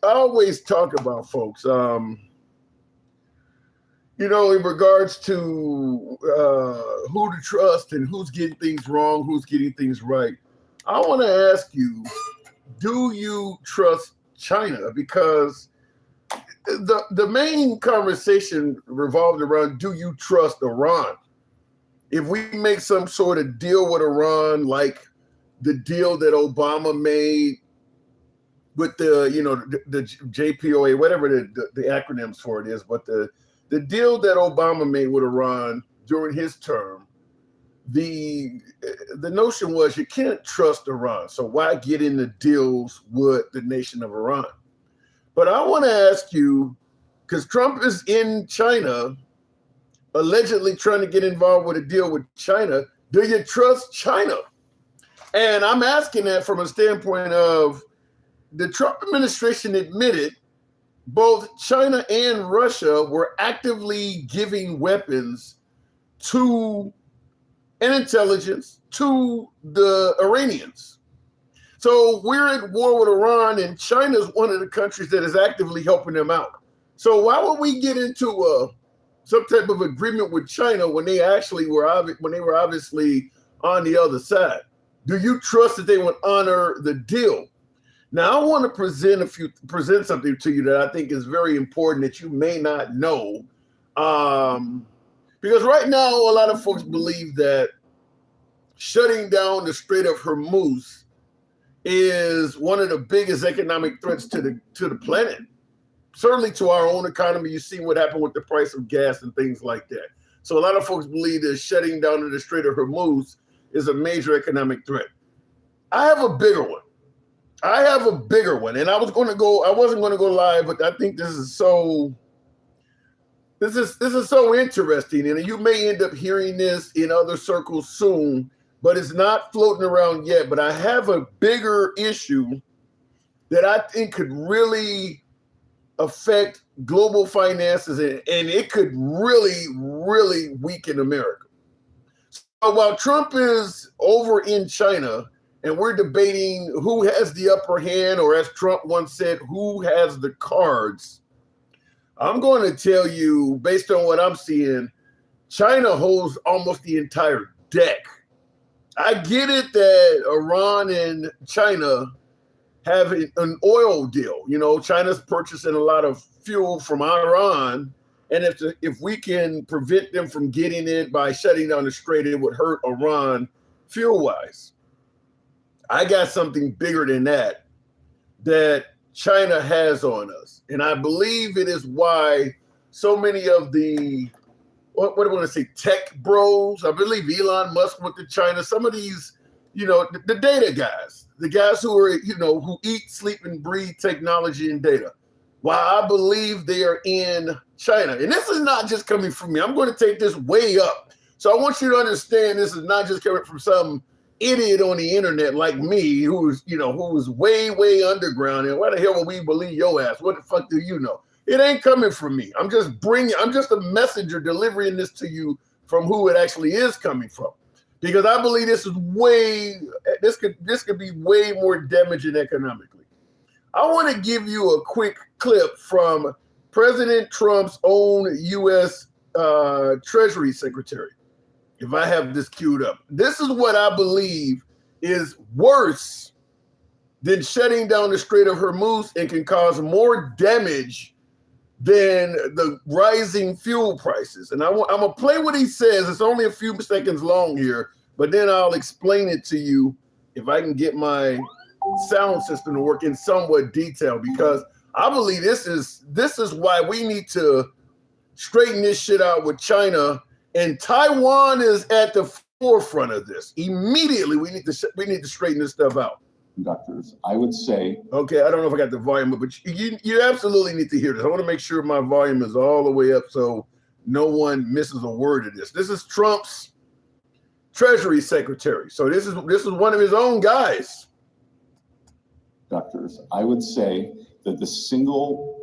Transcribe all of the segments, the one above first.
always talk about, folks, in regards to who to trust and who's getting things wrong, who's getting things right. I want to ask you, do you trust China? Because the main conversation revolved around, do you trust Iran? If we make some sort of deal with Iran, like the deal that Obama made with the JPOA, whatever the acronyms for it is, but the deal that Obama made with Iran during his term, the notion was you can't trust Iran, so why get into deals with the nation of Iran? But I want to ask you, because Trump is in China, allegedly trying to get involved with a deal with China, do you trust China? And I'm asking that from a standpoint of the Trump administration admitted both China and Russia were actively giving weapons to and intelligence to the Iranians. So we're at war with Iran, and China is one of the countries that is actively helping them out. So why would we get into some type of agreement with China when they actually were obviously on the other side? Do you trust that they would honor the deal? Now, I want to present something to you that I think is very important that you may not know. Because right now, a lot of folks believe that shutting down the Strait of Hormuz is one of the biggest economic threats to the planet. Certainly to our own economy. You see what happened with the price of gas and things like that. So a lot of folks believe that shutting down the Strait of Hormuz is a major economic threat. I have a bigger one. And I wasn't going to go live, but I think this is so interesting. And you may end up hearing this in other circles soon, but it's not floating around yet. But I have a bigger issue that I think could really affect global finances, and it could really, really weaken America. So while Trump is over in China, and we're debating who has the upper hand, or as Trump once said, who has the cards, I'm going to tell you, based on what I'm seeing, China holds almost the entire deck. I get it that Iran and China have an oil deal. China's purchasing a lot of fuel from Iran, and if we can prevent them from getting it by shutting down the strait, it would hurt Iran fuel-wise. I got something bigger than that China has on us. And I believe it is why so many of the, what do I want to say, tech bros, I believe Elon Musk went to China, some of these, the data guys, the guys who are, who eat, sleep, and breathe technology and data. Why I believe they are in China. And this is not just coming from me. I'm going to take this way up. So I want you to understand this is not just coming from some idiot on the internet like me who's way, way underground. And why the hell would we believe your ass? What the fuck do you know? It ain't coming from me. I'm just a messenger delivering this to you from who it actually is coming from. Because I believe this could be way more damaging economically. I want to give you a quick clip from President Trump's own U.S. Treasury Secretary. If I have this queued up, this is what I believe is worse than shutting down the Strait of Hormuz and can cause more damage than the rising fuel prices. And I'm going to play what he says. It's only a few seconds long here, but then I'll explain it to you if I can get my sound system to work in somewhat detail, because I believe this is why we need to straighten this shit out with China. And Taiwan is at the forefront of this. Immediately, we need to straighten this stuff out. Conductors, I would say. Okay, I don't know if I got the volume up, but you absolutely need to hear this. I want to make sure my volume is all the way up so no one misses a word of this. This is Trump's Treasury Secretary. So this is one of his own guys. Doctors, I would say that the single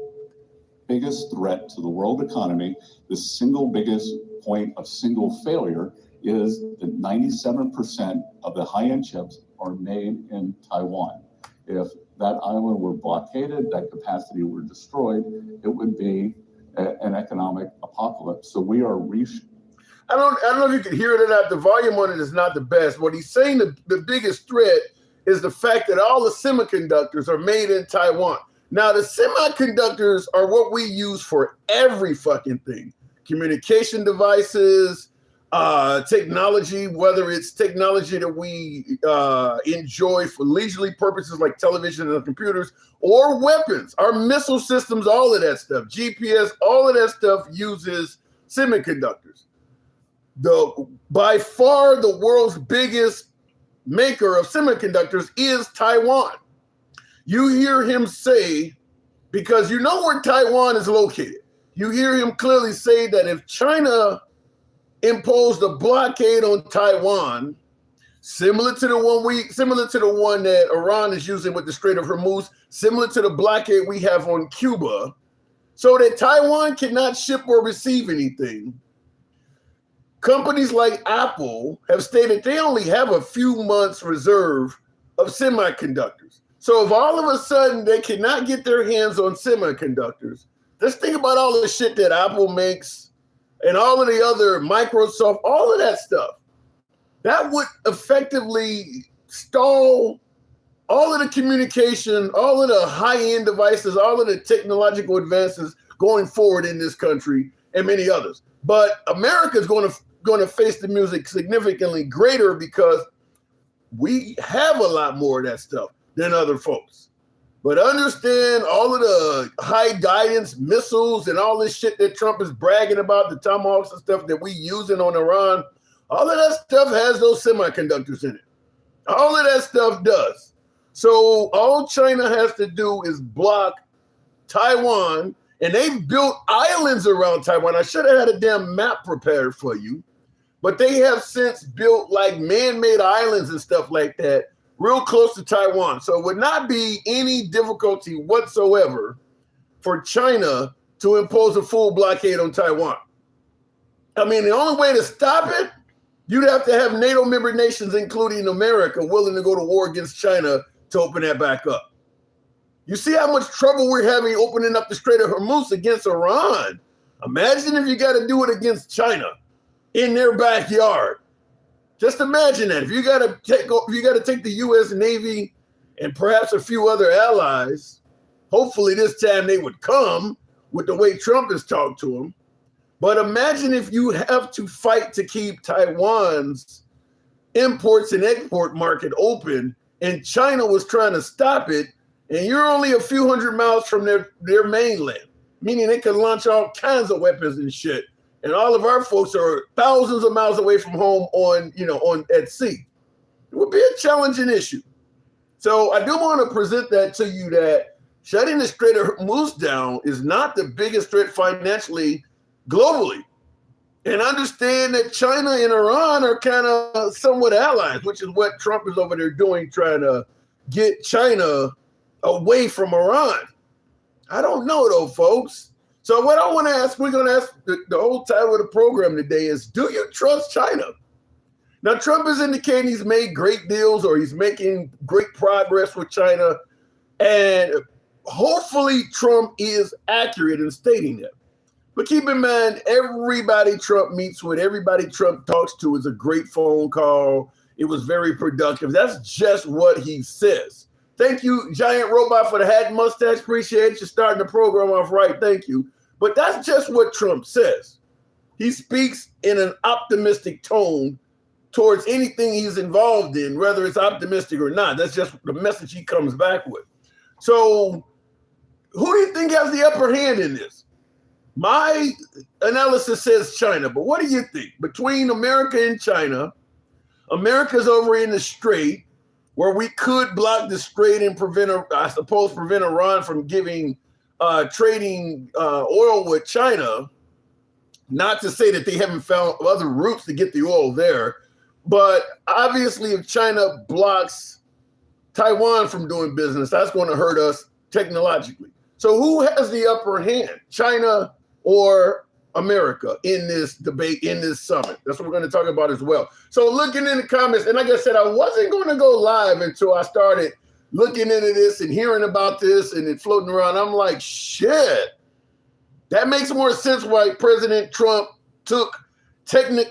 biggest threat to the world economy, the single biggest point of single failure, is that 97% of the high-end chips are made in Taiwan. If that island were blockaded, that capacity were destroyed, it would be an economic apocalypse. So we are I don't know if you can hear it or not. The volume on it is not the best. What he's saying, the biggest threat is the fact that all the semiconductors are made in Taiwan. Now, the semiconductors are what we use for every fucking thing. Communication devices, technology, whether it's technology that we enjoy for leisurely purposes like television and computers, or weapons, our missile systems, all of that stuff, GPS, all of that stuff uses semiconductors. By far the world's biggest maker of semiconductors is Taiwan. You hear him say, because you know where Taiwan is located, you hear him clearly say that if China imposed a blockade on Taiwan, similar to the one that Iran is using with the Strait of Hormuz, similar to the blockade we have on Cuba, so that Taiwan cannot ship or receive anything. Companies like Apple have stated they only have a few months reserve of semiconductors. So if all of a sudden they cannot get their hands on semiconductors, just think about all the shit that Apple makes and all of the other Microsoft, all of that stuff. That would effectively stall all of the communication, all of the high-end devices, all of the technological advances going forward in this country and many others. But America is going to face the music significantly greater because we have a lot more of that stuff than other folks. But understand all of the high guidance missiles and all this shit that Trump is bragging about, the Tomahawks and stuff that we using on Iran, all of that stuff has those semiconductors in it. All of that stuff does. So all China has to do is block Taiwan, and they've built islands around Taiwan. I should have had a damn map prepared for you, but they have since built like man-made islands and stuff like that real close to Taiwan. So it would not be any difficulty whatsoever for China to impose a full blockade on Taiwan. I mean, the only way to stop it, you'd have to have NATO member nations, including America, willing to go to war against China to open that back up. You see how much trouble we're having opening up the Strait of Hormuz against Iran. Imagine if you got to do it against China in their backyard. Just imagine that. If you got to take the U.S. Navy and perhaps a few other allies, hopefully this time they would come with the way Trump has talked to them. But imagine if you have to fight to keep Taiwan's imports and export market open, and China was trying to stop it, and you're only a few hundred miles from their mainland, meaning they could launch all kinds of weapons and shit. And all of our folks are thousands of miles away from home at sea. It would be a challenging issue. So I do want to present that to you, that shutting the Strait of Hormuz down is not the biggest threat financially globally. And understand that China and Iran are kind of somewhat allies, which is what Trump is over there doing, trying to get China away from Iran. I don't know though, folks. So what I want to ask, we're going to ask, the whole title of the program today is, do you trust China? Now, Trump is indicating he's made great deals or he's making great progress with China. And hopefully Trump is accurate in stating that. But keep in mind, everybody Trump meets with, everybody Trump talks to is a great phone call. It was very productive. That's just what he says. Thank you, Giant Robot, for the hat and mustache. Appreciate you starting the program off right. Thank you. But that's just what Trump says. He speaks in an optimistic tone towards anything he's involved in, whether it's optimistic or not. That's just the message he comes back with. So who do you think has the upper hand in this? My analysis says China, but what do you think? Between America and China, America's over in the Strait, where we could block the Strait and prevent Iran from trading oil with China. Not to say that they haven't found other routes to get the oil there, but obviously if China blocks Taiwan from doing business, that's going to hurt us technologically. So who has the upper hand, China or America, in this debate, in this summit? That's what we're going to talk about as well. So looking in the comments, and like I said, I wasn't going to go live until I started looking into this and hearing about this and it floating around, I'm like, shit. That makes more sense why President Trump took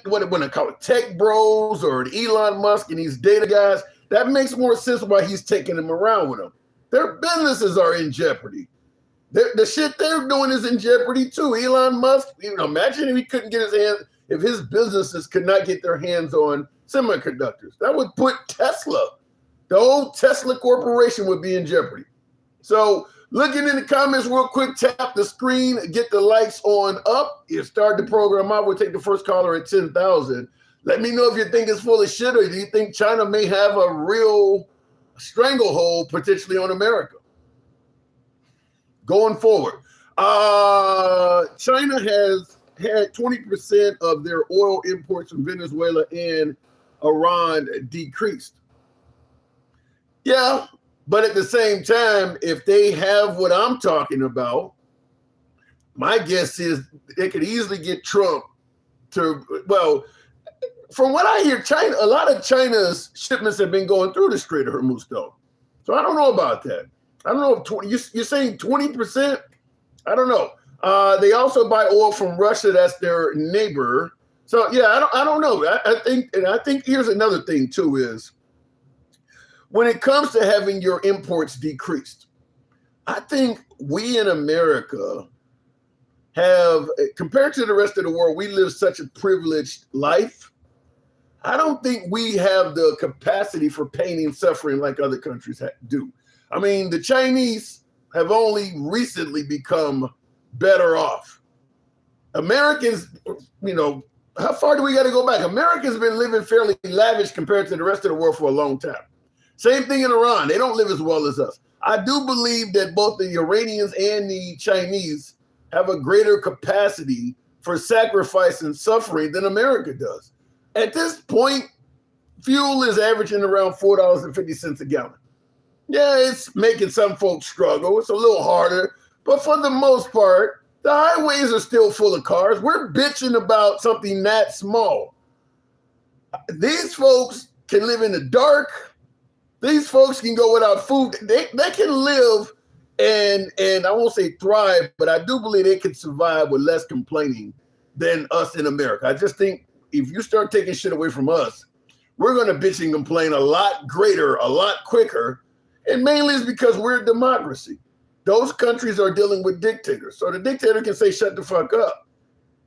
what I call it, tech bros or Elon Musk and these data guys. That makes more sense why he's taking them around with him. Their businesses are in jeopardy. The shit they're doing is in jeopardy too. Elon Musk, imagine if he couldn't get his hands, if his businesses could not get their hands on semiconductors. That would put Tesla, the whole Tesla corporation would be in jeopardy. So looking in the comments real quick, tap the screen, get the likes on up. You start the program out. We'll take the first caller at 10,000. Let me know if you think it's full of shit or do you think China may have a real stranglehold potentially on America going forward. China has had 20% of their oil imports from Venezuela and Iran decreased. Yeah, but at the same time, if they have what I'm talking about, my guess is they could easily get Trump to, well, from what I hear, China, a lot of China's shipments have been going through the Strait of Hormuz, though. So I don't know about that. I don't know if you're saying 20%. I don't know. They also buy oil from Russia. That's their neighbor. So yeah, I don't know. I think here's another thing too is when it comes to having your imports decreased, I think we in America have, compared to the rest of the world, we live such a privileged life. I don't think we have the capacity for pain and suffering like other countries do. I mean, the Chinese have only recently become better off. Americans, how far do we got to go back? Americans have been living fairly lavish compared to the rest of the world for a long time. Same thing in Iran. They don't live as well as us. I do believe that both the Iranians and the Chinese have a greater capacity for sacrifice and suffering than America does. At this point, fuel is averaging around $4.50 a gallon. Yeah, it's making some folks struggle. It's a little harder. But for the most part, the highways are still full of cars. We're bitching about something that small. These folks can live in the dark. These folks can go without food. They can live and I won't say thrive, but I do believe they can survive with less complaining than us in America. I just think if you start taking shit away from us, we're going to bitch and complain a lot greater, a lot quicker. And mainly it's because we're a democracy. Those countries are dealing with dictators. So the dictator can say, shut the fuck up.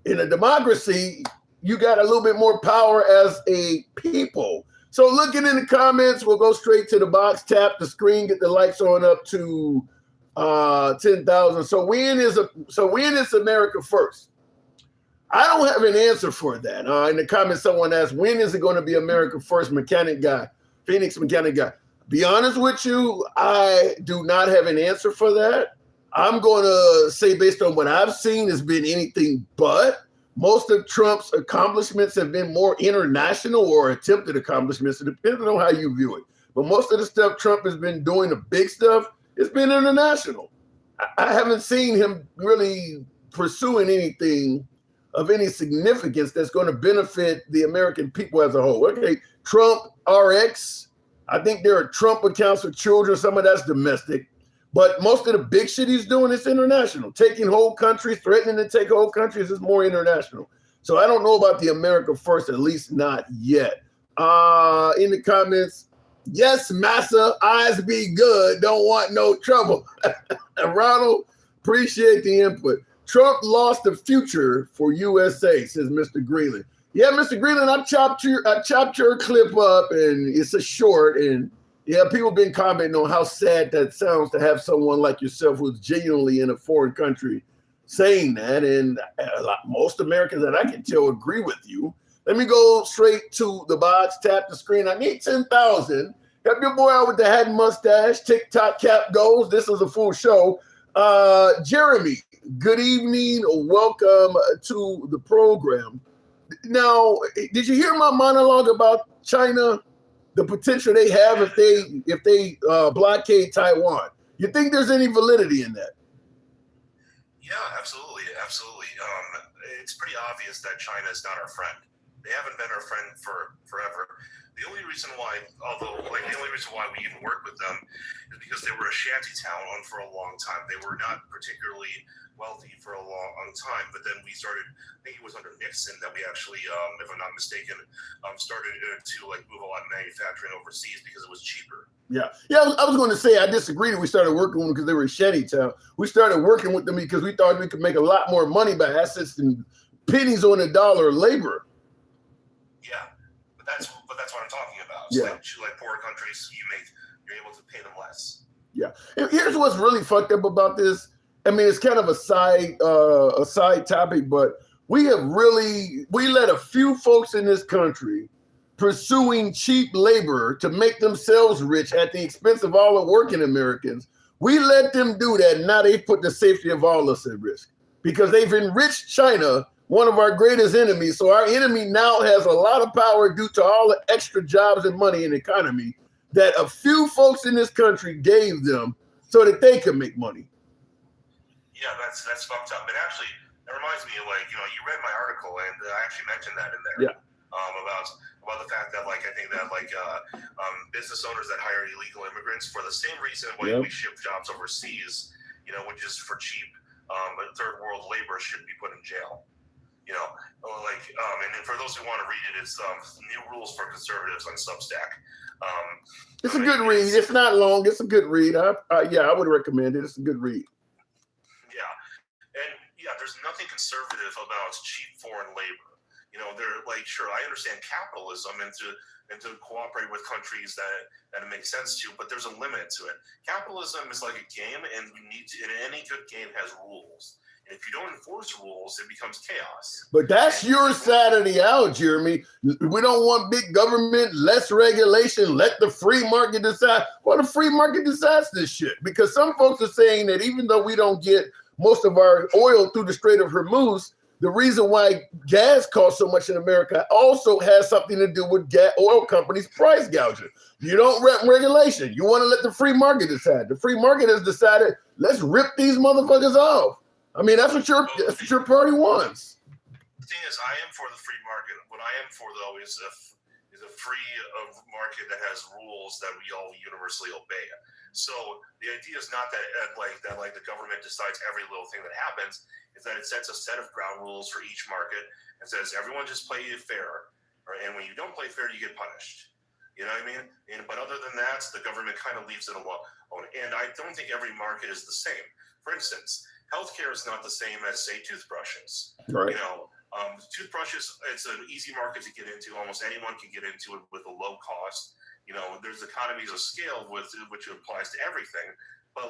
In a democracy, you got a little bit more power as a people. So looking in the comments, we'll go straight to the box, tap the screen, get the lights on up to 10,000. So when is America first? I don't have an answer for that. In the comments, someone asked, when is it going to be America first? Mechanic guy, Phoenix mechanic guy. Be honest with you, I do not have an answer for that. I'm going to say based on what I've seen has been anything but. Most of Trump's accomplishments have been more international or attempted accomplishments. It depends on how you view it. But most of the stuff Trump has been doing, the big stuff, it's been international. I haven't seen him really pursuing anything of any significance that's going to benefit the American people as a whole. Okay, Trump RX. I think there are Trump accounts for children. Some of that's domestic. But most of the big shit he's doing is international. Taking whole countries, threatening to take whole countries is more international. So I don't know about the America first, at least not yet. In the comments, yes, massa, eyes be good, don't want no trouble. Ronald, appreciate the input. Trump lost the future for USA, says Mr. Greenland. Yeah, Mr. Greenland, I chopped your clip up, and it's a short, and yeah, people have been commenting on how sad that sounds to have someone like yourself who's genuinely in a foreign country saying that, and most Americans that I can tell agree with you. Let me go straight to the box, tap the screen. I need 10,000. Help your boy out with the hat and mustache. TikTok cap goes. This is a full show. Jeremy, good evening. Welcome to the program. Now, did you hear my monologue about China? The potential they have if they blockade Taiwan. You think there's any validity in that? Yeah, absolutely. It's pretty obvious that China is not our friend. They haven't been our friend for forever. The only reason why, the only reason why we even worked with them is because they were a shanty town for a long time. They were not particularly wealthy for a long time, but then we started, I think it was under Nixon that we actually, if I'm not mistaken, started to like move a lot of manufacturing overseas because it was cheaper. Yeah. I was going to say I disagree that we started working with them because they were a shanty town. We started working with them because we thought we could make a lot more money by assets than pennies on the dollar of labor. Yeah, but that's what I'm talking about. Yeah. Like poorer countries, you're able to pay them less. Yeah. And here's what's really fucked up about this. I mean, it's kind of a side topic, but we let a few folks in this country pursuing cheap labor to make themselves rich at the expense of all the working Americans. We let them do that. And now they've put the safety of all of us at risk because they've enriched China, one of our greatest enemies. So our enemy now has a lot of power due to all the extra jobs and money in the economy that a few folks in this country gave them so that they could make money. Yeah, that's fucked up. And actually, that reminds me of you read my article, and I actually mentioned that in there. Yeah. About the fact that I think that business owners that hire illegal immigrants for the same reason why we ship jobs overseas, which is for cheap, third world labor, should be put in jail. And for those who want to read it, it's New Rules for Conservatives on Substack. It's a good read. It's not long. It's a good read. I would recommend it. It's a good read. There's nothing conservative about cheap foreign labor. They're sure, I understand capitalism and to cooperate with countries that it makes sense to, but there's a limit to it. Capitalism is like a game, and any good game has rules. And if you don't enforce rules, it becomes chaos. But that's your Saturday out, Jeremy. We don't want big government, less regulation, let the free market decide. Well, the free market decides this shit because some folks are saying that even though we don't get most of our oil through the Strait of Hormuz, the reason why gas costs so much in America also has something to do with oil companies price gouging. You don't regulation. You want to let the free market decide. The free market has decided, let's rip these motherfuckers off. I mean, that's what your party wants. The thing is, I am for the free market. What I am for, though, is a free market that has rules that we all universally obey. So the idea is not that the government decides every little thing that happens. Is that it sets a set of ground rules for each market and says everyone just play fair, and when you don't play fair, you get punished. You know what I mean? But other than that, the government kind of leaves it alone. And I don't think every market is the same. For instance, healthcare is not the same as, say, toothbrushes. Right. Toothbrushes, it's an easy market to get into. Almost anyone can get into it with a low cost. There's economies of scale which applies to everything. But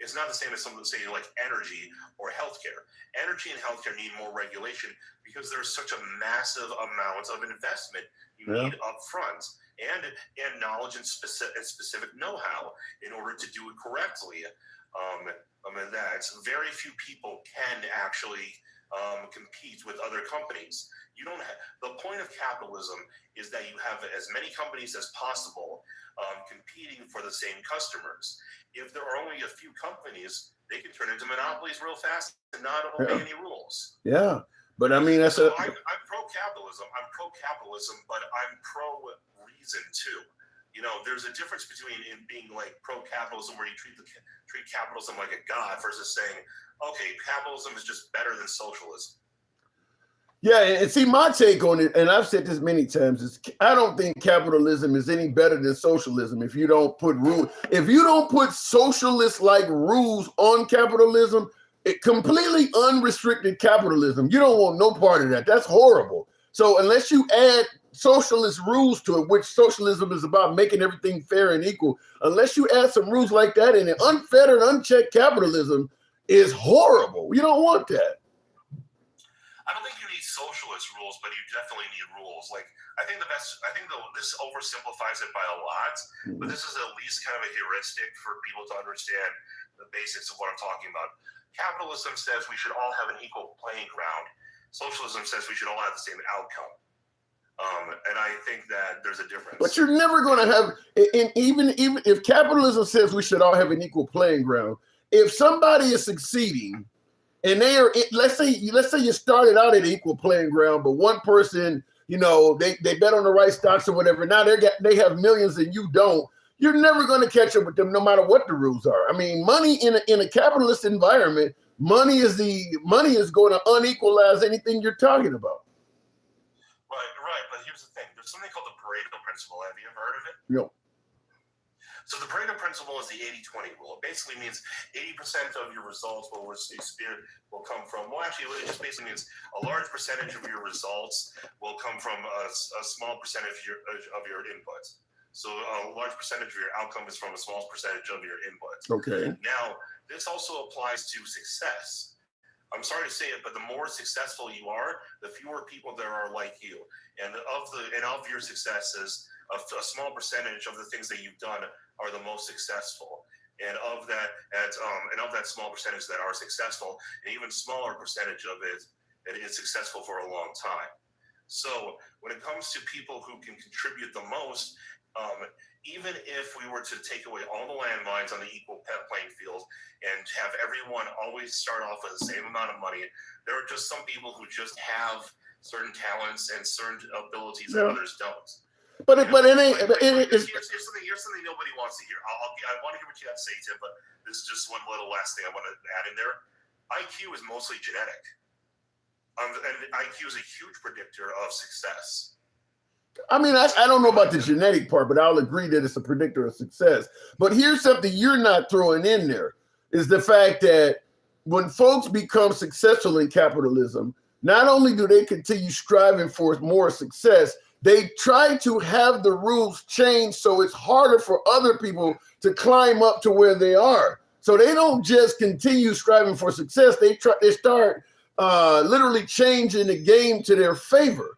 it's not the same as something, say, like energy or healthcare. Energy and healthcare need more regulation because there's such a massive amount of investment you need up front and knowledge and specific know-how in order to do it correctly. That very few people can actually compete with other companies. You don't have, the point of capitalism is that you have as many companies as possible competing for the same customers. If there are only a few companies, they can turn into monopolies real fast and not obey any rules. Yeah, but I mean, I'm pro-capitalism. But I'm pro-reason too. There's a difference between being pro-capitalism, where you treat capitalism like a god, versus saying, okay, capitalism is just better than socialism. Yeah, and see, my take on it, and I've said this many times, is I don't think capitalism is any better than socialism if you don't put rules. If you don't put socialist-like rules on capitalism, completely unrestricted capitalism, you don't want no part of that. That's horrible. So unless you add socialist rules to it, which socialism is about making everything fair and equal, unless you add some rules like that in it, unfettered, unchecked capitalism is horrible. You don't want that. I don't think you need socialist rules, but you definitely need rules. I think this oversimplifies it by a lot, but this is at least kind of a heuristic for people to understand the basics of what I'm talking about. Capitalism says we should all have an equal playing ground. Socialism says we should all have the same outcome. And I think that there's a difference. But you're never going to have, even if capitalism says we should all have an equal playing ground, if somebody is succeeding, and they are, let's say you started out at equal playing ground, but one person, you know, they bet on the right stocks or whatever. Now they have millions and you don't. You're never going to catch up with them, no matter what the rules are. I mean, money in a capitalist environment, money is going to unequalize anything you're talking about. Right. But here's the thing: there's something called the Pareto principle. Have you ever heard of it? No. So the Pareto principle is the 80-20 rule. It basically means 80% of your results will come from, well, actually, it just basically means a large percentage of your results will come from a small percentage of your inputs. So a large percentage of your outcome is from a small percentage of your inputs. Okay. Now, this also applies to success. I'm sorry to say it, but the more successful you are, the fewer people there are like you. And of your successes, a small percentage of the things that you've done are the most successful. And of that small percentage that are successful, an even smaller percentage of it is successful for a long time. So when it comes to people who can contribute the most, even if we were to take away all the landmines on the equal playing field and have everyone always start off with the same amount of money, there are just some people who just have certain talents and certain abilities that others don't. But it ain't. Here's something nobody wants to hear. I want to hear what you have to say, Tim, but this is just one little last thing I want to add in there. IQ is mostly genetic. And IQ is a huge predictor of success. I mean, I don't know about the genetic part, but I'll agree that it's a predictor of success. But here's something you're not throwing in there, is the fact that when folks become successful in capitalism, not only do they continue striving for more success, they try to have the rules change so it's harder for other people to climb up to where they are. So they don't just continue striving for success. They start literally changing the game to their favor.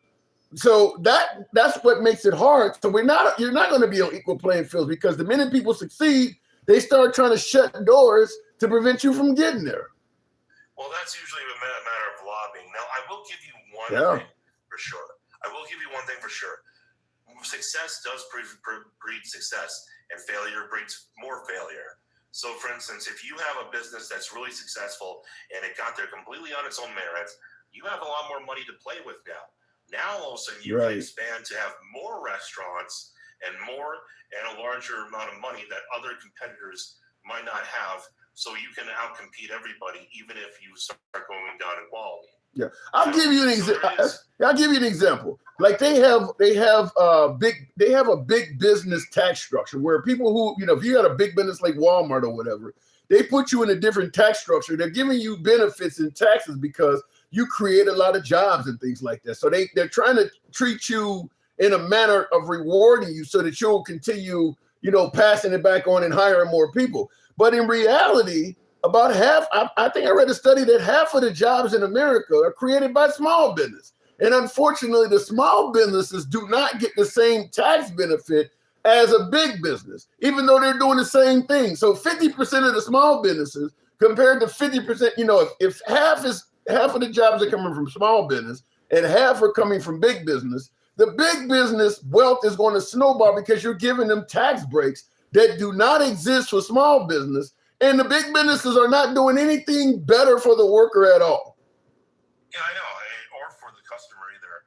So that's what makes it hard. So you're not going to be on equal playing fields, because the minute people succeed, they start trying to shut doors to prevent you from getting there. Well, that's usually a matter of lobbying. Now, I will give you one thing for sure. Success does breed success, and failure breeds more failure. So, for instance, if you have a business that's really successful and it got there completely on its own merits, you have a lot more money to play with now. Now, all of a sudden, you can expand to have more restaurants and a larger amount of money that other competitors might not have. So you can outcompete everybody, even if you start going down in quality. Yeah, I'll give you an example. Like they have a big business tax structure where people who, if you got a big business like Walmart or whatever, they put you in a different tax structure. They're giving you benefits and taxes because you create a lot of jobs and things like that. So they're trying to treat you in a manner of rewarding you so that you'll continue, passing it back on and hiring more people. But in reality, about half, I think I read a study that half of the jobs in America are created by small business. And unfortunately, the small businesses do not get the same tax benefit as a big business, even though they're doing the same thing. So 50% of the small businesses compared to 50%, if half of the jobs are coming from small business and half are coming from big business, the big business wealth is going to snowball because you're giving them tax breaks that do not exist for small business. And the big businesses are not doing anything better for the worker at all. Yeah, I know, or for the customer either.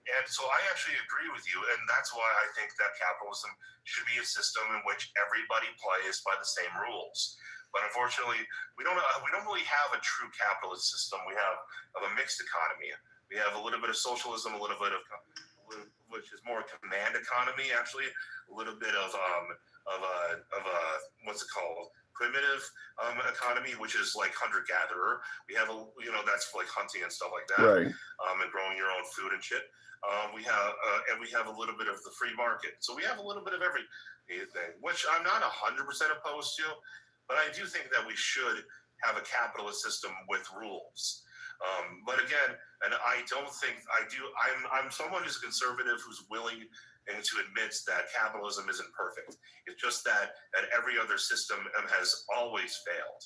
And so I actually agree with you, and that's why I think that capitalism should be a system in which everybody plays by the same rules. But unfortunately, we don't really have a true capitalist system. We have a mixed economy. We have a little bit of socialism, a little bit of which is more command economy, actually, a little bit of what's it called, primitive economy, which is like hunter-gatherer. We have that's like hunting and stuff like that, right? And growing your own food and shit. We have a little bit of the free market. So we have a little bit of everything, which I'm not 100% opposed to, but I do think that we should have a capitalist system with rules. But again, and I don't think I do. I'm someone who's a conservative who's willing and to admit that capitalism isn't perfect. It's just that every other system has always failed.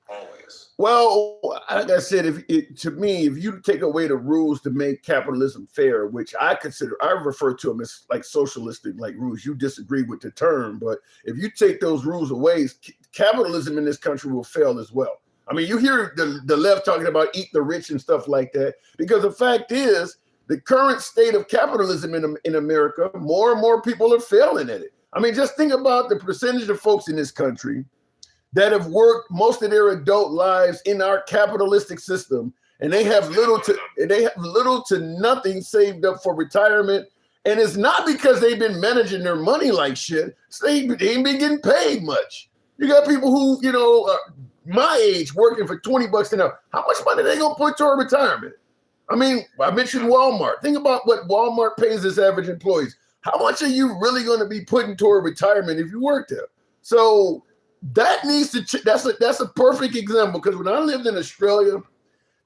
Always. Well, like I said, if you take away the rules to make capitalism fair, which I refer to them as like socialistic like rules. You disagree with the term, but if you take those rules away, capitalism in this country will fail as well. I mean, you hear the left talking about eat the rich and stuff like that, because the fact is the current state of capitalism in America, more and more people are failing at it. I mean, just think about the percentage of folks in this country that have worked most of their adult lives in our capitalistic system, and they have little to nothing saved up for retirement. And it's not because they've been managing their money like shit. They ain't been getting paid much. You got people who, my age working for $20 an hour. How much money they gonna put toward retirement? I mean, I mentioned Walmart. Think about what Walmart pays its average employees. How much are you really going to be putting toward retirement if you work there? So that needs to. That's a perfect example, because when I lived in Australia,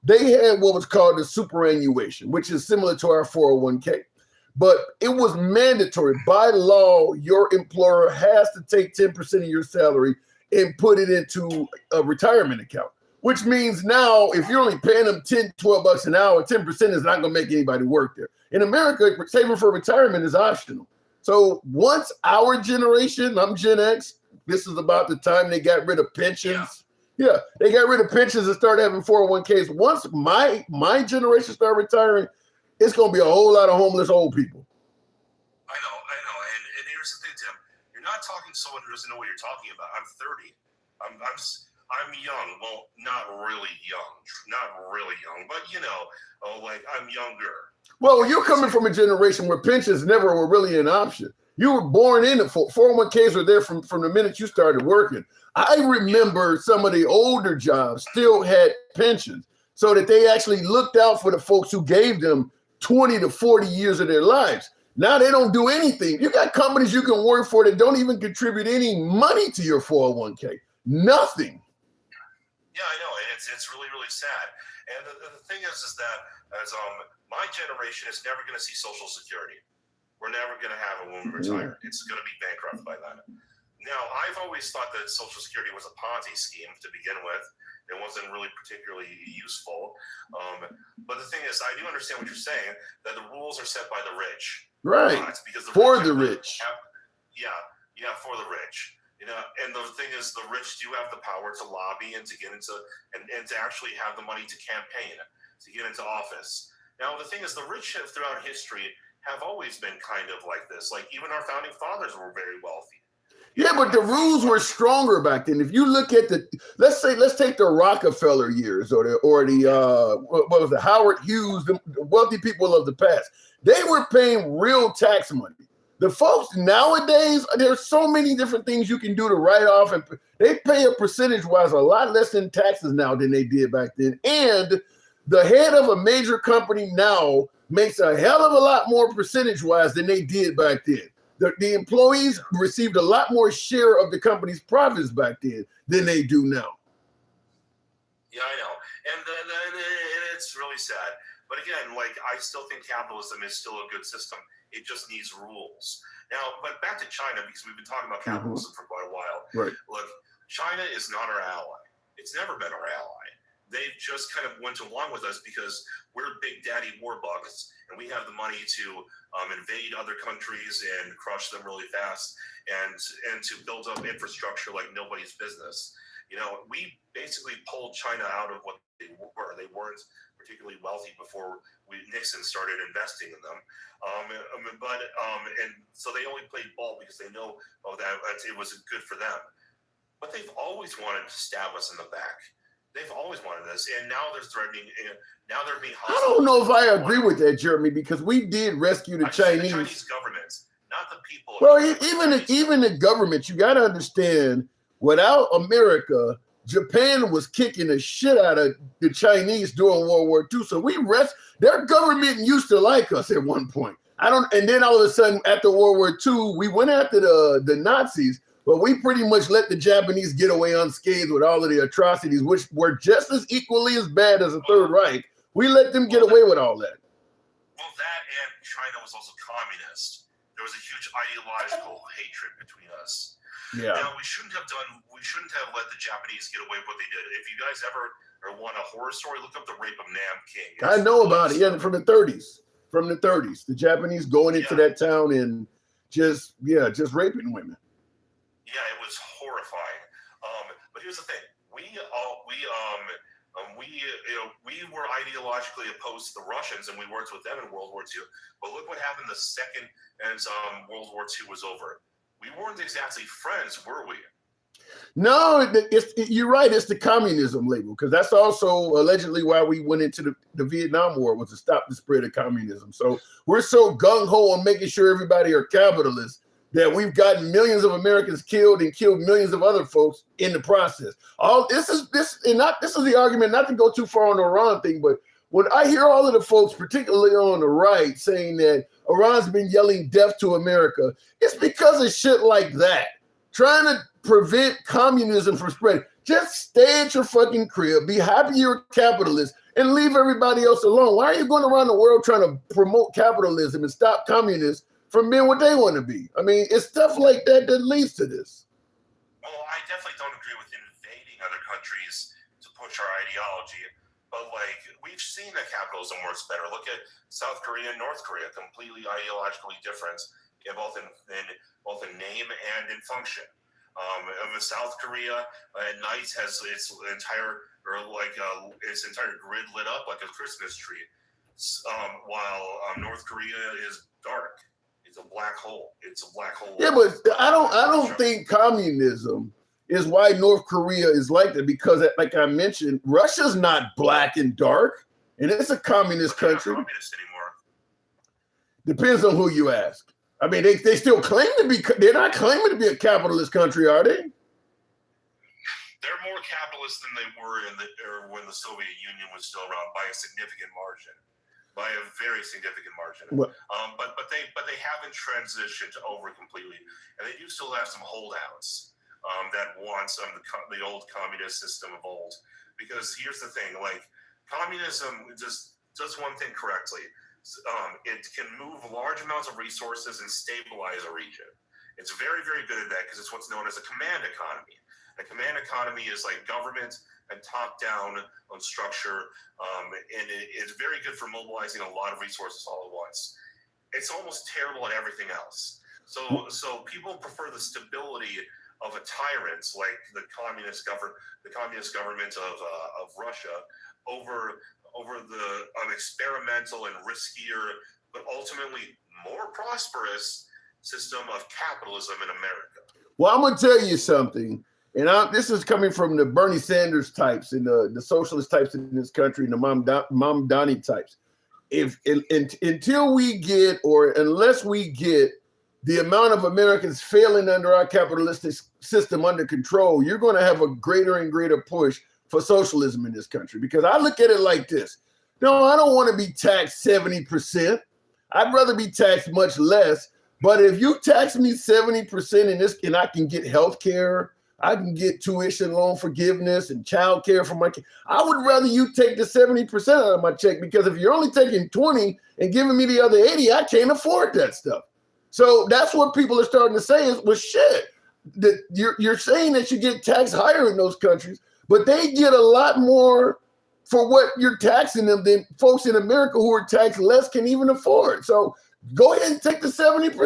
they had what was called the superannuation, which is similar to our 401k, but it was mandatory by law. Your employer has to take 10% of your salary and put it into a retirement account. Which means now, if you're only paying them $10, $12 an hour, 10% is not going to make anybody work there. In America, saving for retirement is optional. So once our generation, I'm Gen X, this is about the time they got rid of pensions. Yeah, they got rid of pensions and started having 401ks. Once my generation start retiring, it's going to be a whole lot of homeless old people. I know. And here's the thing, Tim. You're not talking to someone who doesn't know what you're talking about. I'm 30. I'm young. Well, not really young, but I'm younger. Well, you're coming from a generation where pensions never were really an option. You were born in it. 401ks were there from the minute you started working. I remember some of the older jobs still had pensions, so that they actually looked out for the folks who gave them 20 to 40 years of their lives. Now they don't do anything. You got companies you can work for that don't even contribute any money to your 401k. Nothing. Yeah, I know, and it's really, really sad. And the thing is that as my generation is never going to see Social Security. We're never going to have it when we retire. It's going to be bankrupt by then. Now, I've always thought that Social Security was a Ponzi scheme to begin with. It wasn't really particularly useful. But the thing is, I do understand what you're saying, that the rules are set by the rich. Right. Because for the rich. Yeah, for the rich. And the thing is, the rich do have the power to lobby and to get into and to actually have the money to campaign, to get into office. Now, the thing is, the rich throughout history have always been kind of like this. Like, even our founding fathers were very wealthy. Yeah, but the rules were stronger back then. If you look at let's take the Rockefeller years or the what was it, Howard Hughes, the wealthy people of the past. They were paying real tax money. The folks nowadays, there's so many different things you can do to write off, and they pay a percentage-wise a lot less in taxes now than they did back then. And the head of a major company now makes a hell of a lot more percentage-wise than they did back then. The employees received a lot more share of the company's profits back then than they do now. Yeah, I know. And it's really sad. But again, I still think capitalism is still a good system. It just needs rules. Now, but back to China, because we've been talking about capitalism for quite a while. Right. Look, China is not our ally. It's never been our ally. They've just kind of went along with us because we're big daddy war bugs, and we have the money to invade other countries and crush them really fast, and to build up infrastructure like nobody's business. We basically pulled China out of what they were. They weren't particularly wealthy before Nixon started investing in them, and so they only played ball because they know that it was good for them. But they've always wanted to stab us in the back. They've always wanted this, and now they're threatening. Now they're being hostile. I don't know if I agree with that, Jeremy, because we did rescue the Chinese. The Chinese government, not the people. Well, even the government, you got to understand. Without America, Japan was kicking the shit out of the Chinese during World War II. So their government used to like us at one point. And then all of a sudden, after World War II, we went after the Nazis. But we pretty much let the Japanese get away unscathed with all of the atrocities, which were just as equally as bad as the Third Reich. We let them get away with all that. Well, that and China was also communist. There was a huge ideological hatred between us. Yeah. Now, we shouldn't have let the Japanese get away with what they did. If you guys ever want a horror story, look up the rape of Nanking. I know about it. Yeah, from the 30s. The Japanese going into that town and just raping women. Yeah, it was horrifying. But here's the thing: we were ideologically opposed to the Russians, and we worked with them in World War II. But look what happened the second as World War II was over. We weren't exactly friends, were we? No, you're right. It's the communism label, because that's also allegedly why we went into the Vietnam War, was to stop the spread of communism. So we're so gung-ho on making sure everybody are capitalists that we've gotten millions of Americans killed and killed millions of other folks in the process. This is the argument, not to go too far on the Iran thing, but when I hear all of the folks, particularly on the right, saying that Iran's been yelling death to America, it's because of shit like that. Trying to prevent communism from spreading. Just stay at your fucking crib, be happy you're a capitalist, and leave everybody else alone. Why are you going around the world trying to promote capitalism and stop communists from being what they want to be? I mean, it's stuff like that that leads to this. Well, I definitely don't agree with invading other countries to push our ideology. But like, we've seen that capitalism works better. Look at South Korea and North Korea, completely ideologically different, both in name and in function. South Korea at night has its entire grid lit up like a Christmas tree, while North Korea is dark. It's a black hole. Yeah, but I don't think communism is why North Korea is like that, because, like I mentioned, Russia's not black and dark, and it's a communist country. Not communist anymore. Depends on who you ask. I mean, they still claim to be. They're not claiming to be a capitalist country, are they? They're more capitalist than they were when the Soviet Union was still around by a significant margin, by a very significant margin. Well, but they haven't transitioned over completely, and they do still have some holdouts that want the old communist system of old. Because here's the thing: like, communism just does one thing correctly. It can move large amounts of resources and stabilize a region. It's very, very good at that because it's what's known as a command economy. A command economy is like government and top-down structure, and it's very good for mobilizing a lot of resources all at once. It's almost terrible at everything else. So people prefer the stability of a tyrant like the communist government of Russia over the experimental and riskier, but ultimately more prosperous system of capitalism in America. Well, I'm going to tell you something, and this is coming from the Bernie Sanders types and the socialist types in this country and the Mamdani types. Until we get, or unless we get the amount of Americans failing under our capitalistic system under control, you're going to have a greater and greater push for socialism in this country. Because I look at it like this. No, I don't want to be taxed 70%. I'd rather be taxed much less. But if you tax me 70% in this, and I can get health care, I can get tuition loan forgiveness and child care for my kids, I would rather you take the 70% out of my check, because if you're only taking 20 and giving me the other 80, I can't afford that stuff. So that's what people are starting to say is, well, shit, that you're saying that you get taxed higher in those countries, but they get a lot more for what you're taxing them than folks in America who are taxed less can even afford. So go ahead and take the 70%.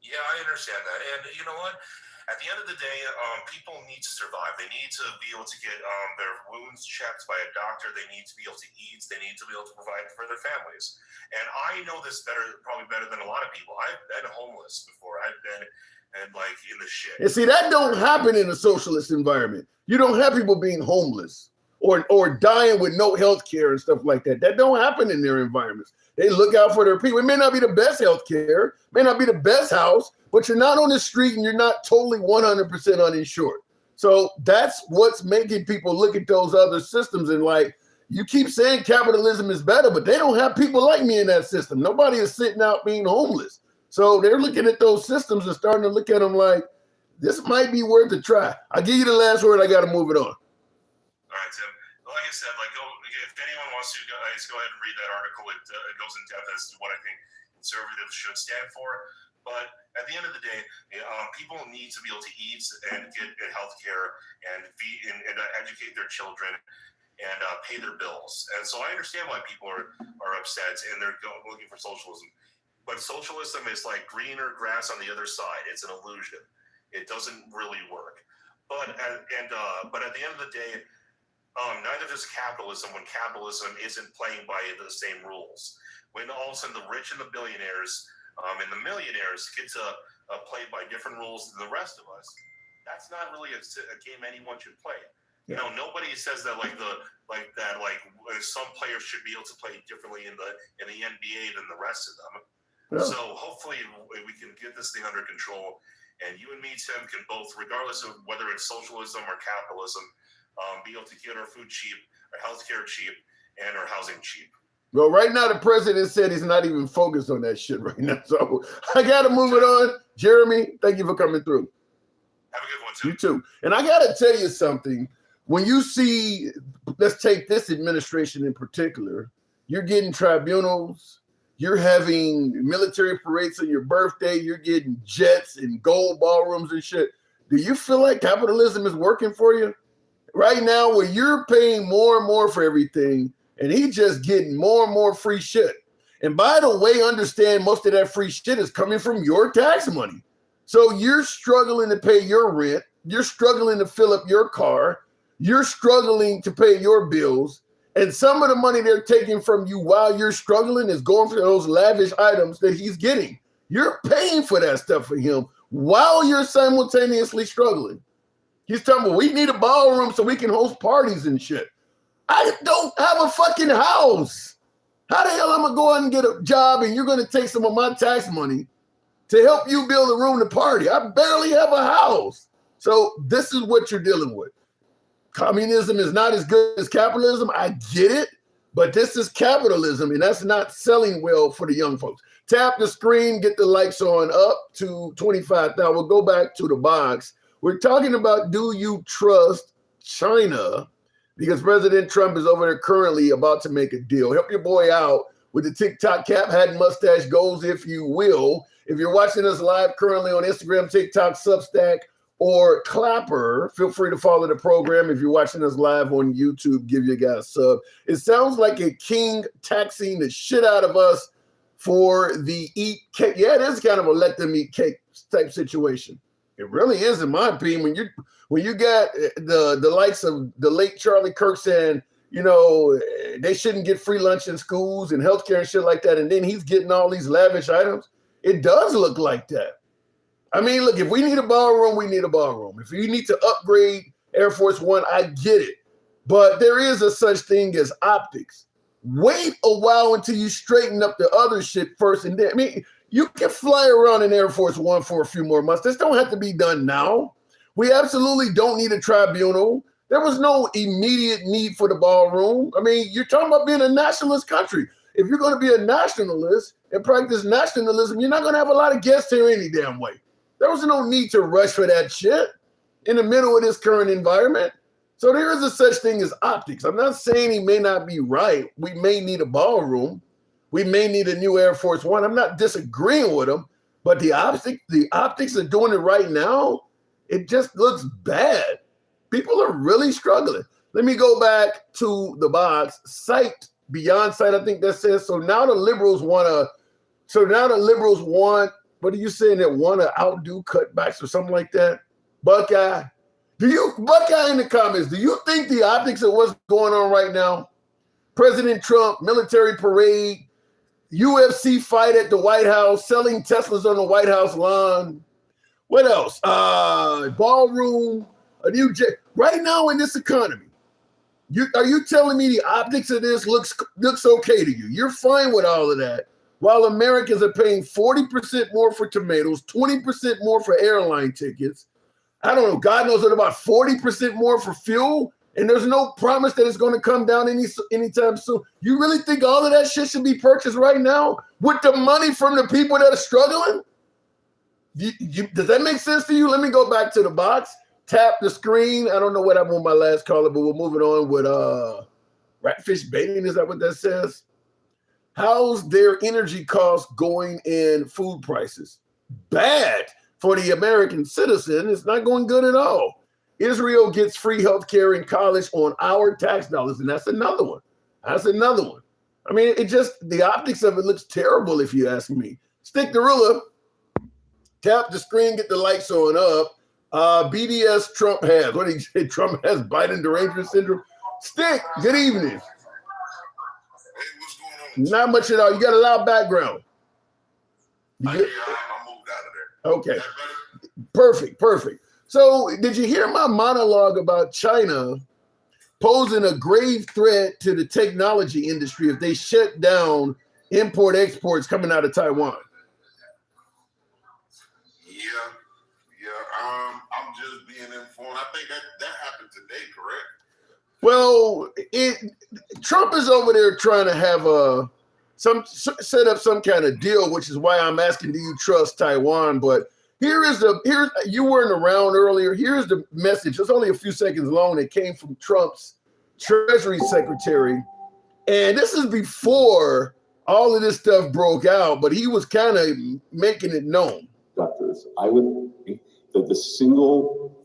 Yeah, I understand that. And you know what? At the end of the day, people need to survive. They need to be able to get their wounds checked by a doctor. They need to be able to eat. They need to be able to provide for their families. And I know this probably better than a lot of people. I've been homeless before. I've been in the shit. And see, that don't happen in a socialist environment. You don't have people being homeless or dying with no health care and stuff like that. That don't happen in their environments. They look out for their people. It may not be the best health care, may not be the best house, but you're not on the street and you're not totally 100% uninsured. So that's what's making people look at those other systems and like, you keep saying capitalism is better, but they don't have people like me in that system. Nobody is sitting out being homeless. So they're looking at those systems and starting to look at them like, this might be worth a try. I'll give you the last word. I got to move it on. All right, Tim. Like I said, if anyone wants to, guys, go ahead and read that article. It goes in depth as to what I think conservatives should stand for. But at the end of the day, people need to be able to eat and get health care and educate their children and pay their bills. And so I understand why people are upset and they're looking for socialism. But socialism is like greener grass on the other side. It's an illusion. It doesn't really work. But at the end of the day, Neither does capitalism when capitalism isn't playing by the same rules. When all of a sudden the rich and the billionaires and the millionaires get to play by different rules than the rest of us, that's not really a game anyone should play. You know, nobody says that some players should be able to play differently in the NBA than the rest of them. Yeah. So hopefully we can get this thing under control, and you and me, Tim, can both, regardless of whether it's socialism or capitalism, be able to get our food cheap, our healthcare cheap, and our housing cheap. Well, right now the president said he's not even focused on that shit right now, so I gotta move it on. Jeremy, thank you for coming through. Have a good one, Tim. You too. And I gotta tell you something. When you see, let's take this administration in particular, you're getting tribunals, you're having military parades on your birthday, you're getting jets and gold ballrooms and shit. Do you feel like capitalism is working for you? Right now, where you're paying more and more for everything, and he's just getting more and more free shit. And by the way, understand most of that free shit is coming from your tax money. So you're struggling to pay your rent, you're struggling to fill up your car, you're struggling to pay your bills, and some of the money they're taking from you while you're struggling is going for those lavish items that he's getting. You're paying for that stuff for him while you're simultaneously struggling. He's talking about, we need a ballroom so we can host parties and shit. I don't have a fucking house. How the hell am I going to go out and get a job and you're going to take some of my tax money to help you build a room to party? I barely have a house. So this is what you're dealing with. Communism is not as good as capitalism. I get it, but this is capitalism, and that's not selling well for the young folks. Tap the screen, get the likes on up to 25,000. We'll go back to the box. We're talking about, do you trust China? Because President Trump is over there currently about to make a deal. Help your boy out with the TikTok cap, hat, and mustache goals, if you will. If you're watching us live currently on Instagram, TikTok, Substack, or Clapper, feel free to follow the program. If you're watching us live on YouTube, give your guy a sub. It sounds like a king taxing the shit out of us for the eat cake. Yeah, it is kind of a let them eat cake type situation. It really is, in my opinion. When you got the likes of the late Charlie Kirk saying, you know, they shouldn't get free lunch in schools and healthcare and shit like that, and then he's getting all these lavish items, it does look like that. I mean, look, if we need a ballroom, we need a ballroom. If you need to upgrade Air Force One, I get it. But there is a such thing as optics. Wait a while until you straighten up the other shit first. And then, I mean, you can fly around in Air Force One for a few more months. This don't have to be done now. We absolutely don't need a tribunal. There was no immediate need for the ballroom. I mean, you're talking about being a nationalist country. If you're going to be a nationalist and practice nationalism, you're not going to have a lot of guests here any damn way. There was no need to rush for that shit in the middle of this current environment. So there is a such thing as optics. I'm not saying he may not be right. We may need a ballroom. We may need a new Air Force One. I'm not disagreeing with him, but the optics are doing it right now. It just looks bad. People are really struggling. Let me go back to the box. Sight, beyond sight, I think that says. So now the liberals want, what are you saying, that want to outdo cutbacks or something like that? Buckeye in the comments, do you think the optics of what's going on right now? President Trump, military parade, UFC fight at the White House, selling Teslas on the White House lawn. What else? Ballroom, a new jet. Right now in this economy, are you telling me the optics of this looks okay to you? You're fine with all of that. While Americans are paying 40% more for tomatoes, 20% more for airline tickets. I don't know, God knows what, about 40% more for fuel, and there's no promise that it's going to come down anytime soon. You really think all of that shit should be purchased right now with the money from the people that are struggling? Does that make sense to you? Let me go back to the box, tap the screen. I don't know what happened with my last caller, but we're moving on with Ratfish Baiting. Is that what that says? How's their energy costs going in food prices? Bad for the American citizen. It's not going good at all. Israel gets free health care in college on our tax dollars, and that's another one. I mean, the optics of it looks terrible if you ask me. Stick the ruler, tap the screen, get the lights on up. BDS Trump has. What did he say? Trump has Biden derangement syndrome. Stick, good evening. Hey, what's going on? Not much at all. You got a loud background. You Yeah, good? I moved out of there. Okay, Is that better? perfect. So, did you hear my monologue about China posing a grave threat to the technology industry if they shut down import exports coming out of Taiwan? Yeah. I'm just being informed. I think that happened today, correct? Well, Trump is over there trying to have set up some kind of deal, which is why I'm asking, do you trust Taiwan? But here's you weren't around earlier. Here's the message. It's only a few seconds long. It came from Trump's Treasury Secretary, and this is before all of this stuff broke out. But he was kind of making it known. Doctors, I would think that the single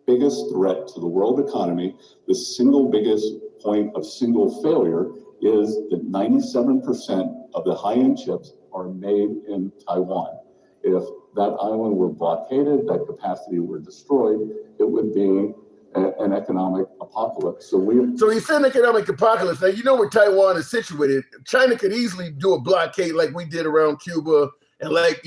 biggest threat to the world economy, the single biggest point of single failure is that 97% of the high-end chips are made in Taiwan. If that island were blockaded, that capacity were destroyed, it would be an economic apocalypse. So he said economic apocalypse. Now, you know where Taiwan is situated. China could easily do a blockade like we did around Cuba and like,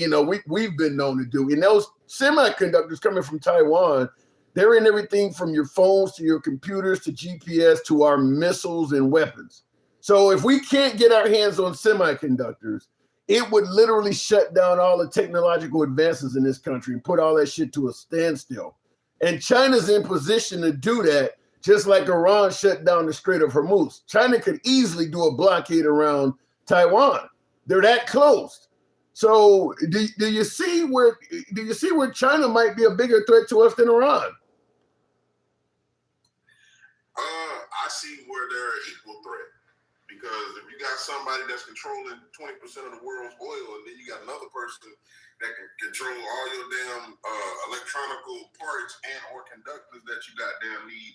we've been known to do. And those semiconductors coming from Taiwan, they're in everything from your phones to your computers to GPS to our missiles and weapons. So if we can't get our hands on semiconductors, it would literally shut down all the technological advances in this country and put all that shit to a standstill. And China's in position to do that, just like Iran shut down the Strait of Hormuz. China could easily do a blockade around Taiwan. They're that close. So do you see where China might be a bigger threat to us than Iran? I see where they're an equal threat. Because if you got somebody that's controlling 20% of the world's oil, and then you got another person that can control all your damn electronical parts and or conductors that you goddamn need,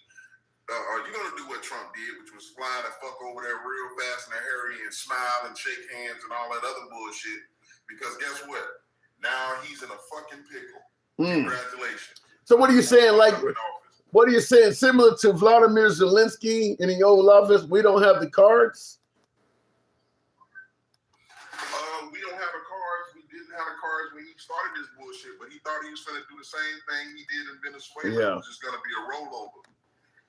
are you gonna do what Trump did, which was fly the fuck over there real fast and hurry and smile and shake hands and all that other bullshit? Because guess what? Now he's in a fucking pickle. Congratulations. So what are you saying? What are you saying? Similar to Vladimir Zelensky in the Oval Office, we don't have the cards? We don't have the cards. We didn't have the cards when he started this bullshit, but he thought he was going to do the same thing he did in Venezuela. Yeah. It was just going to be a rollover.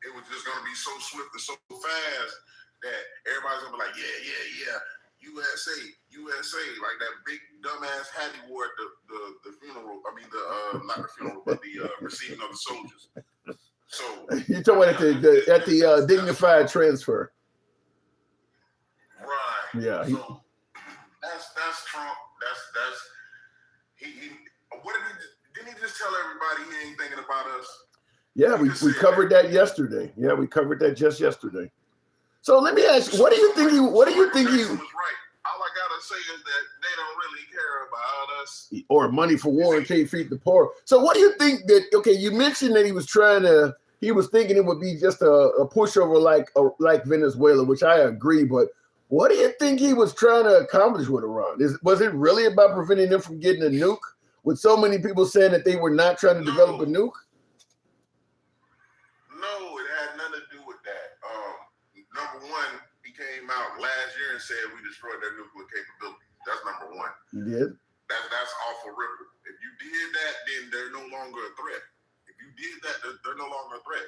It was just going to be so swift and so fast that everybody's going to be like, yeah, USA, like that big dumbass hat he wore at the funeral. I mean, not the funeral, but the receiving of the soldiers. So you're talking about at the dignified transfer, right? Yeah. So that's Trump. That's he. What didn't he just tell everybody he ain't thinking about us? Yeah, we covered that yesterday. Yeah, we covered that just yesterday. So let me ask you, what do you think he was right. All I gotta say is that they don't really care about us. Or money for war and can't feed the poor. So what do you think you mentioned that he was thinking it would be just a pushover like Venezuela, which I agree, but what do you think he was trying to accomplish with Iran? Was it really about preventing them from getting a nuke? With so many people saying that they were not trying to develop a nuke? No, it had nothing to do with that. Number one, he came out last year and said we destroyed their nuclear capability. That's number one. You did? That's awful ripple. If you did that, then they're no longer a threat. If you did that, they're no longer a threat.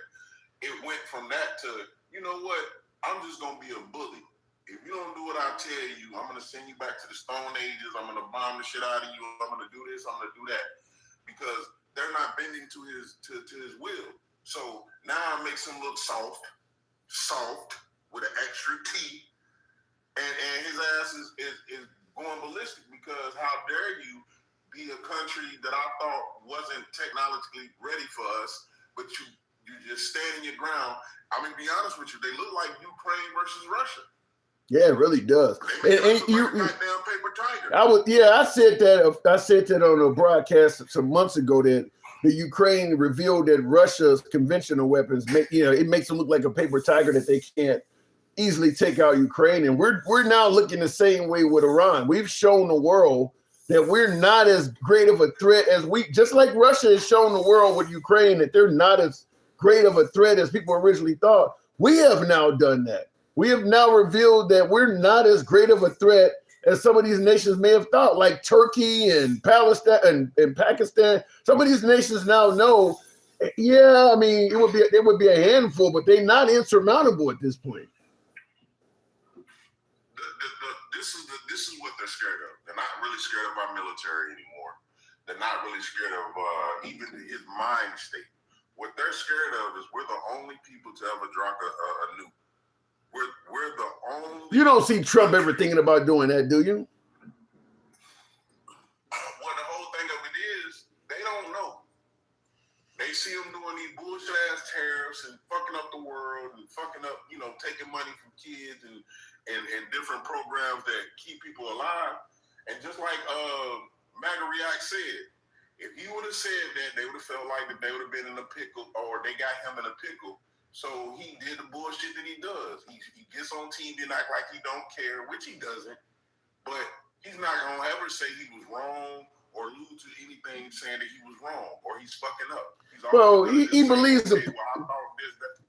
It went from that to, you know what? I'm just going to be a bully. If you don't do what I tell you, I'm going to send you back to the Stone Ages. I'm going to bomb the shit out of you. I'm going to do this. I'm going to do that. Because they're not bending to his will. So now it makes him look soft with an extra T. And his ass is going ballistic because how dare you be a country that I thought wasn't technologically ready for us, but you just stand in your ground. I mean, be honest with you, they look like Ukraine versus Russia. Yeah, it really does. And you paper tiger. I said that on a broadcast some months ago that the Ukraine revealed that Russia's conventional weapons it makes them look like a paper tiger that they can't easily take out Ukraine. And we're now looking the same way with Iran. We've shown the world that we're not as great of a threat as just like Russia has shown the world with Ukraine that they're not as great of a threat as people originally thought. We have now done that. We have now revealed that we're not as great of a threat as some of these nations may have thought, like Turkey and Palestine and Pakistan. Some of these nations now know, yeah, I mean, it would be a handful, but they're not insurmountable at this point. This is what they're scared of. They're not really scared of our military anymore. They're not really scared of even his mind state. What they're scared of is we're the only people to ever drop a nuke. We're the only. You don't see Trump ever thinking about doing that, do you? Well, the whole thing of it is they don't know. They see him doing these bullshit ass tariffs and fucking up the world and fucking up, taking money from kids and different programs that keep people alive. And just like MAGA React said, if he would have said that, they would have felt like that they would have been in a pickle, or they got him in a pickle. So he did the bullshit that he does. He gets on TV and act like he don't care, which he doesn't. But he's not gonna ever say he was wrong or allude to anything saying that he was wrong or he's fucking up. Well, he believes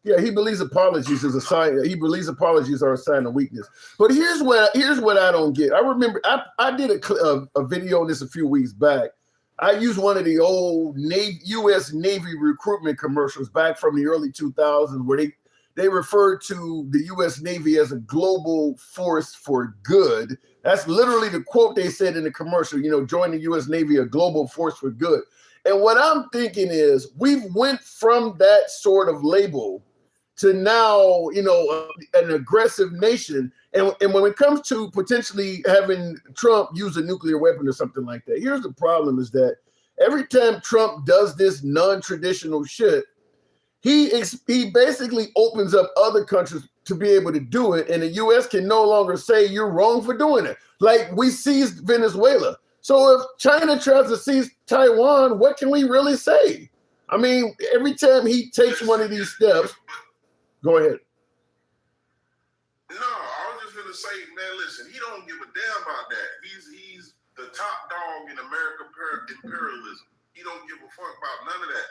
he believes apologies is a sign. He believes apologies are a sign of weakness. But here's what I don't get. I remember I did a video on this a few weeks back. I used one of the old U.S. Navy recruitment commercials back from the early 2000s, where they referred to the U.S. Navy as a global force for good. That's literally the quote they said in the commercial. Join the U.S. Navy, a global force for good. And what I'm thinking is we've went from that sort of label to now, an aggressive nation. And when it comes to potentially having Trump use a nuclear weapon or something like that, here's the problem is that every time Trump does this non-traditional shit, he basically opens up other countries to be able to do it. And the U.S. can no longer say you're wrong for doing it. Like we seized Venezuela. So if China tries to seize Taiwan, what can we really say? I mean, every time he takes one of these steps, go ahead. No, I was just gonna say, man, listen, he don't give a damn about that. He's the top dog in American imperialism. He don't give a fuck about none of that.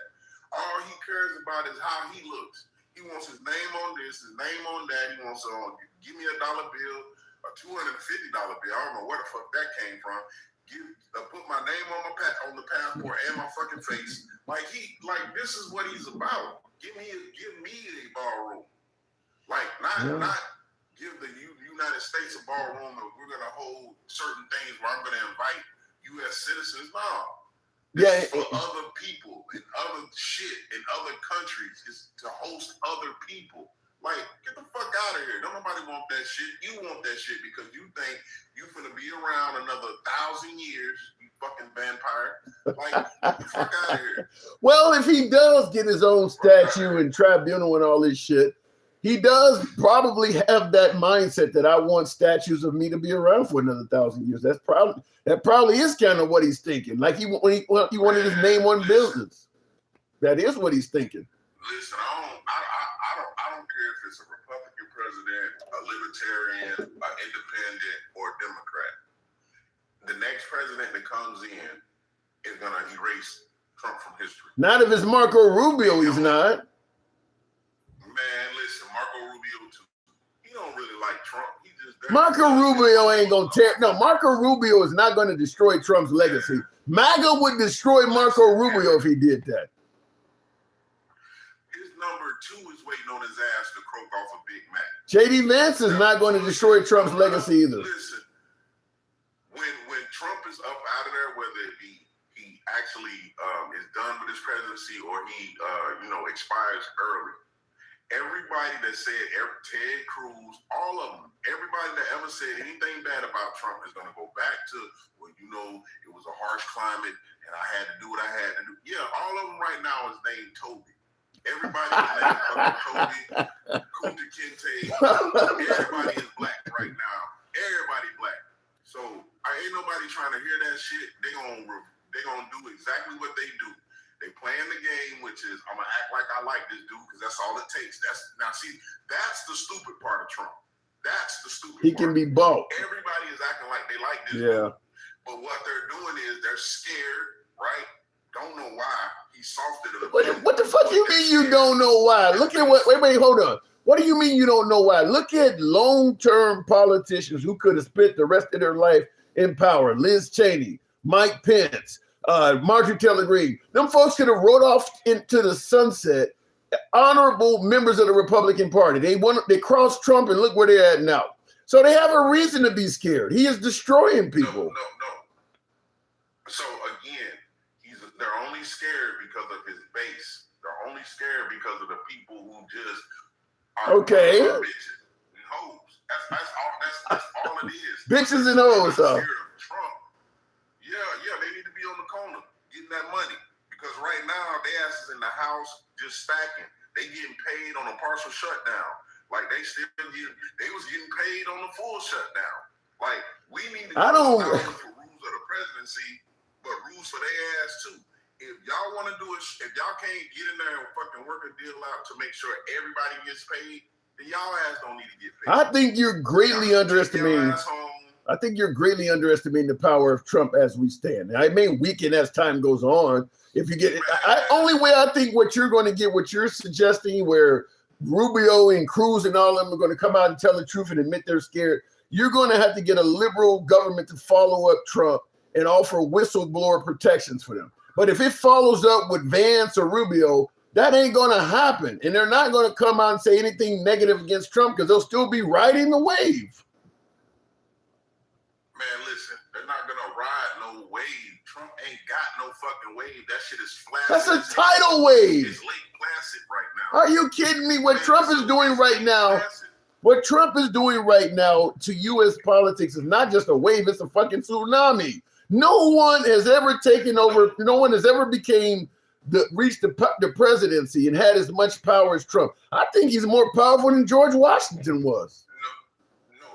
All he cares about is how he looks. He wants his name on this, his name on that. He wants to give me $1 bill, a $250 bill. I don't know where the fuck that came from. Put my name on the passport and my fucking face. Like this is what he's about. Give me a ballroom. Like not give the United States a ballroom and we're gonna hold certain things where I'm gonna invite U.S. citizens. No. This is for other people and other shit in other countries. It's to host other people. Like, get the fuck out of here. Don't nobody want that shit. You want that shit because you think you finna be around another 1,000 years, you fucking vampire. Like, get the fuck out of here. Well, if he does get his own statue and tribunal and all this shit, he does probably have that mindset that I want statues of me to be around for another 1,000 years. That probably is kind of what he's thinking. Like he wanted his name on business. That is what he's thinking. Listen, I don't care if it's a Republican president, a libertarian, an independent, or a Democrat. The next president that comes in is gonna erase Trump from history. Not if it's Marco Rubio, he's not. Man, listen, Marco Rubio too. He don't really like Trump. He just Marco Rubio ain't gonna tear. No, Marco Rubio is not gonna destroy Trump's legacy. MAGA would destroy Marco Rubio if he did that. Number 2 is waiting on his ass to croak off a Big Mac. J.D. Vance is not going to destroy Trump's legacy either. Listen, when Trump is up out of there, whether he actually is done with his presidency or he expires early, everybody that said Ted Cruz, all of them, everybody that ever said anything bad about Trump is going to go back to, well, it was a harsh climate and I had to do what I had to do. Yeah, all of them right now is named Toby. Everybody is named Toby, Kunta Kinte. Everybody is black right now. Everybody black. So ain't nobody trying to hear that shit. They gonna do exactly what they do. They playing the game, which is I'm gonna act like I like this dude because that's all it takes. That's the stupid part of Trump. That's the stupid part. He can be bought. Everybody is acting like they like this dude. But what they're doing is they're scared, right? Don't know why. He softened it. What the fuck you mean you don't know why? Look at wait, hold on. What do you mean you don't know why? Look at long-term politicians who could have spent the rest of their life in power. Liz Cheney, Mike Pence, Marjorie Taylor Greene. Them folks could have rode off into the sunset, honorable members of the Republican Party. They crossed Trump, and look where they're at now. So they have a reason to be scared. He is destroying people. No. So again, they're only scared because of his base. They're only scared because of the people who just are bitches and hoes. That's all it is. Bitches and hoes, huh? Trump. Yeah, they need to be on the corner getting that money because right now they asses in the house just stacking. They getting paid on a partial shutdown. Like they was getting paid on the full shutdown. Like we need to not only for rules of the presidency, but rules for their ass too. If y'all want to do it, if y'all can't get in there and fucking work a deal out to make sure everybody gets paid, then y'all ass don't need to get paid. I think you're greatly underestimating. I think you're greatly underestimating the power of Trump as we stand. It may weaken as time goes on. If you get it, only way I think what you're going to get, what you're suggesting, where Rubio and Cruz and all of them are going to come out and tell the truth and admit they're scared. You're going to have to get a liberal government to follow up Trump and offer whistleblower protections for them. But if it follows up with Vance or Rubio, that ain't going to happen. And they're not going to come out and say anything negative against Trump because they'll still be riding the wave. Man, listen, they're not going to ride no wave. Trump ain't got no fucking wave. That shit is flat. That's a tidal wave. It's Lake Placid right now. Are you kidding me? What Trump is doing right now, what Trump is doing right now to U.S. politics is not just a wave, it's a fucking tsunami. No one has ever taken over, no one has ever reached the presidency and had as much power as Trump. I think he's more powerful than George Washington was. No.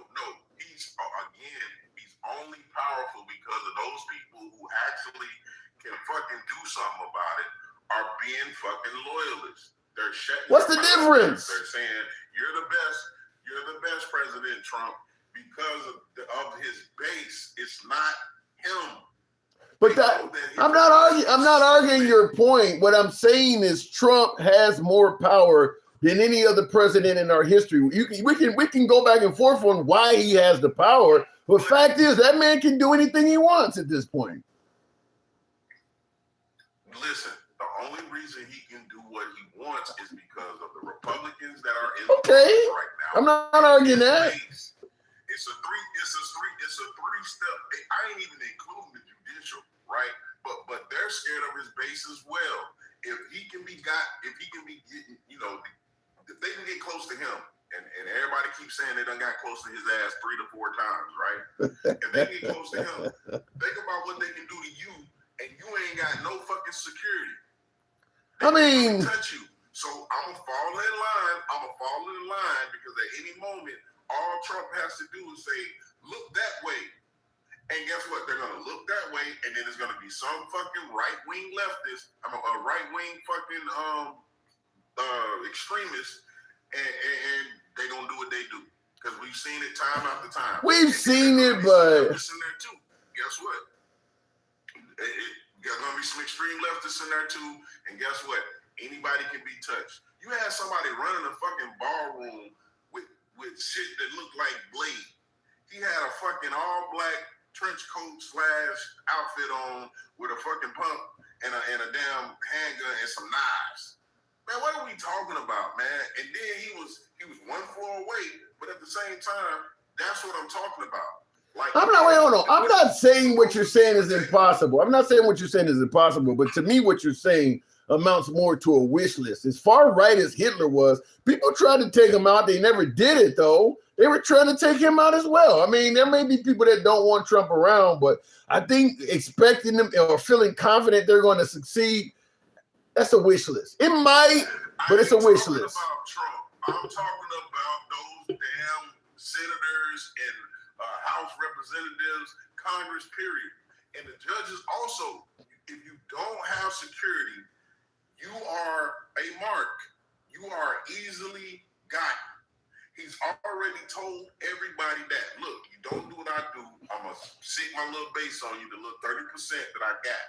He's only powerful because of those people who actually can fucking do something about it are being fucking loyalists. They're shutting. What's the difference? They're saying you're the best President Trump because of his base. It's not him. But I'm not arguing your point. What I'm saying is Trump has more power than any other president in our history. We can go back and forth on why he has the power, but fact is that man can do anything he wants at this point. Listen, the only reason he can do what he wants is because of the Republicans that are in right now. I'm not arguing that. It's a three step. I ain't even including the judicial, right? But they're scared of his base as well. If he can be getting, if they can get close to him, and everybody keeps saying they done got close to his ass 3 to 4 times, right? If they get close to him, think about what they can do to you, and you ain't got no fucking security. They can't touch you. So I'm gonna fall in line because at any moment, all Trump has to do is say, look that way. And guess what? They're going to look that way, and then there's going to be some fucking right-wing leftist, a right-wing fucking extremist, and they going to do what they do. Because we've seen it time after time. We've seen it, but... In there too. Guess what? There's going to be some extreme leftists in there too, and guess what? Anybody can be touched. You had somebody running a fucking ballroom with shit that looked like Blade. He had a fucking all-black trench coat / outfit on with a fucking pump and a damn handgun and some knives. Man, what are we talking about, man? And then he was one floor away, but at the same time, that's what I'm talking about. Like, hold on. I'm not saying what you're saying is impossible. I'm not saying what you're saying is impossible, but to me, what you're saying amounts more to a wish list. As far right as Hitler was, people tried to take him out. They never did it, though. They were trying to take him out as well. I mean, there may be people that don't want Trump around, but I think expecting them or feeling confident they're going to succeed, that's a wish list. It might, but it's a wish list. About Trump. I'm talking about those damn senators and House representatives, Congress, period. And the judges also, if you don't have security, you are a mark. You are easily gotten. He's already told everybody that, look, you don't do what I do, I'm going to stick my little base on you, the little 30% that I got.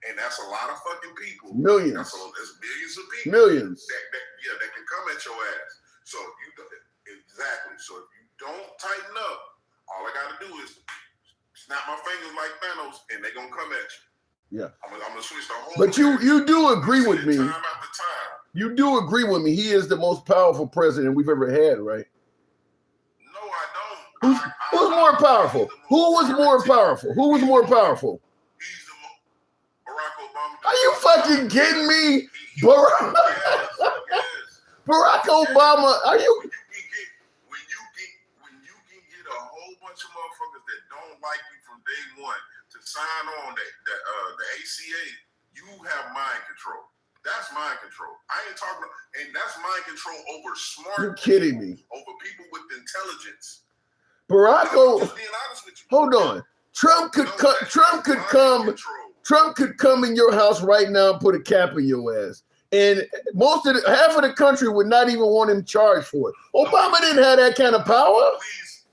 And that's a lot of fucking people. Millions. That's millions of people. Millions. That can come at your ass. So if you exactly. So if you don't tighten up, all I gotta do is snap my fingers like Thanos, and they gonna come at you. Yeah. I'm gonna switch the whole. But you do agree with me. Time after time. You do agree with me. He is the most powerful president we've ever had, right? No, I don't. Who's more powerful? Who was more powerful? Who was more powerful? He's the Barack Obama. Are you fucking kidding me? Barack, Yes. Barack Obama, are you? When you can get a whole bunch of motherfuckers that don't like you from day one to sign on the ACA, you have mind control. That's mind control. I ain't talking, and that's mind control over smart. You're kidding me. Over people with intelligence. Barack Obama. Just being honest with you. Hold on. Trump could come in your house right now and put a cap in your ass. And half of the country would not even want him charged for it. Obama didn't have that kind of power. Please,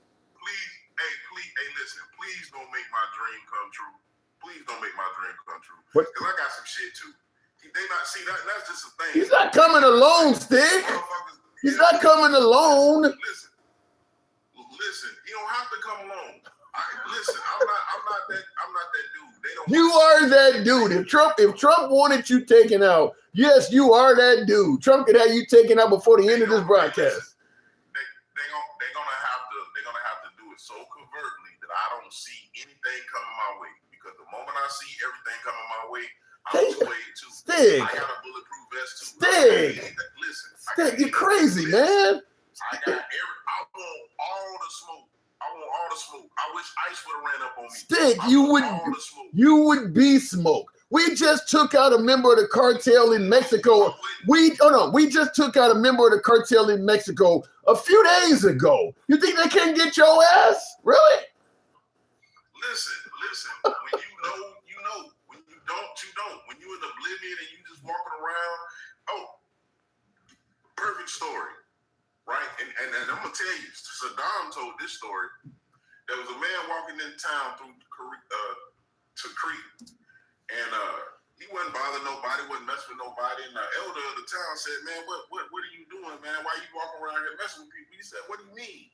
listen. Please don't make my dream come true. Please don't make my dream come true. What? Because I got some shit too. They not see that. That's just a thing. He's not coming alone, Stick. He's not coming alone. Listen. He don't have to come alone. Listen, I'm not that dude. They don't. You are that dude. If Trump wanted you taken out, yes, you are that dude. Trump could have you taken out before the end of this broadcast. They're gonna have to do it so covertly that I don't see anything coming my way. Because the moment I see everything coming my way, I'm swayed too. Stick. I got a bulletproof vest too. Stick. Listen, Stick, you're crazy, man. I want all the smoke. I wish ice would have ran up on me. Stick, you would be smoke. We just took out a member of the cartel in Mexico. We just took out a member of the cartel in Mexico a few days ago. You think they can't get your ass? Really? Listen. When you know, you know. When you don't, you don't. When you're in oblivion and you just walking around, perfect story. Right? And I'm gonna tell you, Saddam told this story. There was a man walking in town through to Crete, and he wasn't bothering nobody, wasn't messing with nobody. And the elder of the town said, "Man, what are you doing, man? Why you walking around here messing with people?" He said, "What do you mean?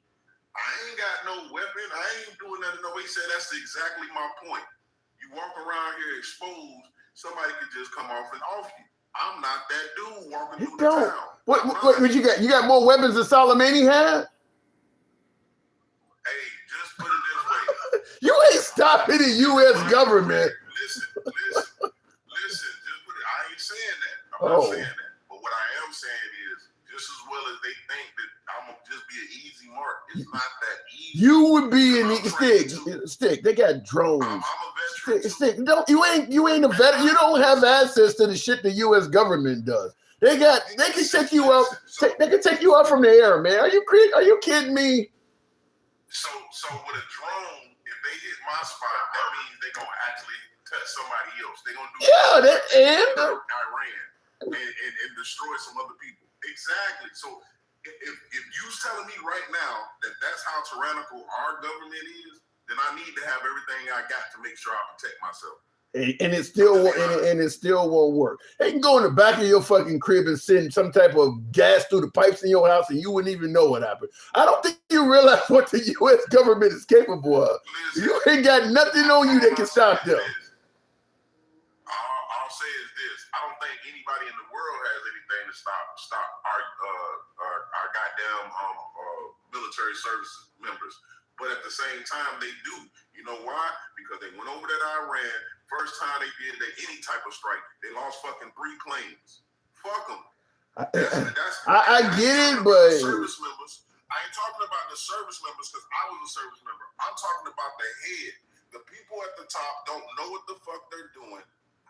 I ain't got no weapon. I ain't doing nothing." No, he said, "That's exactly my point. You walk around here exposed, somebody could just come off and off you. I'm not that dude walking through the town." What you got? You got more weapons than Soleimani had? Hey, just put it this way. You ain't stopping the U.S. government. Listen. Just put it. I ain't saying that. I'm not saying that. But what I am saying is, just as well as they think that I'm gonna just be an easy mark, it's not that easy. You would be in the stick. They got drones. I'm a veteran. Stick. You ain't a veteran. You don't have access to the shit the U.S. government does. They can take you out. They can take you out from the air, man. Are you kidding me? So with a drone, if they hit my spot, that means they're gonna actually touch somebody else. They're gonna do Iran and destroy some other people. Exactly. So if you're telling me right now that that's how tyrannical our government is, then I need to have everything I got to make sure I protect myself. And it still won't work. They can go in the back of your fucking crib and send some type of gas through the pipes in your house, and you wouldn't even know what happened. I don't think you realize what the U.S. government is capable of. Listen, you ain't got nothing on you that can stop them. I'll say is this: I don't think anybody in the world has anything to stop our goddamn military service members. But at the same time, they do. You know why? Because they went over to Iran. First time they did any type of strike, they lost fucking 3 planes. Fuck them. I get it, but service members. I ain't talking about the service members because I was a service member. I'm talking about the head. The people at the top don't know what the fuck they're doing.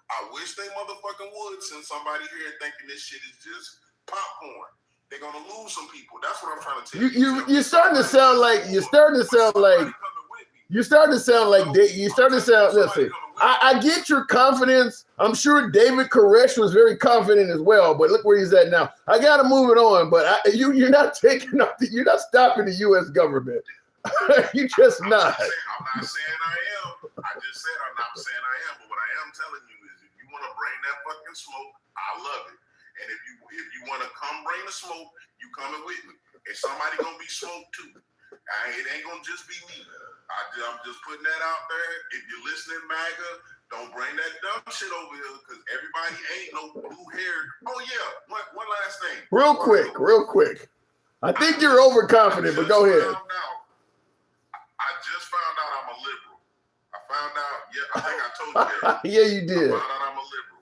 I wish they motherfucking would send somebody here thinking this shit is just popcorn. They're gonna lose some people. That's what I'm trying to tell you. You're starting to sound like listen, I get your confidence. I'm sure David Koresh was very confident as well, but look where he's at now. I got to move it on, but you're not taking up. You're not stopping the U.S. government. You just not. I'm not saying I am. I just said I'm not saying I am. But what I am telling you is, if you want to bring that fucking smoke, I love it. And if you want to come bring the smoke, you coming with me. And somebody gonna be smoked too. It ain't gonna just be me. I'm just putting that out there. If you're listening, MAGA, don't bring that dumb shit over here because everybody ain't no blue hair. Oh yeah, one last thing. Real quick. I think you're overconfident, but go ahead. I just found out I'm a liberal. I found out, I think I told you that. Yeah, you did. I found out I'm a liberal.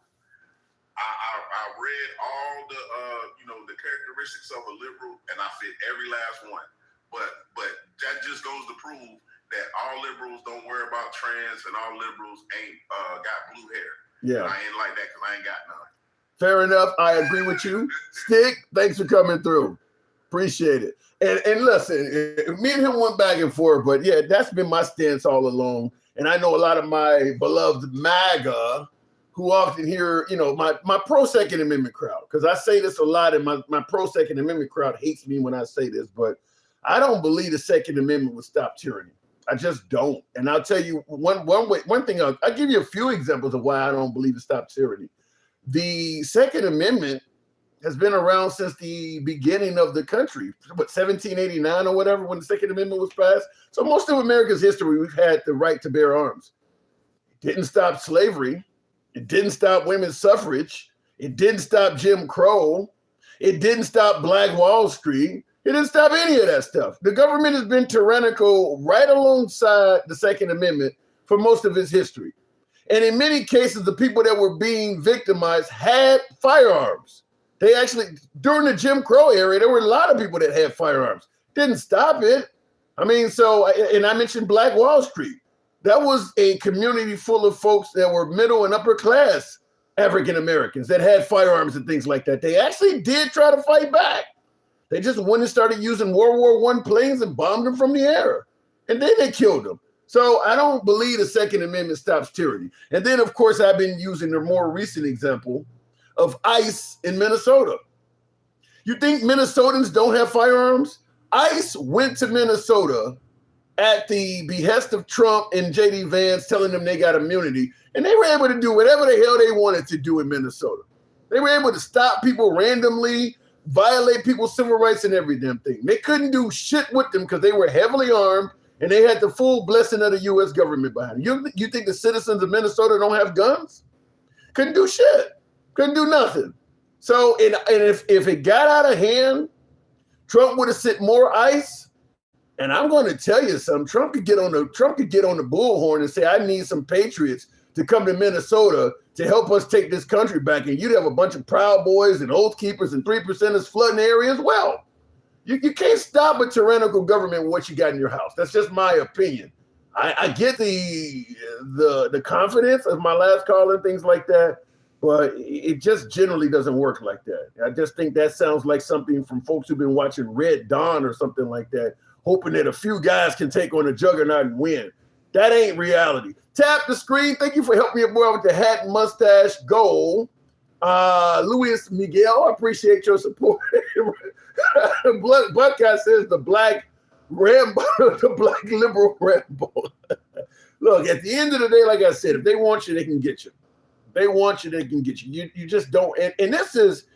I read all the characteristics of a liberal, and I fit every last one. But that just goes to prove that all liberals don't worry about trans, and all liberals ain't got blue hair. Yeah, I ain't like that because I ain't got none. Fair enough. I agree with you. Stick, thanks for coming through. Appreciate it. And listen, me and him went back and forth, but yeah, that's been my stance all along. And I know a lot of my beloved MAGA who often hear, my pro-Second Amendment crowd, because I say this a lot, and my pro-Second Amendment crowd hates me when I say this, but I don't believe the Second Amendment would stop tyranny. I just don't. And I'll tell you one thing. I'll give you a few examples of why I don't believe it stops tyranny. The Second Amendment has been around since the beginning of the country, 1789 or whatever, when the Second Amendment was passed. So most of America's history, we've had the right to bear arms. It didn't stop slavery. It didn't stop women's suffrage. It didn't stop Jim Crow. It didn't stop Black Wall Street. It didn't stop any of that stuff. The government has been tyrannical right alongside the Second Amendment for most of its history. And in many cases, the people that were being victimized had firearms. They actually, during the Jim Crow era, there were a lot of people that had firearms. Didn't stop it. I mean, and I mentioned Black Wall Street. That was a community full of folks that were middle and upper class African Americans that had firearms and things like that. They actually did try to fight back. They just went and started using World War I planes and bombed them from the air. And then they killed them. So I don't believe the Second Amendment stops tyranny. And then, of course, I've been using the more recent example of ICE in Minnesota. You think Minnesotans don't have firearms? ICE went to Minnesota at the behest of Trump and J.D. Vance, telling them they got immunity. And they were able to do whatever the hell they wanted to do in Minnesota. They were able to stop people randomly, violate people's civil rights and every damn thing. They couldn't do shit with them because they were heavily armed and they had the full blessing of the U.S. government behind them. You think the citizens of Minnesota don't have guns? Couldn't do shit. Couldn't do nothing. So, and if it got out of hand, Trump would have sent more ICE. And I'm going to tell you something. Trump could get on the bullhorn and say, I need some patriots to come to Minnesota to help us take this country back. And you'd have a bunch of Proud Boys and Oath Keepers and 3%ers flooding the area as well. You can't stop a tyrannical government with what you got in your house. That's just my opinion. I get the confidence of my last caller and things like that, but it just generally doesn't work like that. I just think that sounds like something from folks who've been watching Red Dawn or something like that, hoping that a few guys can take on a juggernaut and win. That ain't reality. Tap the screen. Thank you for helping me aboard with the hat and mustache goal. Luis Miguel, I appreciate your support. Buckeye says the black Rambo, the black liberal Rambo. Look, at the end of the day, like I said, if they want you, they can get you. If they want you, they can get you. You just don't. And this is,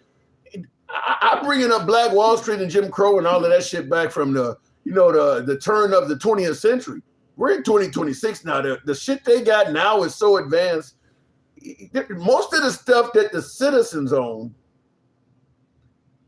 I'm bringing up Black Wall Street and Jim Crow and all of that shit back from the turn of the 20th century. We're in 2026 now. The shit they got now is so advanced. Most of the stuff that the citizens own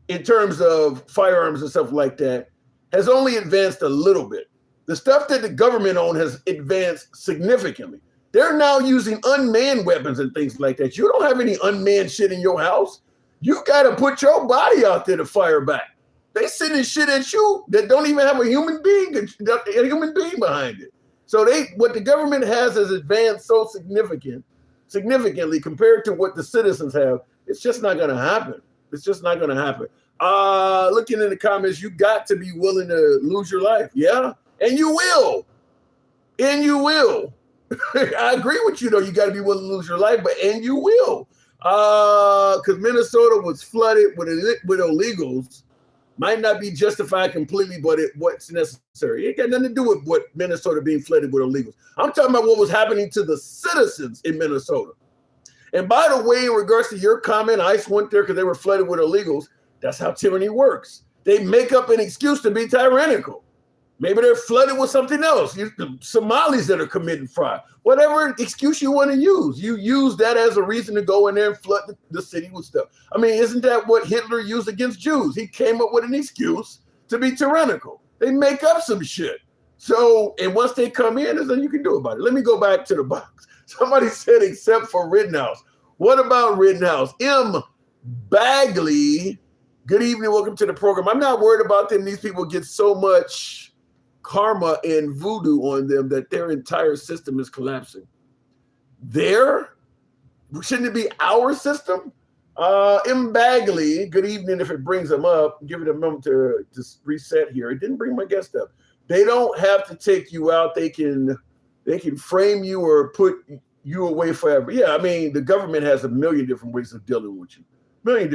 in terms of firearms and stuff like that has only advanced a little bit. The stuff that the government owns has advanced significantly. They're now using unmanned weapons and things like that. You don't have any unmanned shit in your house. You got to put your body out there to fire back. They sending shit at you that don't even have a human being behind it. So what the government has advanced so significantly compared to what the citizens have. It's just not going to happen. It's just not going to happen. Looking in the comments, you got to be willing to lose your life. Yeah, and you will. And you will. I agree with you, though. You got to be willing to lose your life, and you will. Because Minnesota was flooded with illegals. Might not be justified completely, but what's necessary. It got nothing to do with what Minnesota being flooded with illegals. I'm talking about what was happening to the citizens in Minnesota. And by the way, in regards to your comment, ICE went there because they were flooded with illegals. That's how tyranny works. They make up an excuse to be tyrannical. Maybe they're flooded with something else. The Somalis that are committing fraud. Whatever excuse you want to use, you use that as a reason to go in there and flood the city with stuff. I mean, isn't that what Hitler used against Jews? He came up with an excuse to be tyrannical. They make up some shit. So, and once they come in, there's nothing you can do about it. Let me go back to the box. Somebody said, except for Rittenhouse. What about Rittenhouse? M. Bagley, good evening. Welcome to the program. I'm not worried about them. These people get so much karma and voodoo on them that their entire system is collapsing. Shouldn't it be our system? M. Bagley, good evening. If it brings them up, give it a moment to reset here. It didn't bring my guest up. They don't have to take you out. They can frame you or put you away forever. Yeah, I mean, the government has a million different ways of dealing with you. Let me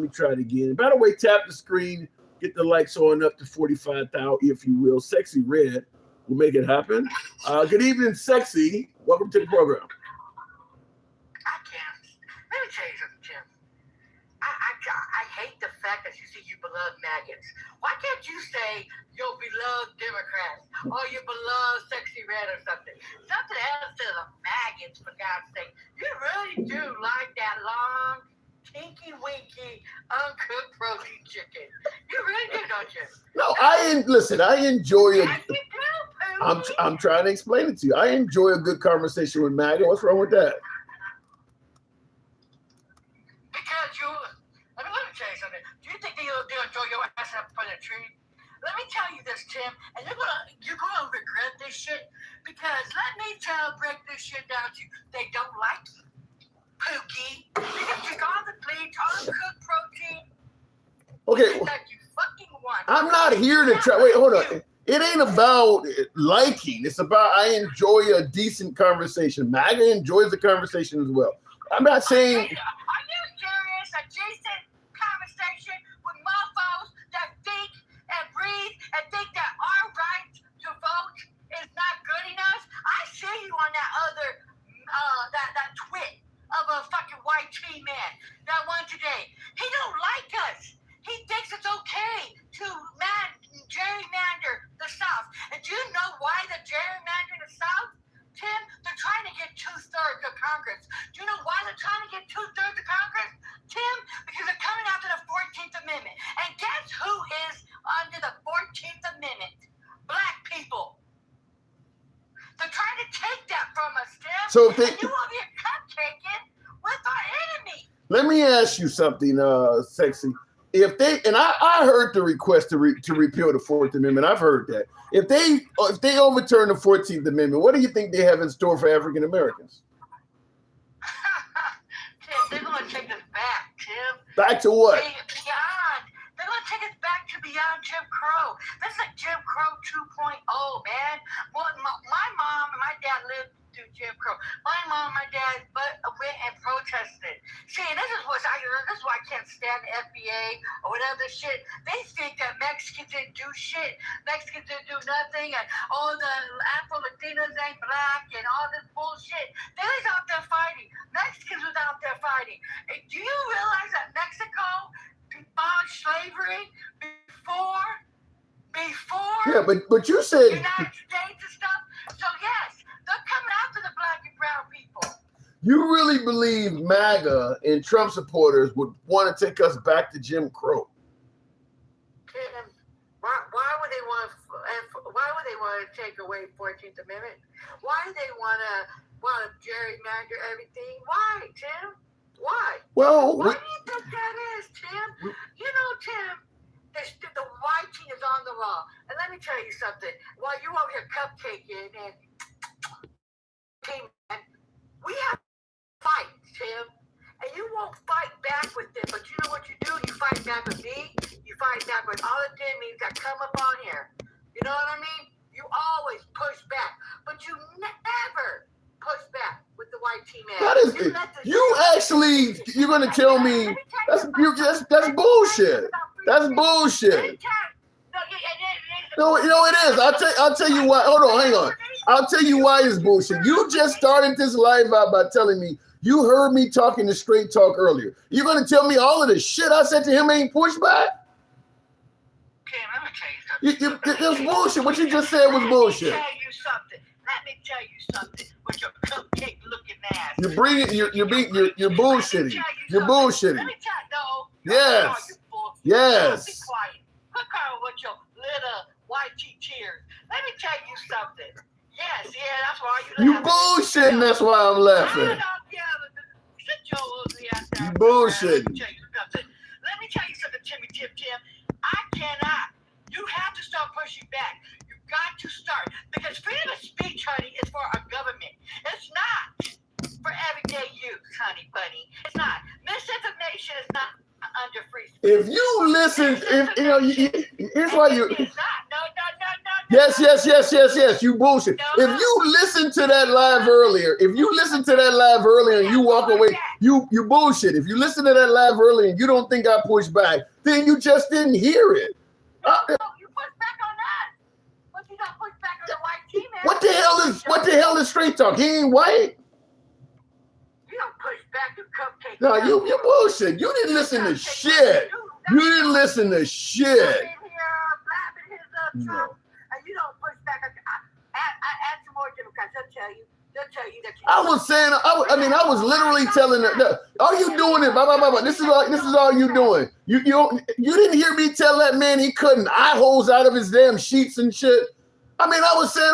try it again. By the way, tap the screen. Get the likes on up to 45,000, if you will. Sexy Red will make it happen. Good evening, Sexy. Welcome to the program. I can't. Let me tell you something, Jim. I hate the fact that you say you beloved maggots. Why can't you say your beloved Democrats or your beloved Sexy Red or something? Something else to the maggots, for God's sake. You really do like that long, kinky winky, uncooked protein chicken. You really do, don't you? No, I enjoy it. Yes, you do, Pooh. I'm trying to explain it to you. I enjoy a good conversation with MAGA. What's wrong with that? Because let me tell you something. Do you think they'll enjoy your ass up for the tree? Let me tell you this, Tim, and you're gonna regret this shit, because let me break this shit down to you. They don't like you, Pookie. They can take all the bleach, all the cooked protein. Okay. That you fucking want. I'm not here to try. Wait, hold on. It ain't about liking. It's about I enjoy a decent conversation. MAGA enjoys the conversation as well. I'm not saying. Are you serious? A decent conversation with mofos that think and breathe and think that our right to vote is not good enough? I see you on that other that twit of a fucking white tea man. That one today. He don't like us. He thinks it's okay to gerrymander the South. And do you know why they're gerrymandering the South, Tim? They're trying to get 2/3 of Congress. Do you know why they're trying to get 2/3 of Congress, Tim? Because they're coming after the 14th Amendment. And guess who is under the 14th Amendment? Black people. They're trying to take that from us, Tim. So and you want me to cupcaking with our enemy. Let me ask you something, Sexy. If they and I heard the request to repeal the 4th Amendment. I've heard that. If they overturn the 14th Amendment, what do you think they have in store for African Americans? Tim, they're going to take us back, Tim. Back to what? Beyond. They're going to take us back to beyond Jim Crow. This is like Jim Crow 2.0, man. Well, my mom and my dad lived through Jim Crow. My mom and my dad went and protested. See, this is why I can't stand the FBA or whatever shit. They think that Mexicans didn't do shit. Mexicans didn't do nothing, and all the Afro-Latinos ain't black and all this bullshit. They was out there fighting. Mexicans was out there fighting. And do you realize that Mexico abolished slavery before Yeah, but you said United States and stuff? So yes, they're coming after the black and brown people. you really believe MAGA and Trump supporters would want to take us back to Jim Crow? Why would they want to take away 14th Amendment? Why do they want to gerrymander everything? Why, Tim? Why? Well, Why do you think that is, Tim? You know, Tim, the white team is on the wall. And let me tell you something. While you over here cupcaking and we have to fight, Tim. And you won't fight back with them, but you know what you do? You fight back with me. You fight back with all the dimmies that come up on here. You know what I mean? You always push back, but you never push back with the white team man. that is you're gonna tell me that's bullshit. That's bullshit. No, it is. I'll tell you what. Hold on, hang on. I'll tell you why it's bullshit. You just started this live out by telling me you heard me talking to Straight Talk earlier. You're going to tell me all of the shit I said to him ain't pushback? Okay, let me tell you something. It was bullshit. What you just said was bullshit. Let me tell you something. With your cupcake looking ass. You're bringing, you're bullshitting. You're bullshitting. Let me tell you. No. Yes. Yes. Be quiet. Quit calling with your little white tears. Let me tell you something. Yes, that's why You bullshitting. That's why I'm laughing. Sit your ugly ass down. You bullshitting. Let me tell you something, Tim. I cannot. You have to start pushing back. You got to start. Because freedom of speech, honey, is for our government. It's not for everyday use, honey bunny. It's not. Misinformation is not under free speech. If you listen, here's why you. It's not. No. Yes. You bullshit. If you listen to that live earlier, and you walk away, you bullshit. If you listen to that live earlier and you don't think I pushed back, then you just didn't hear it. No, you push back on us. But you don't push back on the white team. What the hell is Straight Talk? He ain't white. You don't push back the cupcake. No, you bullshit. You didn't listen to shit. You didn't listen to shit. No. And you don't push back. I add some more Democrats. They'll tell you that. I was saying. I was literally telling her. Are you doing it? Blah, blah, blah, blah. This is all you doing. You didn't hear me tell that man he couldn't eye holes out of his damn sheets and shit. I was saying,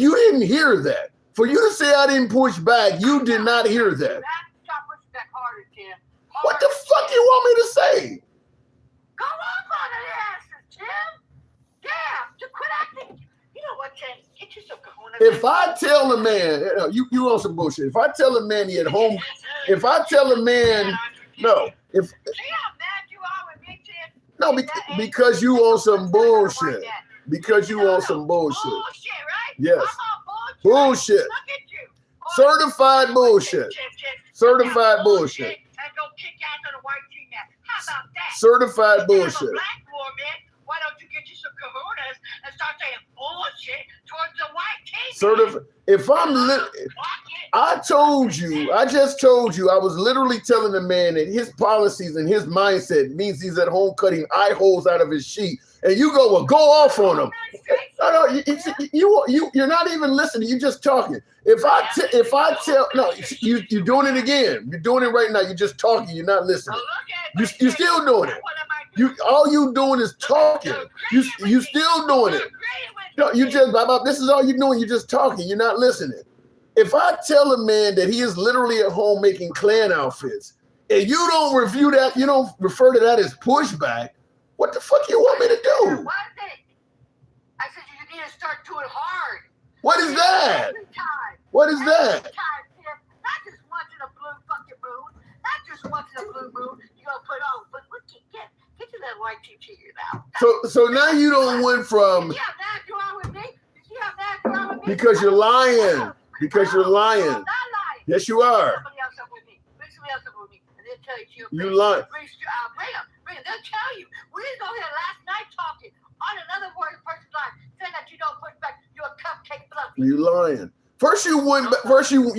you didn't hear that. For you to say I didn't push back, you did not hear that. You have to start pushing back harder, Tim. What the fuck you want me to say? Go off on the asses, Tim. Yeah, to quit acting. You know what, Tim? Get you some kahunas. If I tell a man, you on some bullshit. If I tell a man he at home, if I tell a man, no, if See how mad you are with me, Tim? no, because you on some bullshit. Because you on some bullshit. Bullshit, right? Yes. I'm on Bullshit. Look at you. Certified bullshit. Certified bullshit. And go kick ass on the white team now. How about that? Certified Instead of a bullshit. black woman, why don't you get you some kahunas and start saying bullshit towards the white team? If I just told you, I was literally telling the man that his policies and his mindset means he's at home cutting eye holes out of his sheet. And you go off on him. No, you're not even listening. You're just talking. If I tell, you're doing it again. You're doing it right now. You're just talking. You're not listening. You're still doing it. All you doing is talking. You still doing it. No, this is all you're doing. You're just talking. You're not listening. If I tell a man that he is literally at home making Klan outfits, and you don't review that, you don't refer to that as pushback, what the fuck you want me to do? What is it? I said you need to start doing hard. What is that? Every time. What is that? Every time, Tim. Not just once in a blue fucking moon. Not just once in a blue moon. You're going to put on. But get to that white team now. So now you don't went from. You see how mad you are with me? You see how mad you are with me? Because you're lying. Because you're lying. I'm not lying. Yes, you are. Somebody else up with me. Bring somebody else up with me. And they'll tell you. You lying. Bring them. They'll tell you. We was over here last night talking on another person's line saying that you don't push back. You're a cupcake fluffy. You lying. First you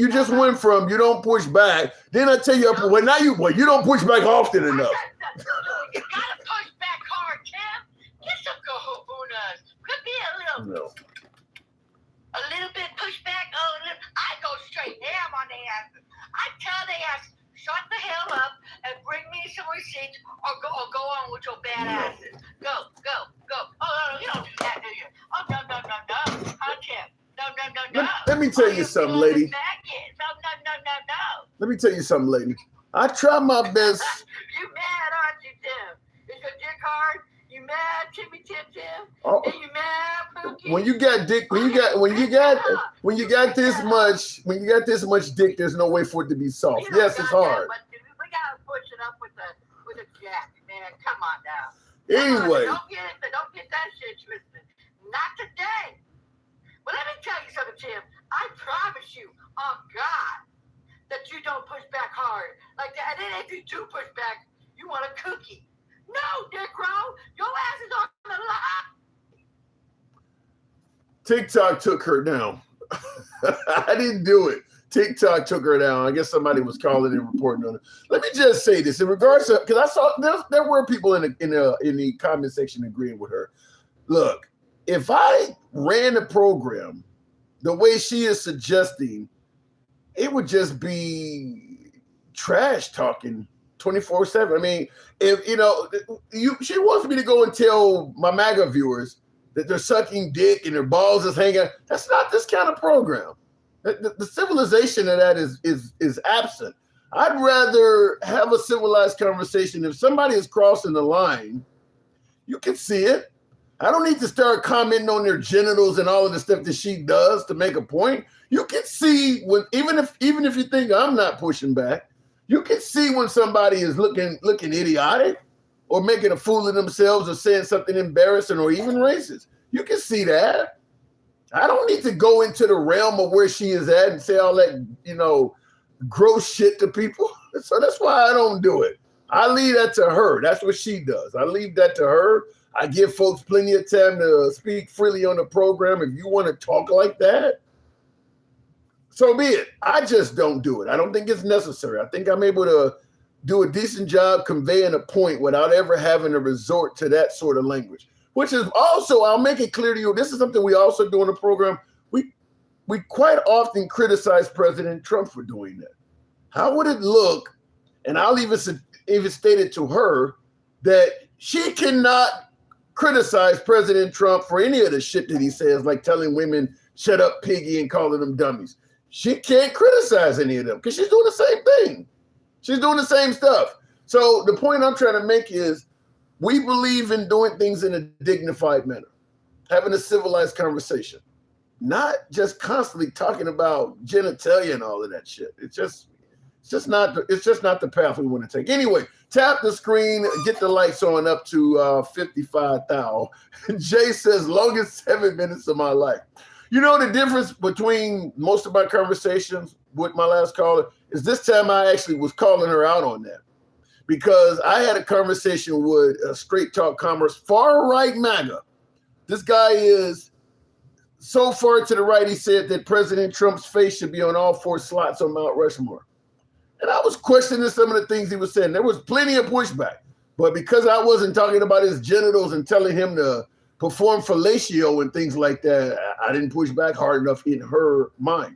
just went from you don't push back. Then I tell you, now you don't push back often enough. You gotta push back hard, Tim. Get some kahunas. Could be a little bit pushback. I go straight ham on the asses. I tell the asses, shut the hell up and bring me some receipts or go on with your bad asses. Go. Oh, you don't do that, do you? Oh, no. Huh, Tim? No. Let me tell you something, lady. No. Let me tell you something, lady. I try my best. You mad, aren't you, Tim? Is your dick hard? You mad, Timmy Tim? Oh. Are you mad, Pookie? When you got this much dick, there's no way for it to be soft. You know, Yes, it's hard. But we gotta push it up with a jack, man. Come on now. Anyway, Don't get that shit twisted. Not today. But let me tell you something, Tim. I promise you, on God, that you don't push back hard like that. And then if you do push back, you want a cookie. No, Dick Rowe, your ass is on the line. TikTok took her down. I didn't do it. TikTok took her down. I guess somebody was calling and reporting on it. Let me just say this in regards to, because I saw there were people in the comment section agreeing with her. Look, if I ran the program the way she is suggesting, it would just be trash talking 24/7. I mean, if she wants me to go and tell my MAGA viewers that they're sucking dick and their balls is hanging out. That's not this kind of program. The civilization of that is absent. I'd rather have a civilized conversation. If somebody is crossing the line, you can see it. I don't need to start commenting on their genitals and all of the stuff that she does to make a point. You can see when even if you think I'm not pushing back, you can see when somebody is looking idiotic or making a fool of themselves or saying something embarrassing or even racist. You can see that. I don't need to go into the realm of where she is at and say all that, gross shit to people. So that's why I don't do it. I leave that to her. That's what she does. I leave that to her. I give folks plenty of time to speak freely on the program. If you want to talk like that, so be it. I just don't do it. I don't think it's necessary. I think I'm able to do a decent job conveying a point without ever having to resort to that sort of language. Which is also, I'll make it clear to you, this is something we also do in the program. We quite often criticize President Trump for doing that. How would it look, and I'll even state it to her, that she cannot criticize President Trump for any of the shit that he says, like telling women, shut up, piggy, and calling them dummies. She can't criticize any of them because she's doing the same thing. She's doing the same stuff. So the point I'm trying to make is, we believe in doing things in a dignified manner, having a civilized conversation, not just constantly talking about genitalia and all of that shit. It's just not the path we want to take. Anyway, tap the screen, get the lights on up to 55,000. Jay says, longest 7 minutes of my life. You know the difference between most of my conversations with my last caller is this time I actually was calling her out on that. Because I had a conversation with Straight Talk Commerce, far right MAGA. This guy is so far to the right, he said that President Trump's face should be on all 4 slots on Mount Rushmore. And I was questioning some of the things he was saying. There was plenty of pushback. But because I wasn't talking about his genitals and telling him to perform fellatio and things like that, I didn't push back hard enough in her mind.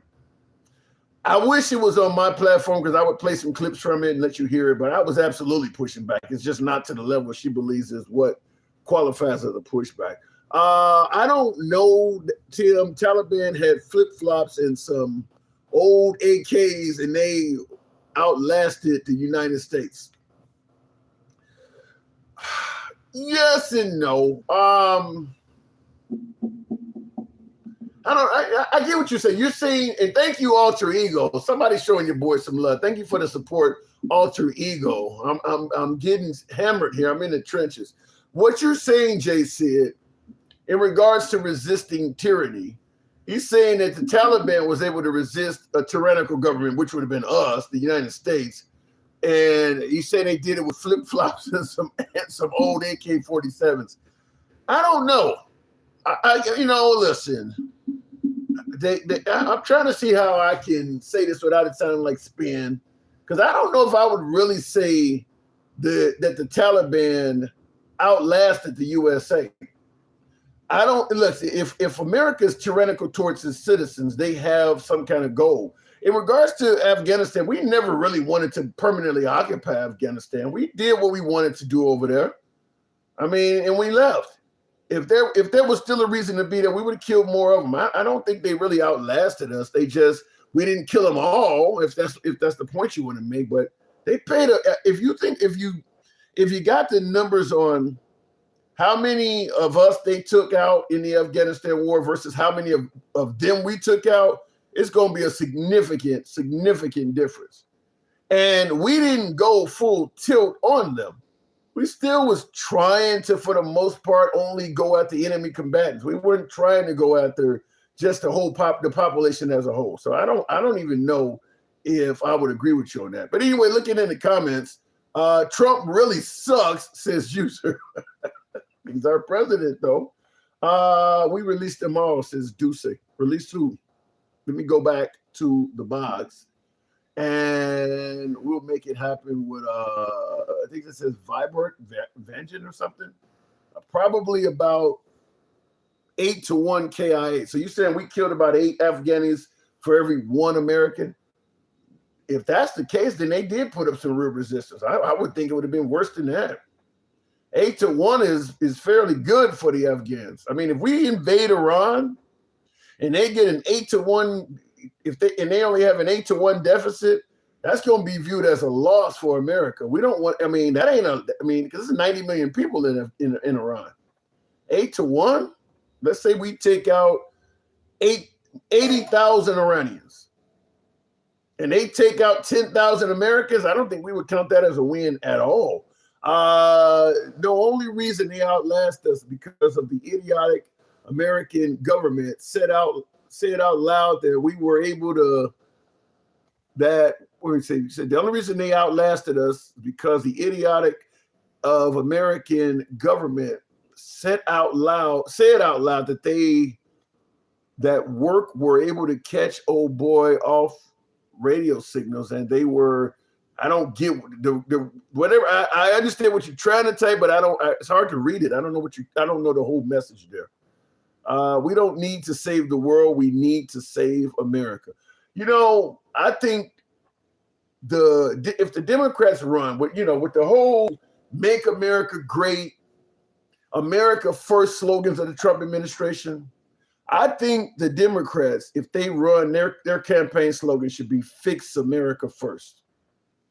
I wish it was on my platform because I would play some clips from it and let you hear it, but I was absolutely pushing back. It's just not to the level she believes is what qualifies as a pushback. I don't know, Tim. Taliban had flip-flops and some old AKs, and they outlasted the United States. Yes and no. I get what you're saying. You're saying, and thank you, Alter Ego. Somebody's showing your boy some love. Thank you for the support, Alter Ego. I'm getting hammered here. I'm in the trenches. What you're saying, Jay Sid, in regards to resisting tyranny, he's saying that the Taliban was able to resist a tyrannical government, which would have been us, the United States. And he's saying they did it with flip-flops and some old AK-47s. I don't know. Listen. I'm trying to see how I can say this without it sounding like spin, because I don't know if I would really say that the Taliban outlasted the USA. I don't. Listen, if America is tyrannical towards its citizens, they have some kind of goal. In regards to Afghanistan, we never really wanted to permanently occupy Afghanistan. We did what we wanted to do over there. I mean, and we left. If there was still a reason to be there, we would have killed more of them. I don't think they really outlasted us. We didn't kill them all. If that's the point you want to make, but they paid. If you got the numbers on how many of us they took out in the Afghanistan war versus how many of them we took out, it's going to be a significant difference. And we didn't go full tilt on them. We still was trying to, for the most part, only go at the enemy combatants. We weren't trying to go after just the population as a whole. So I don't even know if I would agree with you on that. But anyway, looking in the comments, Trump really sucks, says user. He's our president, though. We released them all, says Duce. Release who? Let me go back to the box, and we'll make it happen with I think it says Vibert Vengeance or something. Probably about 8-1 KIA. So you're saying we killed about 8 Afghanis for every 1 American? If that's the case, then they did put up some real resistance. I would think it would have been worse than that. 8-1 is fairly good for the Afghans. I mean, if we invade Iran and they get an 8-1, and they only have an 8-1 deficit, that's going to be viewed as a loss for America. We don't want. I mean, that ain't a. I mean, because there's 90 million people in Iran. 8-1. Let's say we take out 80,000 Iranians, and they take out 10,000 Americans. I don't think we would count that as a win at all. The only reason they outlast us because of the idiotic American government said out loud that we were able to. That what we said the only reason they outlasted us because the idiotic of American government said out loud that work were able to catch old boy off radio signals, and they were. I don't get the whatever. I understand what you're trying to type, but I don't. It's hard to read it. I don't know I don't know the whole message there. We don't need to save the world. We need to save America. You know, I think if the Democrats run with the whole "Make America Great," America First slogans of the Trump administration, I think the Democrats, if they run, their campaign slogan should be "Fix America First."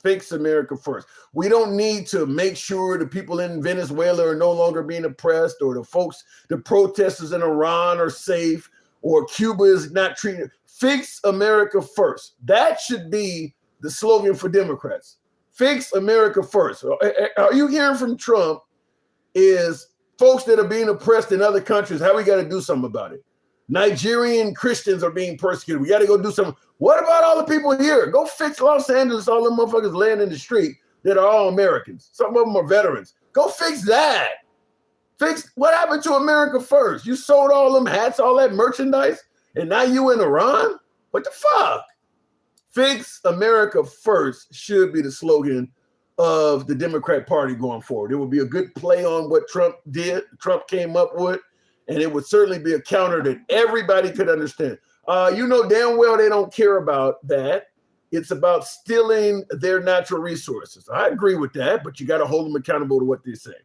Fix America first. We don't need to make sure the people in Venezuela are no longer being oppressed, or the protesters in Iran are safe, or Cuba is not treated. Fix America first. That should be the slogan for Democrats. Fix America first. Are you hearing from Trump is folks that are being oppressed in other countries, how we got to do something about it? Nigerian Christians are being persecuted. We got to go do something. What about all the people here? Go fix Los Angeles, all them motherfuckers laying in the street that are all Americans. Some of them are veterans. Go fix that. Fix what happened to America first? You sold all them hats, all that merchandise, and now you in Iran? What the fuck? Fix America first should be the slogan of the Democrat Party going forward. It would be a good play on what Trump came up with, and it would certainly be a counter that everybody could understand. You know damn well they don't care about that. It's about stealing their natural resources. I agree with that, but you got to hold them accountable to what they say.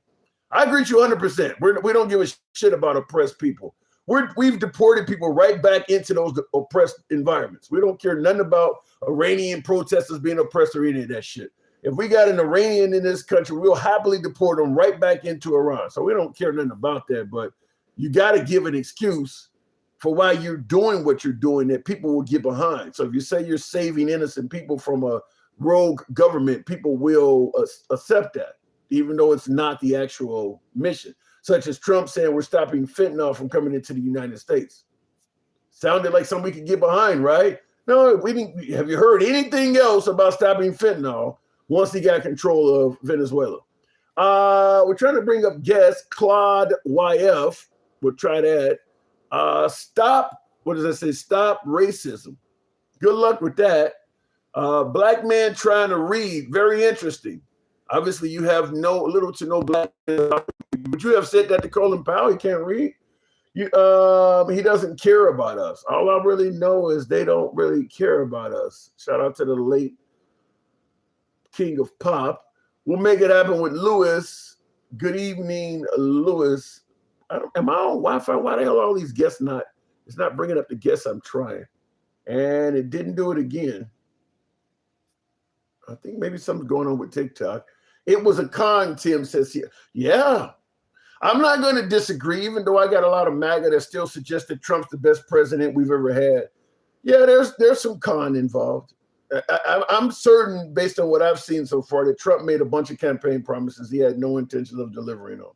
I agree with you 100%. We don't give a shit about oppressed people. We've deported people right back into those oppressed environments. We don't care nothing about Iranian protesters being oppressed or any of that shit. If we got an Iranian in this country, we'll happily deport them right back into Iran. So we don't care nothing about that, but you got to give an excuse for why you're doing what you're doing that people will get behind. So if you say you're saving innocent people from a rogue government, people will accept that, even though it's not the actual mission. Such as Trump saying we're stopping fentanyl from coming into the United States. Sounded like something we could get behind, right? No, we didn't. Have you heard anything else about stopping fentanyl once he got control of Venezuela? We're trying to bring up guest Claude YF. We'll try that. Stop, what does that say? Stop racism. Good luck with that. Black man trying to read. Very interesting. Obviously, you have little to no black man. Would you have said that to Colin Powell? He can't read. He doesn't care about us. All I really know is they don't really care about us. Shout out to the late king of pop. We'll make it happen with Lewis. Good evening, Lewis. Am I on Wi-Fi? Why the hell are all these guests it's not bringing up the guests I'm trying. And it didn't do it again. I think maybe something's going on with TikTok. It was a con, Tim says here. Yeah. I'm not going to disagree, even though I got a lot of MAGA that still suggest that Trump's the best president we've ever had. Yeah, there's some con involved. I'm certain, based on what I've seen so far, that Trump made a bunch of campaign promises he had no intention of delivering on.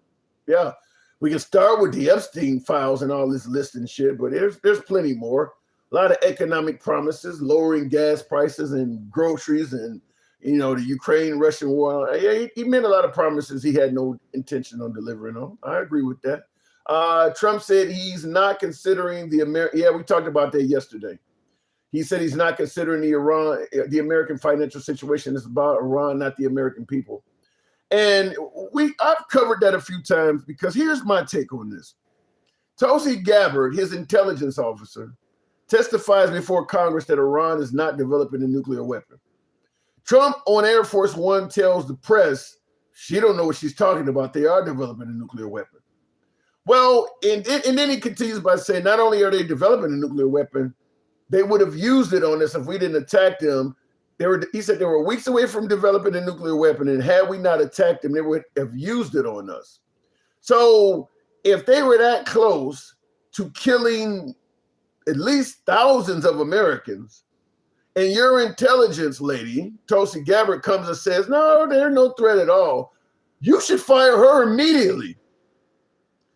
Yeah. We can start with the Epstein files and all this list and shit, but there's plenty more. A lot of economic promises, lowering gas prices and groceries, and the Ukraine-Russian war. Yeah, he made a lot of promises he had no intention on delivering on. I agree with that. Trump said he's not considering the American. Yeah, we talked about that yesterday. He said he's not considering the American financial situation. It's about Iran, not the American people. And I've covered that a few times because here's my take on this. Tulsi Gabbard, his intelligence officer, testifies before Congress that Iran is not developing a nuclear weapon. Trump on Air Force One tells the press she don't know what she's talking about. They are developing a nuclear weapon. Well, and then he continues by saying not only are they developing a nuclear weapon, they would have used it on us if we didn't attack them. He said they were weeks away from developing a nuclear weapon, and had we not attacked them, they would have used it on us. So if they were that close to killing at least thousands of Americans, and your intelligence lady, Tulsi Gabbard, comes and says, no, there's no threat at all, you should fire her immediately.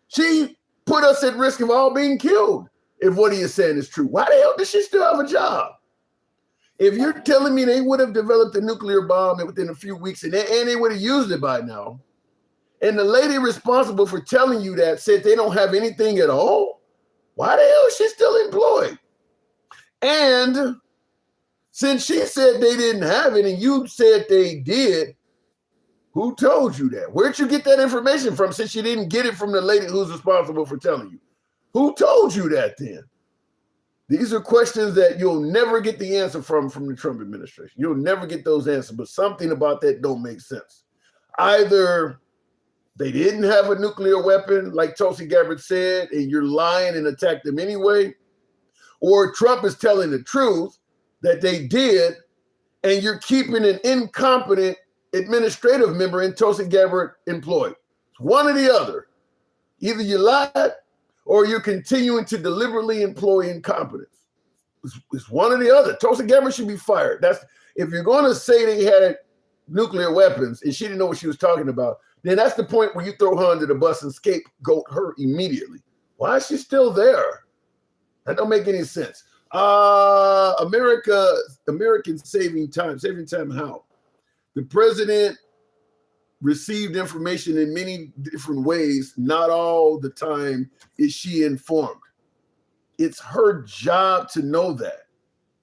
She put us at risk of all being killed if what he is saying is true. Why the hell does she still have a job? If you're telling me they would have developed a nuclear bomb within a few weeks and they would have used it by now, and the lady responsible for telling you that said they don't have anything at all, why the hell is she still employed? And since she said they didn't have it and you said they did, who told you that? Where'd you get that information from since you didn't get it from the lady who's responsible for telling you? Who told you that then? These are questions that you'll never get the answer from the Trump administration. You'll never get those answers, but something about that don't make sense. Either they didn't have a nuclear weapon, like Tulsi Gabbard said, and you're lying and attacked them anyway, or Trump is telling the truth that they did, and you're keeping an incompetent administrative member in Tulsi Gabbard employed. It's one or the other. Either you lied or you're continuing to deliberately employ incompetence. It's one or the other. Tulsi Gabbard should be fired. If you're going to say they had nuclear weapons and she didn't know what she was talking about, then that's the point where you throw her under the bus and scapegoat her immediately. Why is she still there? That don't make any sense. Americans saving time. Saving time how? The president received information in many different ways. Not all the time is she informed. It's her job to know that.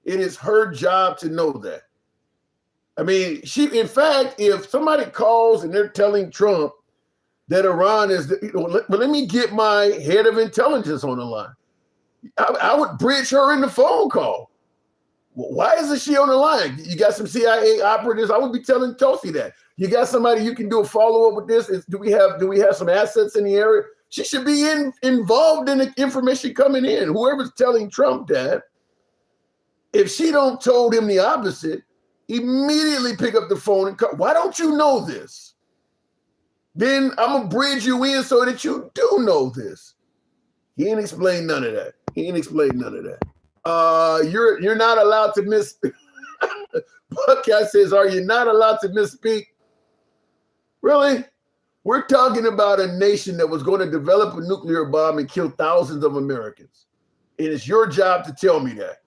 It is her job to know that. I mean, in fact, if somebody calls and they're telling Trump that Iran is, but let me get my head of intelligence on the line. I would bridge her in the phone call. Why isn't she on the line? You got some CIA operatives. I would be telling Tulsi that. You got somebody you can do a follow-up with this? Do we have some assets in the area? She should be involved in the information coming in. Whoever's telling Trump that, if she don't told him the opposite, immediately pick up the phone and call. Why don't you know this? Then I'm going to bridge you in so that you do know this. He ain't explained none of that. You're not allowed to miss. Buckeye says, are you not allowed to misspeak? Really? We're talking about a nation that was going to develop a nuclear bomb and kill thousands of Americans. And it's your job to tell me that.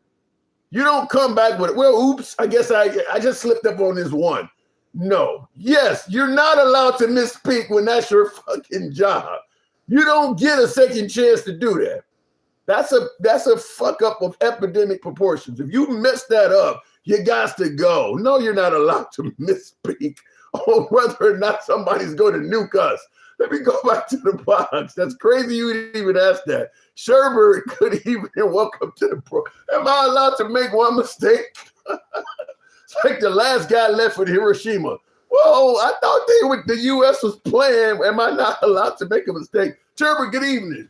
You don't come back with, well, oops, I guess I just slipped up on this one. No. Yes, you're not allowed to misspeak when that's your fucking job. You don't get a second chance to do that. That's a fuck up of epidemic proportions. If you mess that up, you got to go. No, you're not allowed to misspeak on whether or not somebody's going to nuke us. Let me go back to the box. That's crazy you didn't even ask that. Sherber could even welcome to the pro. Am I allowed to make one mistake? It's like the last guy left with Hiroshima. Whoa, I thought the U.S. was playing. Am I not allowed to make a mistake? Sherber, good evening.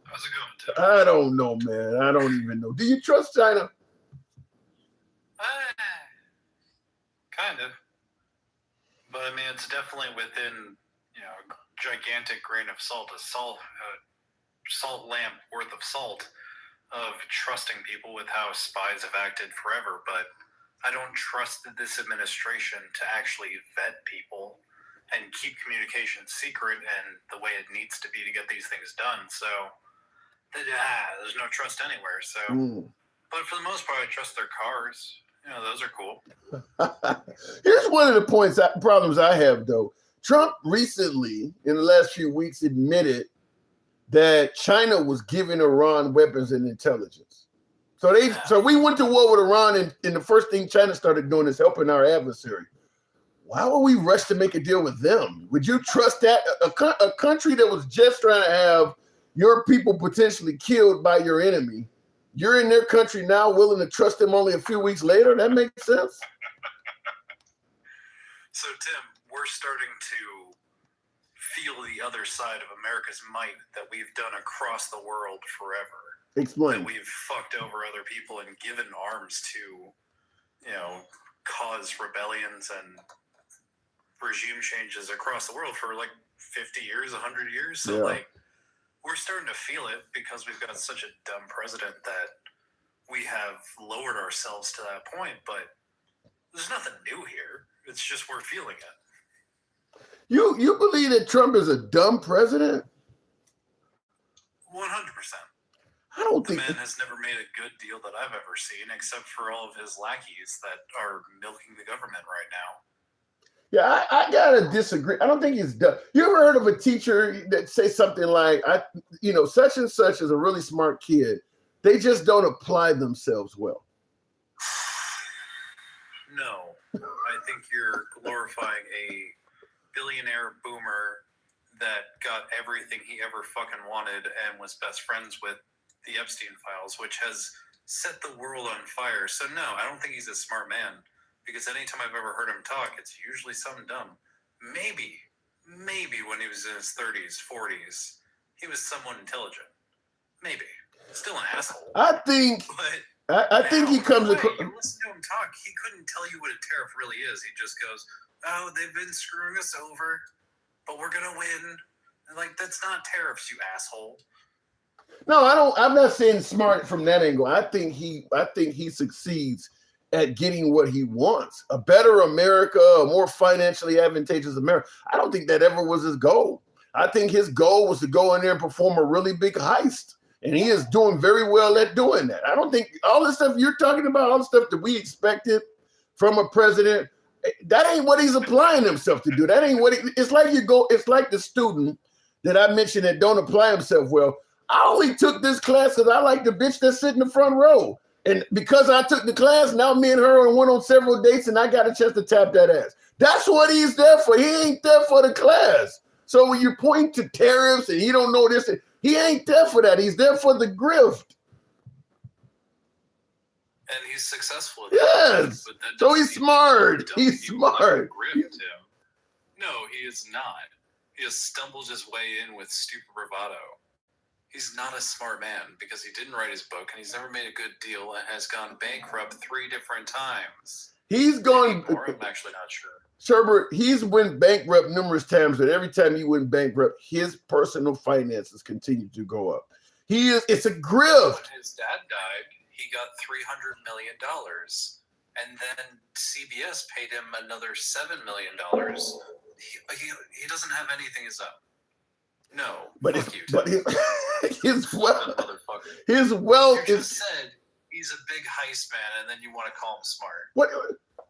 How's it going, Tim? I don't know, man. I don't even know. Do you trust China? Kind of. But I mean, it's definitely within, a gigantic grain of salt, a salt lamp worth of salt of trusting people with how spies have acted forever. But I don't trust this administration to actually vet people and keep communication secret and the way it needs to be to get these things done. So there's no trust anywhere. So, But for the most part, I trust their cars. Those are cool. Here's one of the problems I have, though. Trump recently, in the last few weeks, admitted that China was giving Iran weapons and intelligence. So we went to war with Iran, and the first thing China started doing is helping our adversary. Why would we rush to make a deal with them? Would you trust that a country that was just trying to have your people potentially killed by your enemy? You're in their country now, willing to trust them only a few weeks later? That makes sense. So, Tim, we're starting to feel the other side of America's might that we've done across the world forever. Explain. That we've fucked over other people and given arms to, cause rebellions and regime changes across the world for like 50 years, 100 years. So, we're starting to feel it because we've got such a dumb president that we have lowered ourselves to that point. But there's nothing new here. It's just we're feeling it. You believe that Trump is a dumb president? 100%. I don't The think man has never made a good deal that I've ever seen, except for all of his lackeys that are milking the government right now. Yeah, I gotta disagree. I don't think he's dumb. You ever heard of a teacher that say something like, such and such is a really smart kid. They just don't apply themselves well. No, I think you're glorifying a billionaire boomer that got everything he ever fucking wanted and was best friends with the Epstein files, which has set the world on fire. So no, I don't think he's a smart man. Because anytime I've ever heard him talk, it's usually something dumb. Maybe when he was in his 30s, 40s, he was somewhat intelligent. Maybe. Still an asshole. I think he comes across. You listen to him talk, he couldn't tell you what a tariff really is. He just goes, "Oh, they've been screwing us over, but we're gonna win." And like, that's not tariffs, you asshole. No, I don't. I'm not saying smart from that angle. I think he succeeds at getting what he wants, a better America, a more financially advantageous America. I don't think that ever was his goal. I think his goal was to go in there and perform a really big heist. And he is doing very well at doing that. I don't think all the stuff you're talking about, all the stuff that we expected from a president, that ain't what he's applying himself to do. That ain't what it's like it's like the student that I mentioned that don't apply himself well. I only took this class because I like the bitch that's sitting in the front row. And because I took the class, now me and her went on several dates and I got a chance to tap that ass. That's what he's there for. He ain't there for the class. So when you point to tariffs and he don't know this, he ain't there for that. He's there for the grift. And he's successful at Yes. But that So doesn't he's mean smart. that He's you smart. grift him. No, he is not. He just stumbles his way in with stupid bravado. He's not a smart man because he didn't write his book and he's never made a good deal and has gone bankrupt 3 different times. He's gone. Maybe more, I'm actually not sure. Sherbert, he's went bankrupt numerous times, but every time he went bankrupt, his personal finances continue to go up. It's a grift. When his dad died, he got $300 million. And then CBS paid him another $7 million. He doesn't have anything his own. No, But fuck you. his wealth, Motherfucker. his wealth You is just said he's a big heist man, and then you want to call him smart. what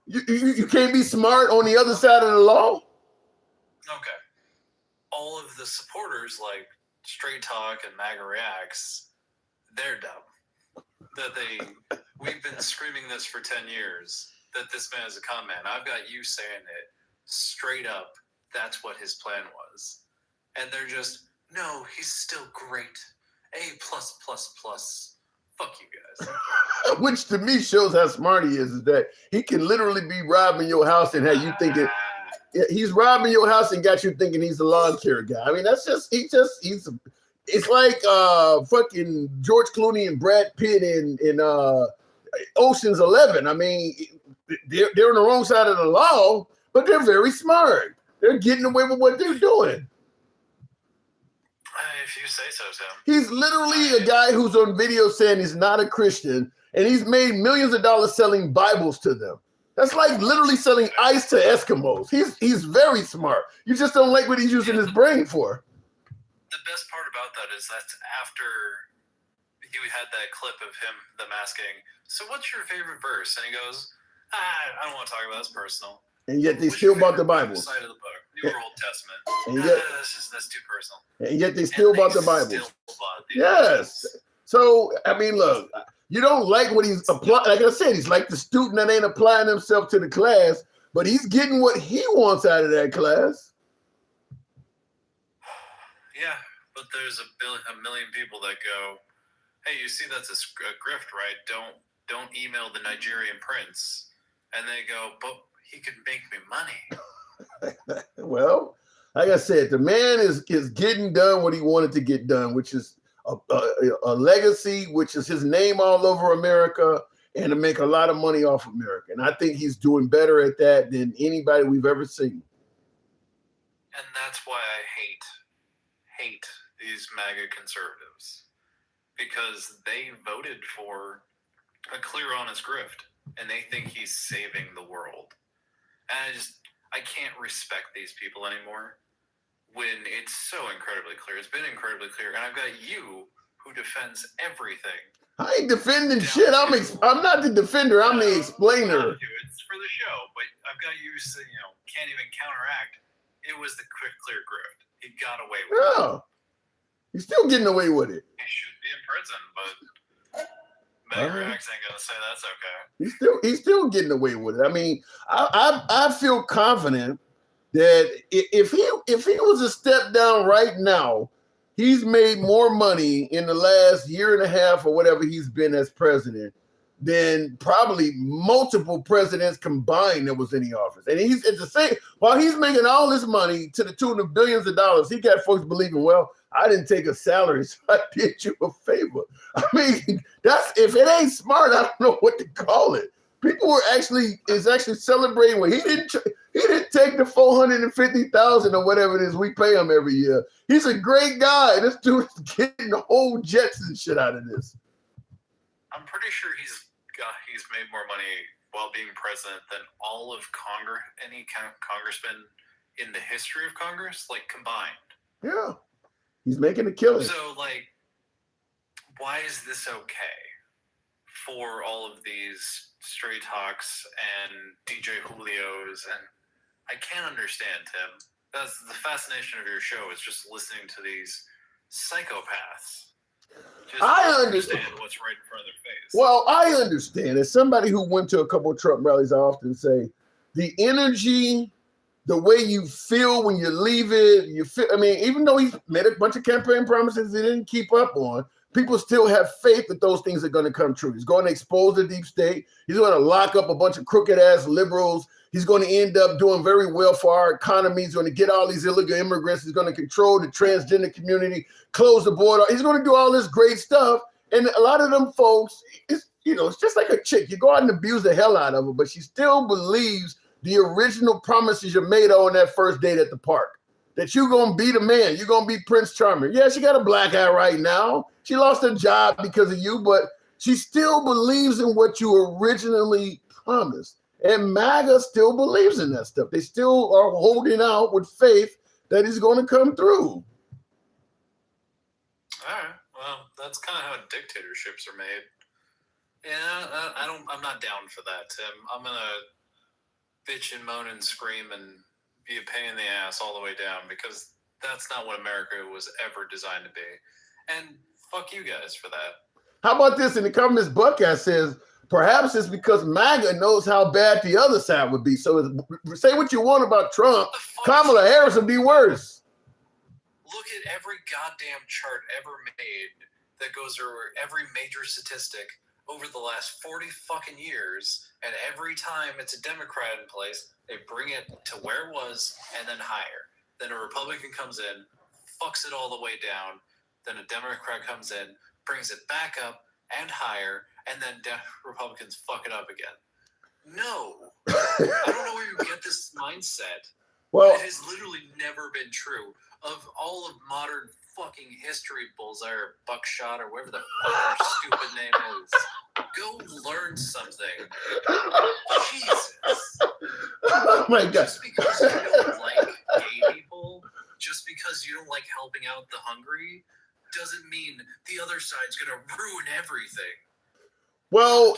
you can't be smart on the other side of the law. Okay. All of the supporters, like Straight Talk and MAGA Reacts, they're dumb. We've been screaming this for 10 years, that this man is a con man. I've got you saying it straight up. That's what his plan was. And they're just, no, he's still great. A+++. Fuck you guys. Which to me shows how smart he is that he can literally be robbing your house and have you thinking he's robbing your house and got you thinking he's a lawn care guy. I mean, it's like fucking George Clooney and Brad Pitt in Ocean's 11. I mean, they're on the wrong side of the law, but they're very smart. They're getting away with what they're doing. If you say so, Tim. He's literally a guy who's on video saying he's not a Christian, and he's made millions of dollars selling Bibles to them. That's like literally selling ice to Eskimos. He's very smart. You just don't like what he's using his brain for. The best part about that is that's after you had that clip of them asking, so what's your favorite verse? And he goes, I don't want to talk about it. It's personal. And yet they What's still your bought the favorite Bibles. Side of the book, New or Old Testament. And yet, That's too personal. and yet they still And they bought the Bibles. still bought the Yes. So, I mean, look, You don't like what he's applying. Like I said, he's like the student that ain't applying himself to the class, but he's getting what he wants out of that class. Yeah, but there's a million people that go, "Hey, you see that's a grift, right? Don't email the Nigerian prince." And they go, "But he could make me money." Well, like I said, the man is getting done what he wanted to get done, which is a legacy, which is his name all over America, and to make a lot of money off America. And I think he's doing better at that than anybody we've ever seen. And that's why I hate these MAGA conservatives, because they voted for a clear, honest grift, and they think he's saving the world. And I can't respect these people anymore when it's so incredibly clear. It's been incredibly clear, and I've got you who defends everything. I ain't defending shit. I'm not the defender. I'm the explainer. It's for the show, but I've got you saying, can't even counteract. It was the clear grift. He got away with it. Yeah. He's still getting away with it. He should be in prison, but Megarex ain't gonna say that's okay. He's still getting away with it. I mean, I feel confident that if he was a step down right now, he's made more money in the last year and a half or whatever he's been as president than probably multiple presidents combined that was in the office. And he's at the same, while he's making all this money to the tune of billions of dollars, he got folks believing, well, I didn't take a salary, so I did you a favor. I mean, if it ain't smart, I don't know what to call it. People were actually celebrating when he didn't take the $450,000 or whatever it is we pay him every year. He's a great guy. This dude is getting the whole jets and shit out of this. I'm pretty sure he's made more money while being president than all of any kind of congressman in the history of Congress, like combined. Yeah, he's making a killing. So, why is this okay for all of these Stray Talks and DJ Julios? And I can't understand, Tim. That's the fascination of your show, is just listening to these psychopaths. I understand what's right in front of their face. Well, I understand. As somebody who went to a couple of Trump rallies, I often say the energy, the way you feel when you leave it, even though he's made a bunch of campaign promises he didn't keep up on, people still have faith that those things are going to come true. He's going to expose the deep state. He's going to lock up a bunch of crooked ass liberals. He's going to end up doing very well for our economy. He's going to get all these illegal immigrants. He's going to control the transgender community, close the border. He's going to do all this great stuff. And a lot of them folks, it's just like a chick. You go out and abuse the hell out of her, but she still believes the original promises you made on that first date at the park, that you're going to be the man. You're going to be Prince Charming. Yeah, she got a black eye right now. She lost her job because of you, but she still believes in what you originally promised. And MAGA still believes in that stuff. They still are holding out with faith that he's going to come through. All right. Well, that's kind of how dictatorships are made. Yeah, I'm not down for that, Tim. I'm gonna bitch and moan and scream and be a pain in the ass all the way down, because that's not what America was ever designed to be. And fuck you guys for that. How about this? In the comments, Buckeye says, perhaps it's because MAGA knows how bad the other side would be. So say what you want about Trump, Kamala Harris would be worse. Look at every goddamn chart ever made that goes over every major statistic over the last 40 fucking years, and every time it's a Democrat in place, they bring it to where it was and then higher. Then a Republican comes in, fucks it all the way down. Then a Democrat comes in, brings it back up and higher, and then Republicans fuck it up again. No. I don't know where you get this mindset. Well, it has literally never been true. Of all of modern fucking history, Bullseye or Buckshot or whatever the fuck your stupid name is, go learn something. Jesus. Oh my God. Just because you don't like gay people, just because you don't like helping out the hungry, doesn't mean the other side's going to ruin everything. Well,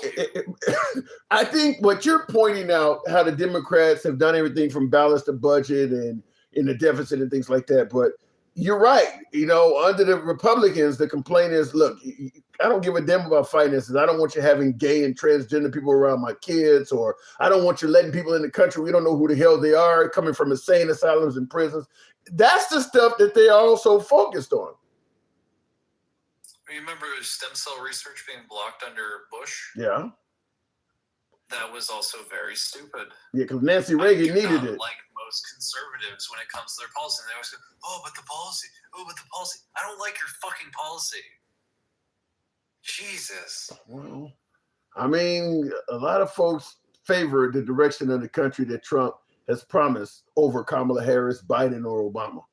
I think what you're pointing out, how the Democrats have done everything from balance to budget and in the deficit and things like that. But you're right. You know, under the Republicans, the complaint is, look, I don't give a damn about finances. I don't want you having gay and transgender people around my kids, or I don't want you letting people in the country. We don't know who the hell they are coming from insane asylums and prisons. That's the stuff that they are also focused on. You remember stem cell research being blocked under Bush? Yeah. That was also very stupid. Yeah, because Nancy Reagan needed it. Like most conservatives when it comes to their policy. They always go, oh, but the policy. Oh, but the policy. I don't like your fucking policy. Jesus. Well, I mean, a lot of folks favor the direction of the country that Trump has promised over Kamala Harris, Biden, or Obama.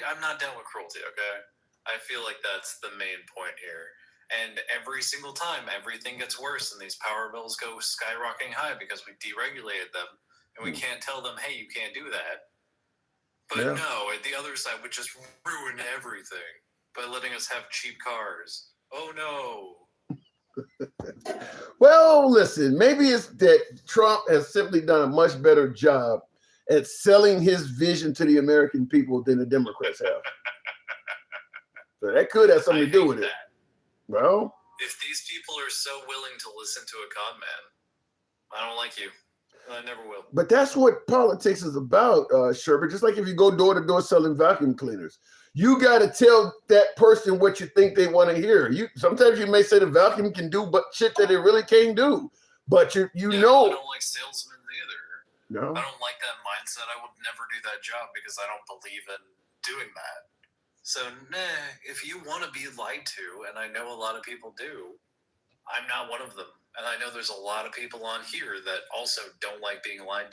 I'm not down with cruelty, okay? I feel like that's the main point here. And every single time, everything gets worse and these power bills go skyrocketing high because we deregulated them and we can't tell them, hey, you can't do that. But no, the other side would just ruin everything by letting us have cheap cars. Oh, no. Well, listen, maybe it's that Trump has simply done a much better job at selling his vision to the American people than the Democrats have. So that could have something to do with it. Well, if these people are so willing to listen to a con man, I don't like you. I never will. But that's what politics is about, Sherbert. Just like if you go door to door selling vacuum cleaners, you got to tell that person what you think they want to hear. Sometimes you may say the vacuum can do but shit that it really can't do, but you know. I don't like salesmen either. No. I don't like that mindset. I would never do that job because I don't believe in doing that. So, if you want to be lied to, and I know a lot of people do, I'm not one of them. And I know there's a lot of people on here that also don't like being lied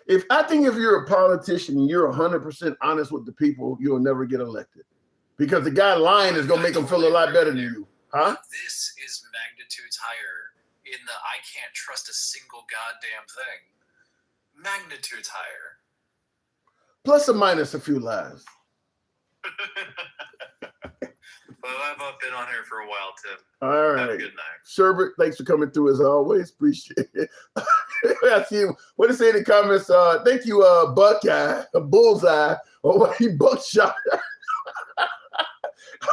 to. I think if you're a politician and you're 100% honest with the people, you'll never get elected. Because the guy lying is going to make them feel a lot better than you. Huh? This is magnitudes higher in the I can't trust a single goddamn thing. Magnitudes higher. Plus or minus a few lies. Well, I've been on here for a while, Tim. All right. Have a good night. Sherbert, thanks for coming through as always. Appreciate it. I see you. What to say in the comments? Thank you, Buckeye, a bullseye, or buckshot.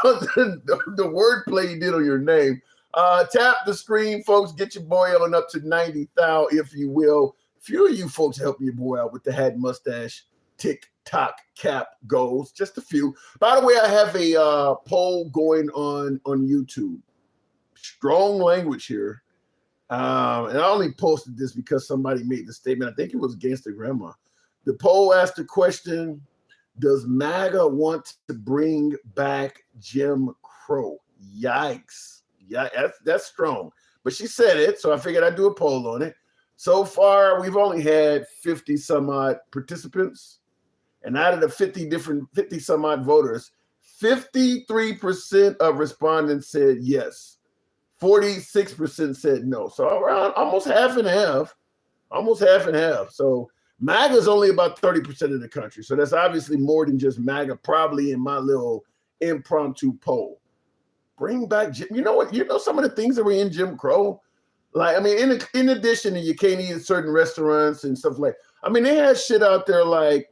the wordplay you did on your name. Tap the screen, folks. Get your boy on up to 90,000, if you will. A few of you folks helping your boy out with the hat mustache, TikTok cap goals. Just a few. By the way, I have a poll going on YouTube. Strong language here. And I only posted this because somebody made the statement. I think it was Gangsta Grandma. The poll asked the question, does MAGA want to bring back Jim Crow? Yikes. Yeah, that's strong. But she said it, so I figured I'd do a poll on it. So far, we've only had 50 some odd participants. And out of the 50 some odd voters, 53% of respondents said yes. 46% said no. So around almost half and half. Almost half and half. So MAGA is only about 30% of the country. So that's obviously more than just MAGA, probably in my little impromptu poll. Bring back Jim. You know what? You know some of the things that were in Jim Crow? Like, I mean, in addition to you can't eat at certain restaurants and stuff like, I mean, they had shit out there like,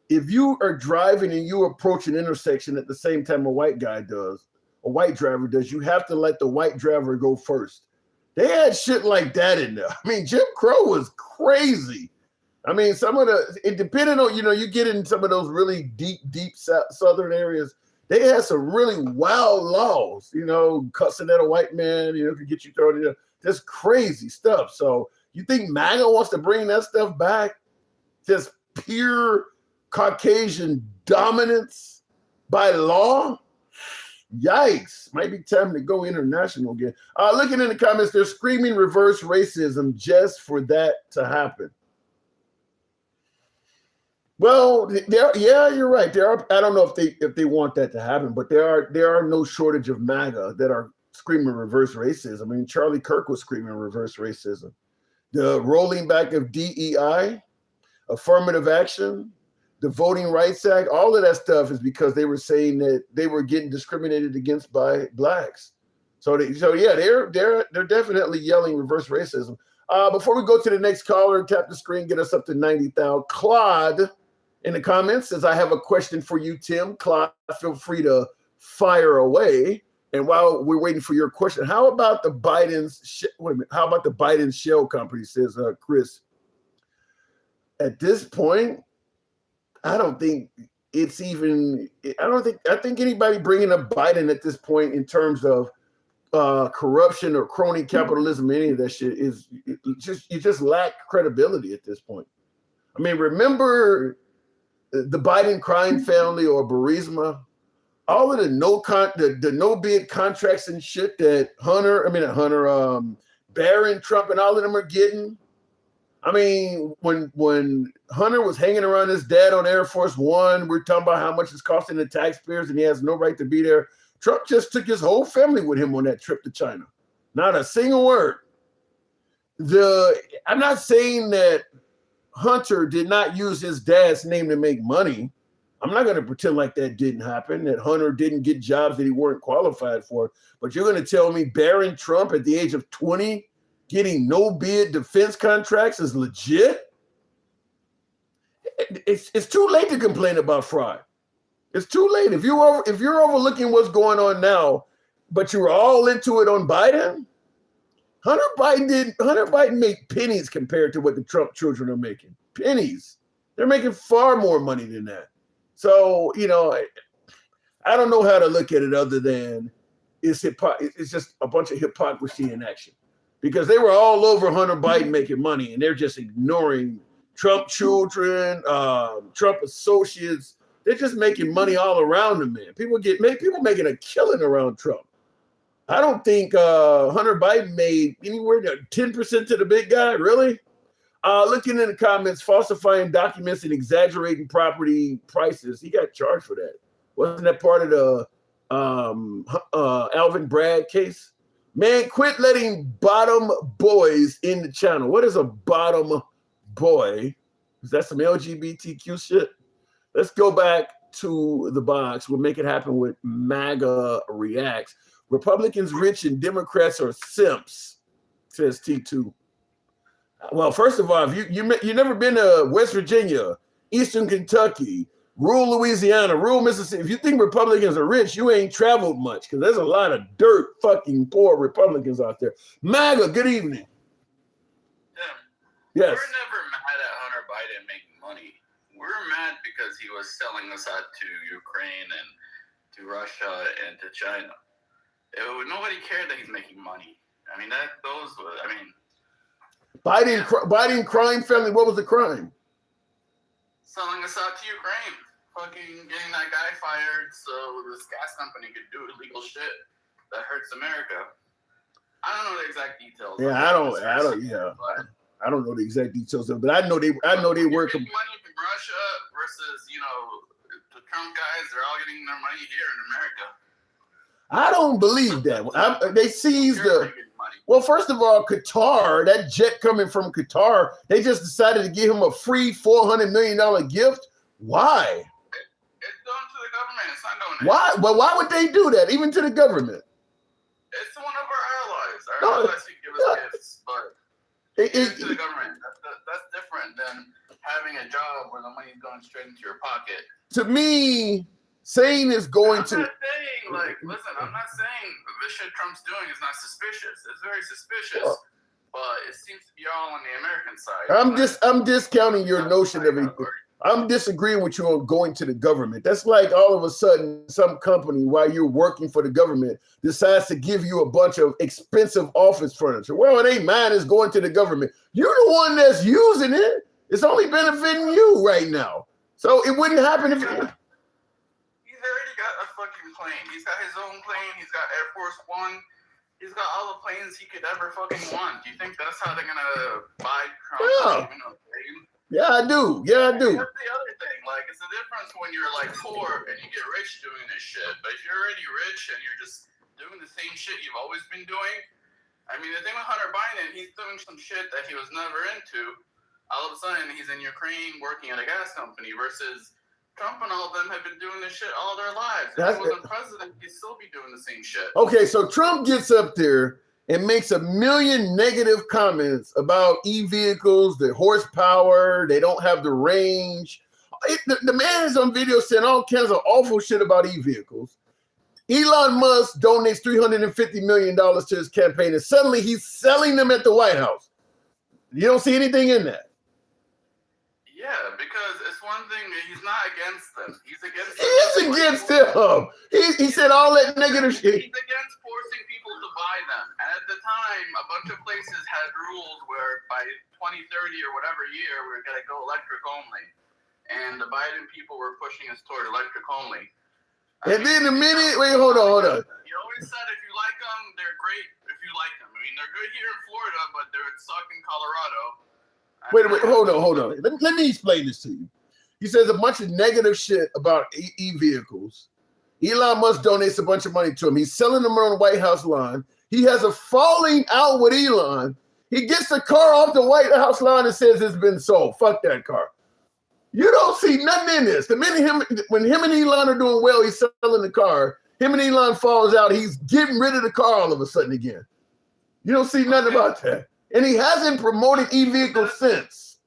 if you are driving and you approach an intersection at the same time a white guy does, a white driver does, you have to let the white driver go first. They had shit like that in there. I mean, Jim Crow was crazy. I mean, depending on, you get in some of those really deep southern areas, they had some really wild laws, cussing at a white man, could get you thrown in there. Just crazy stuff. So you think MAGA wants to bring that stuff back? Just pure Caucasian dominance by law? Yikes. Might be time to go international again. Looking in the comments, they're screaming reverse racism just for that to happen. Well, yeah, you're right. I don't know if they want that to happen, but there are no shortage of MAGA that are screaming reverse racism. I mean, Charlie Kirk was screaming reverse racism. The rolling back of DEI, affirmative action, the Voting Rights Act, all of that stuff is because they were saying that they were getting discriminated against by blacks. So yeah, they're definitely yelling reverse racism. Before we go to the next caller, tap the screen, get us up to 90,000. Claude in the comments says, I have a question for you, Tim. Claude, feel free to fire away. And while we're waiting for your question, how about the how about the Biden shell company, says Chris. At this point, I think anybody bringing up Biden at this point in terms of corruption or crony capitalism, any of that shit you just lack credibility at this point. I mean, remember the Biden crime family or Burisma, all of the no bid contracts and shit that Barron, Trump, and all of them are getting. I mean, when Hunter was hanging around his dad on Air Force One, we're talking about how much it's costing the taxpayers and he has no right to be there. Trump just took his whole family with him on that trip to China. Not a single word. I'm not saying that Hunter did not use his dad's name to make money. I'm not going to pretend like that didn't happen, that Hunter didn't get jobs that he weren't qualified for. But you're going to tell me Barron Trump at the age of 20 getting no bid defense contracts is legit? It's too late to complain about fraud. It's too late. If you're overlooking what's going on now, but you were all into it on Biden, Hunter Biden made pennies compared to what the Trump children are making. Pennies. They're making far more money than that. So, I don't know how to look at it other than it's just a bunch of hypocrisy in action. Because they were all over Hunter Biden making money, and they're just ignoring Trump children, Trump associates. They're just making money all around them, man. People making a killing around Trump. I don't think Hunter Biden made anywhere near 10% to the big guy, really. Looking in the comments, falsifying documents and exaggerating property prices. He got charged for that. Wasn't that part of the Alvin Bragg case? Man, quit letting bottom boys in the channel. What is a bottom boy? Is that some LGBTQ shit? Let's go back to the box. We'll make it happen with MAGA Reacts. Republicans rich and Democrats are simps, says T2. Well, first of all, if you never been to West Virginia, Eastern Kentucky, rural Louisiana, rural Mississippi, if you think Republicans are rich, you ain't traveled much because there's a lot of dirt fucking poor Republicans out there. MAGA, good evening. Yeah. Yes. We're never mad at Hunter Biden making money. We're mad because he was selling us out to Ukraine and to Russia and to China. Nobody cared that he's making money. I mean, Biden crime family, what was the crime? Selling us out to Ukraine. Fucking getting that guy fired so this gas company could do illegal shit that hurts America. I don't know the exact details. Yeah, I don't know the exact details of it, but I know they work. Money from Russia versus, the Trump guys, they're all getting their money here in America. I don't believe that. They seized well, first of all, Qatar, that jet coming from Qatar, they just decided to give him a free $400 million gift. Why? It's going to the government. It's not going to why? Well, why would they do that, even to the government? It's one of our allies. Our allies who give us gifts, but it's to the government. That's different than having a job where the money's going straight into your pocket. To me, saying is going to. I'm not saying, listen, I'm not saying the shit Trump's doing is not suspicious. It's very suspicious, but it seems to be all on the American side. I'm discounting your notion of it. I'm disagreeing with you on going to the government. That's like all of a sudden some company, while you're working for the government, decides to give you a bunch of expensive office furniture. Well, it ain't mine, it's going to the government. You're the one that's using it. It's only benefiting you right now. So it wouldn't happen if He's already got a fucking plane. He's got his own plane. He's got Air Force One. He's got all the planes he could ever fucking want. Do you think that's how they're gonna buy Trump? Yeah, I do. Yeah, I do. That's the other thing. It's the difference when you're poor and you get rich doing this shit. But if you're already rich and you're just doing the same shit you've always been doing, I mean, the thing with Hunter Biden, he's doing some shit that he was never into. All of a sudden, he's in Ukraine working at a gas company versus Trump and all of them have been doing this shit all their lives. If he wasn't president, he'd still be doing the same shit. Okay, so Trump gets up there and makes 1 million negative comments about e-vehicles, the horsepower, they don't have the range. The man is on video saying all kinds of awful shit about e-vehicles. Elon Musk donates $350 million to his campaign, and suddenly he's selling them at the White House. You don't see anything in that. Yeah, because it's one thing, he's not against them. He's against He is against them. He said all that negative shit. He's against forcing people to buy them. And at the time, a bunch of places had rules where by 2030 or whatever year, we were going to go electric only. And the Biden people were pushing us toward electric only. And then the minute, wait, hold on. He always said if you like them, they're great if you like them. I mean, they're good here in Florida, but they're suck in Colorado. Wait, hold on. Let me explain this to you. He says a bunch of negative shit about e-vehicles. Elon Musk donates a bunch of money to him. He's selling them on the White House lawn. He has a falling out with Elon. He gets the car off the White House lawn and says it's been sold. Fuck that car. You don't see nothing in this. The minute when him and Elon are doing well, he's selling the car. Him and Elon falls out. He's getting rid of the car all of a sudden again. You don't see nothing about that. And he hasn't promoted e-vehicles since.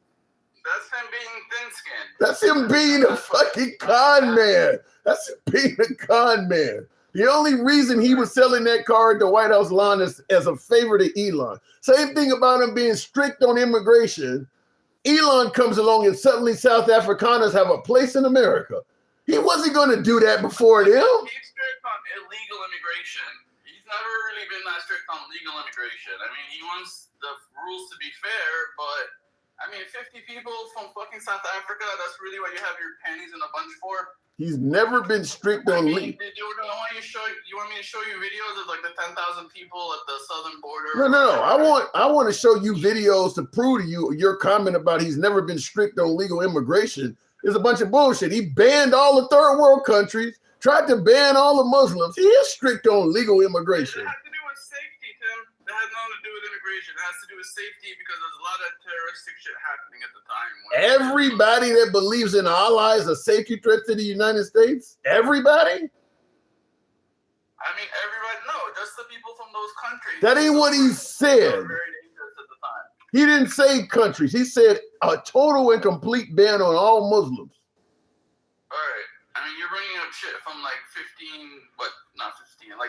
That's him being thin-skinned. That's him being a fucking con man. That's him being a con man. The only reason he was selling that car at the White House lawn is as a favor to Elon. Same thing about him being strict on immigration. Elon comes along and suddenly South Afrikaners have a place in America. He wasn't going to do that before them. He's strict on illegal immigration. He's never really been that strict on legal immigration. I mean, he wants the rules to be fair, but I mean, 50 people from fucking South Africa, that's really what you have your panties in a bunch for? He's never been strict on legal. You want me to show you videos of like the 10,000 people at the southern border? No. I want to show you videos to prove to you your comment about he's never been strict on legal immigration is a bunch of bullshit. He banned all the third world countries, tried to ban all the Muslims. He is strict on legal immigration. It has to do with safety, Tim. It has nothing to do with immigration. It has to do with safety because there's a lot of terroristic shit happening at the time. Everybody that believes in Allah is a safety threat to the United States? Everybody? I mean, everybody, no, just the people from those countries. That ain't what he said. They were very dangerous at the time. He didn't say countries. He said a total and complete ban on all Muslims. All right. I mean, you're bringing up shit from like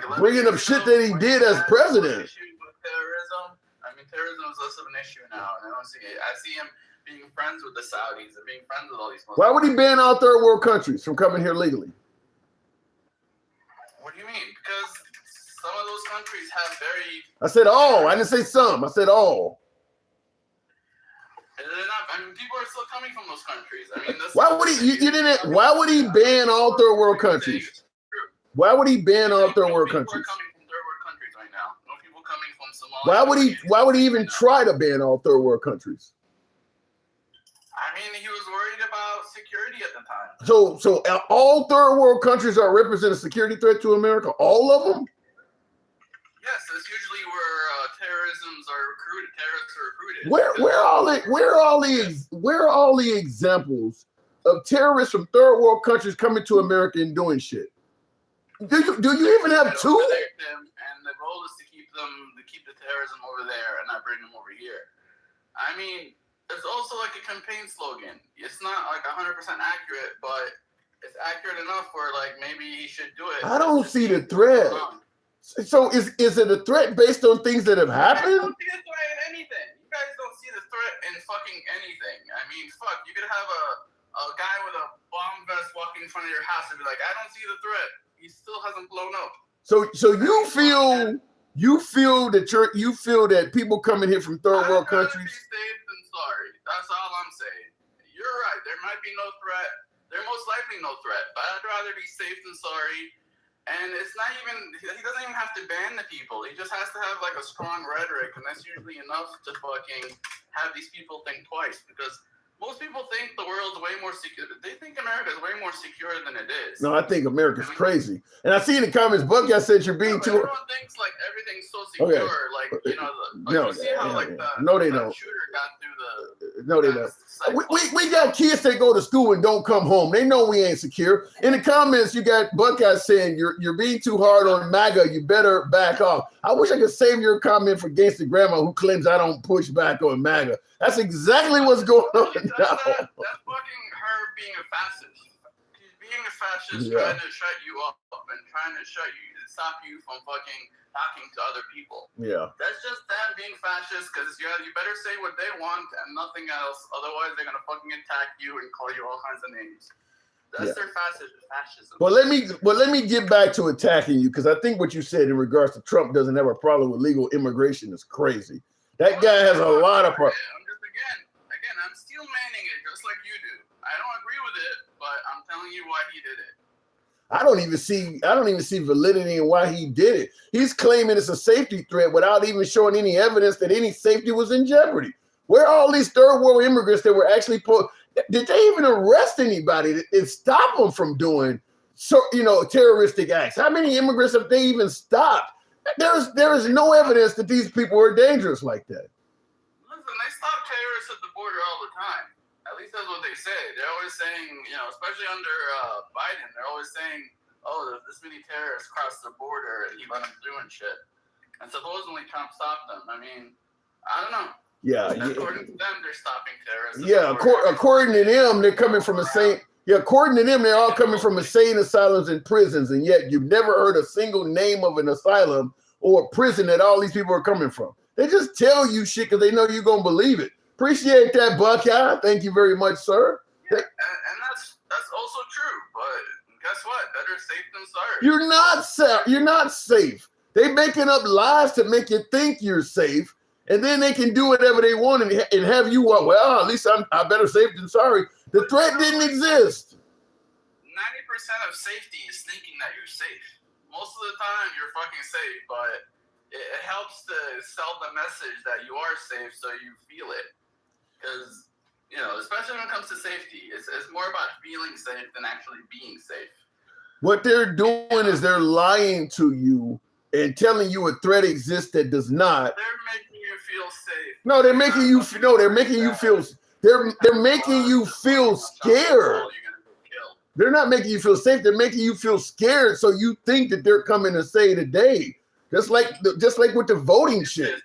11 Bringing up shit that he did as president. With terrorism. I mean, terrorism is less of an issue now, and I don't see it. I see him being friends with the Saudis and being friends with all these Muslims. Why would he ban all third world countries from coming here legally? What do you mean? Because some of those countries have very... I said all. I didn't say some. I said all. I mean, people are still coming from those countries. I mean, why would he? You didn't. Why would he ban all third world countries? Why would he ban all third world countries? People are coming from third world countries right now. No people coming from Somalia. Why would he even try to ban all third world countries? I mean, he was worried about security at the time. So all third world countries are represent a security threat to America. All of them. Yes, that's usually where terrorists are recruited. Where are all the examples of terrorists from third world countries coming to America and doing shit? Do you even have two? And the goal is to keep the terrorism over there and not bring them over here. I mean, it's also like a campaign slogan. It's not like 100% accurate, but it's accurate enough where like maybe he should do it. I don't see the threat. So is it a threat based on things that have happened? I don't see the threat in anything. You guys don't see the threat in fucking anything. I mean, fuck, you could have a guy with a bomb vest walking in front of your house and be like, I don't see the threat. He still hasn't blown up. So you feel that people coming here from third world countries. Be safe than sorry. That's all I'm saying. You're right. There might be no threat. There most likely no threat, but I'd rather be safe than sorry. And it's not even, he doesn't even have to ban the people. He just has to have like a strong rhetoric, and that's usually enough to fucking have these people think twice. Because most people think the world's way more secure. They think America's way more secure than it is. No, I think America's crazy. And I see in the comments, Bucky, I said you're being too. Everyone thinks like everything's so secure. Okay. Like, you know, No, they don't. Shooter got through the. No, they don't. We got kids that go to school and don't come home. They know we ain't secure. In the comments, you got Buckeye saying you're being too hard on MAGA. You better back off. I wish I could save your comment for Gangsta Grandma, who claims I don't push back on MAGA. That's exactly what's going on now. That's fucking her being a fascist. He's being a fascist, Yeah. trying to shut you up and trying to stop you from fucking talking to other people. Yeah. That's just them being fascist, because you better say what they want and nothing else. Otherwise, they're gonna fucking attack you and call you all kinds of names. That's their fascism. Well, let me get back to attacking you, because I think what you said in regards to Trump doesn't have a problem with legal immigration is crazy. That guy has a lot of problems. I'm just again, I'm still manning it just like you do. I don't agree with it, but I'm telling you why he did it. I don't even see validity in why he did it. He's claiming it's a safety threat without even showing any evidence that any safety was in jeopardy. Where are all these third world immigrants that were actually did they even arrest anybody and stop them from doing terroristic acts? How many immigrants have they even stopped? There is no evidence that these people are dangerous like that. Listen, they stop terrorists at the border all the time. At least that's what they say. They're always saying, especially under Biden, they're always saying, oh, there's this many terrorists crossed the border and he let them through and shit. And supposedly Trump stopped them. I mean, I don't know. Yeah. According to them, they're stopping terrorists. Yeah, according to them, they're coming from according to them, they're all coming from insane asylums and prisons, and yet you've never heard a single name of an asylum or a prison that all these people are coming from. They just tell you shit because they know you're gonna believe it. Appreciate that, Buckeye. Thank you very much, sir. Yeah, and that's also true. But guess what? Better safe than sorry. You're not safe. They making up lies to make you think you're safe, and then they can do whatever they want and have you. Well, at least I better safe than sorry. The threat didn't exist. 90% of safety is thinking that you're safe. Most of the time, you're fucking safe, but it helps to sell the message that you are safe so you feel it. Because, especially when it comes to safety, it's more about feeling safe than actually being safe. What they're doing is they're lying to you and telling you a threat exists that does not. They're making you feel safe. No, they're making you feel scared. They're not making you feel safe. They're making you feel scared, so you think that they're coming to save the day. Just like with the voting shit.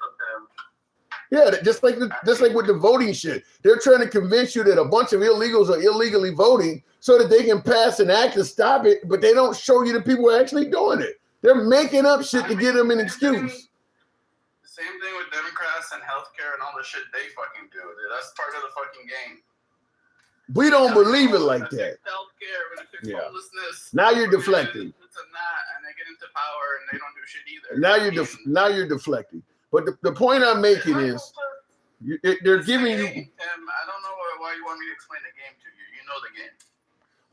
Yeah, just like with the voting shit. They're trying to convince you that a bunch of illegals are illegally voting so that they can pass an act to stop it, but they don't show you the people who are actually doing it. They're making up shit to give them an excuse. Same thing with Democrats and healthcare and all the shit they fucking do. That's part of the fucking game. We don't believe it like that. Healthcare, when it fix homelessness. Now you're deflecting. It's a that, and they get into power and they don't do shit either. Now you're deflecting. But the point I'm making is, they're giving you. Tim, I don't know why you want me to explain the game to you. You know the game.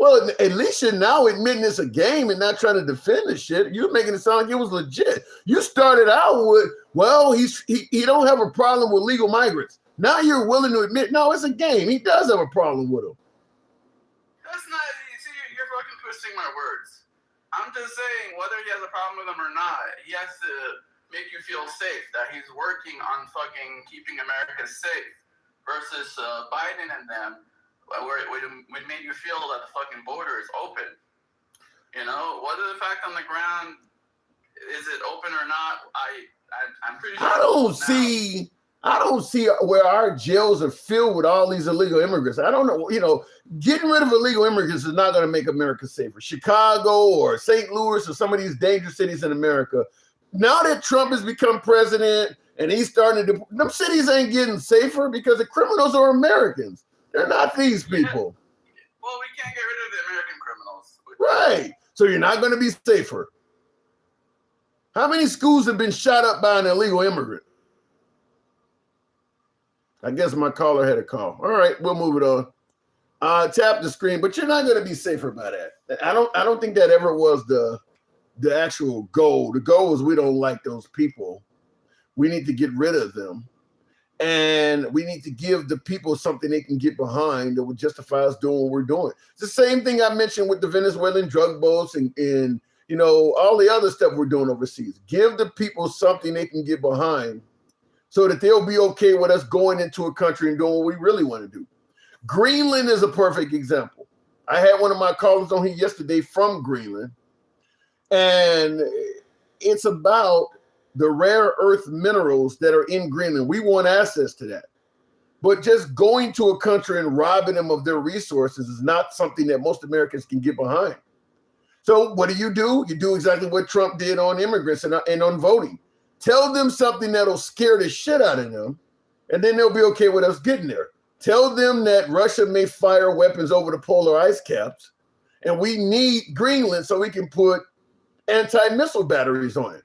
Well, at least you're now admitting it's a game and not trying to defend the shit. You're making it sound like it was legit. You started out with, well, he don't have a problem with legal migrants. Now you're willing to admit, no, it's a game. He does have a problem with them. That's not. You see, you're fucking twisting my words. I'm just saying, whether he has a problem with them or not, he has to make you feel safe, that he's working on fucking keeping America safe, versus Biden and them, where it made you feel that the fucking border is open. Whether the fact on the ground, is it open or not, I'm pretty sure. I don't see where our jails are filled with all these illegal immigrants. I don't know, getting rid of illegal immigrants is not going to make America safer. Chicago or St. Louis or some of these dangerous cities in America. Now that Trump has become president and he's starting to, them cities ain't getting safer because the criminals are Americans. They're not these people. Well, we can't get rid of the American criminals. Right. So you're not going to be safer. How many schools have been shot up by an illegal immigrant? I guess my caller had a call. All right, we'll move it on. Tap the screen, but you're not going to be safer by that. I don't think that ever was the actual goal. The goal is we don't like those people. We need to get rid of them. And we need to give the people something they can get behind that would justify us doing what we're doing. It's the same thing I mentioned with the Venezuelan drug boats and all the other stuff we're doing overseas. Give the people something they can get behind so that they'll be okay with us going into a country and doing what we really want to do. Greenland is a perfect example. I had one of my callers on here yesterday from Greenland, and it's about the rare earth minerals that are in Greenland. We want access to that. But just going to a country and robbing them of their resources is not something that most Americans can get behind. So what do? You do exactly what Trump did on immigrants and on voting. Tell them something that'll scare the shit out of them, and then they'll be okay with us getting there. Tell them that Russia may fire weapons over the polar ice caps, and we need Greenland so we can put anti-missile batteries on it.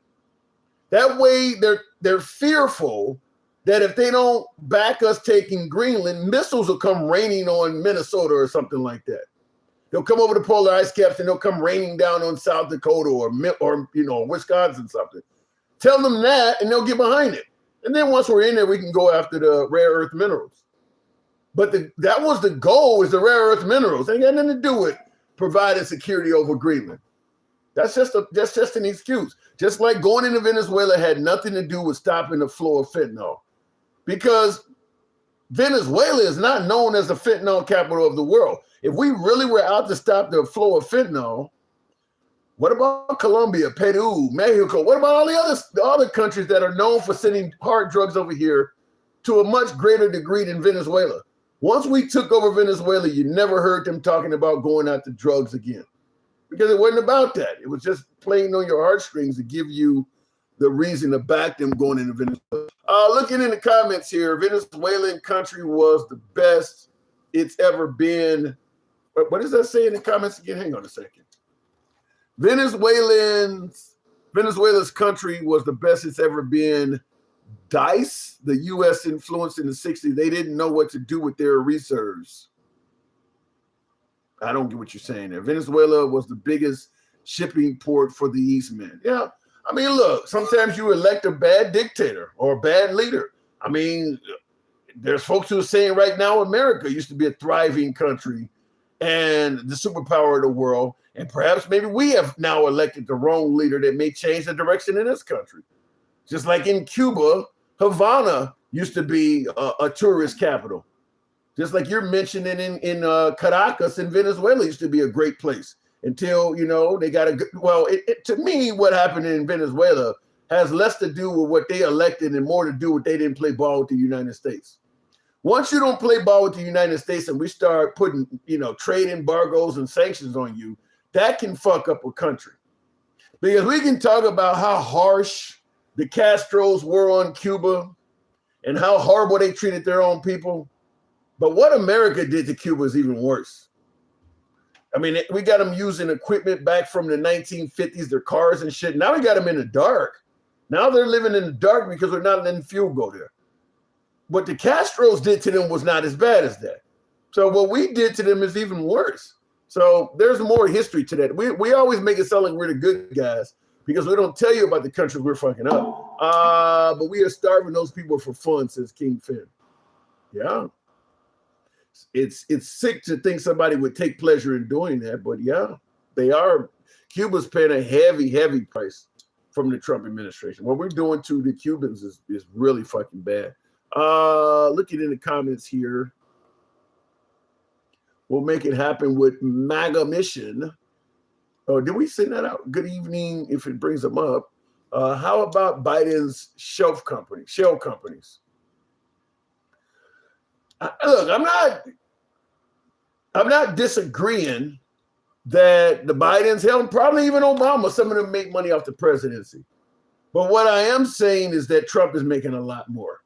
That way they're fearful that if they don't back us taking Greenland, missiles will come raining on Minnesota or something like that. They'll come over the polar ice caps and they'll come raining down on South Dakota or Wisconsin something. Tell them that and they'll get behind it. And then once we're in there, we can go after the rare earth minerals. But that was the goal, is the rare earth minerals. They ain't got nothing to do with providing security over Greenland. That's just an excuse. Just like going into Venezuela had nothing to do with stopping the flow of fentanyl. Because Venezuela is not known as the fentanyl capital of the world. If we really were out to stop the flow of fentanyl, what about Colombia, Peru, Mexico? What about all the other countries that are known for sending hard drugs over here to a much greater degree than Venezuela? Once we took over Venezuela, you never heard them talking about going after drugs again, because it wasn't about that. It was just playing on your heartstrings to give you the reason to back them going into Venezuela. Looking in the comments here, Venezuelan country was the best it's ever been. What does that say in the comments again? Hang on a second. Venezuela's country was the best it's ever been. DICE, the U.S. influence in the 60s, they didn't know what to do with their reserves. I don't get what you're saying there. Venezuela was the biggest shipping port for the Eastmen. Yeah, I mean, look, sometimes you elect a bad dictator or a bad leader. I mean, there's folks who are saying right now America used to be a thriving country and the superpower of the world. And perhaps maybe we have now elected the wrong leader that may change the direction in this country. Just like in Cuba, Havana used to be a tourist capital. Just like you're mentioning in Caracas in Venezuela used to be a great place until, they got a good, well, to me, what happened in Venezuela has less to do with what they elected and more to do with they didn't play ball with the United States. Once you don't play ball with the United States and we start putting, trade embargoes and sanctions on you, that can fuck up a country. Because we can talk about how harsh the Castros were on Cuba and how horrible they treated their own people. But what America did to Cuba is even worse. I mean, we got them using equipment back from the 1950s, their cars and shit. Now we got them in the dark. Now they're living in the dark because we're not letting fuel go there. What the Castros did to them was not as bad as that. So what we did to them is even worse. So there's more history to that. We always make it sound like we're the good guys because we don't tell you about the countries we're fucking up. But we are starving those people for fun, says King Finn. Yeah. It's sick to think somebody would take pleasure in doing that, but yeah, they are. Cuba's paying a heavy, heavy price from the Trump administration. What we're doing to the Cubans is really fucking bad. Looking in the comments here. We'll make it happen with MAGA Mission. Oh, did we send that out? Good evening, if it brings them up. How about Biden's shell companies? Look, I'm not disagreeing that the Bidens, hell, probably even Obama, some of them make money off the presidency. But what I am saying is that Trump is making a lot more.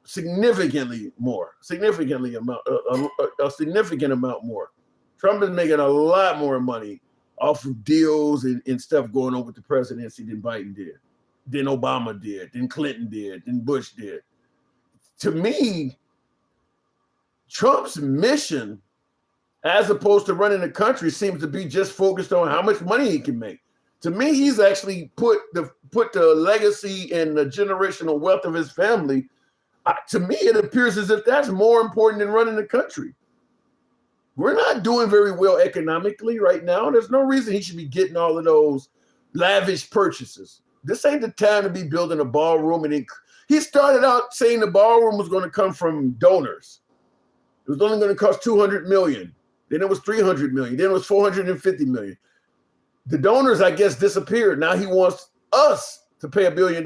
Significantly more. A significant amount more. Trump is making a lot more money off of deals and stuff going on with the presidency than Biden did, than Obama did, than Clinton did, than Bush did. To me, Trump's mission, as opposed to running the country, seems to be just focused on how much money he can make. To me, he's actually put the legacy and the generational wealth of his family. To me, it appears as if that's more important than running the country. We're not doing very well economically right now. There's no reason he should be getting all of those lavish purchases. This ain't the time to be building a ballroom. And he started out saying the ballroom was going to come from donors. It was only going to cost $200 million. Then it was $300 million. Then it was $450 million. The donors, I guess, disappeared. Now he wants us to pay $1 billion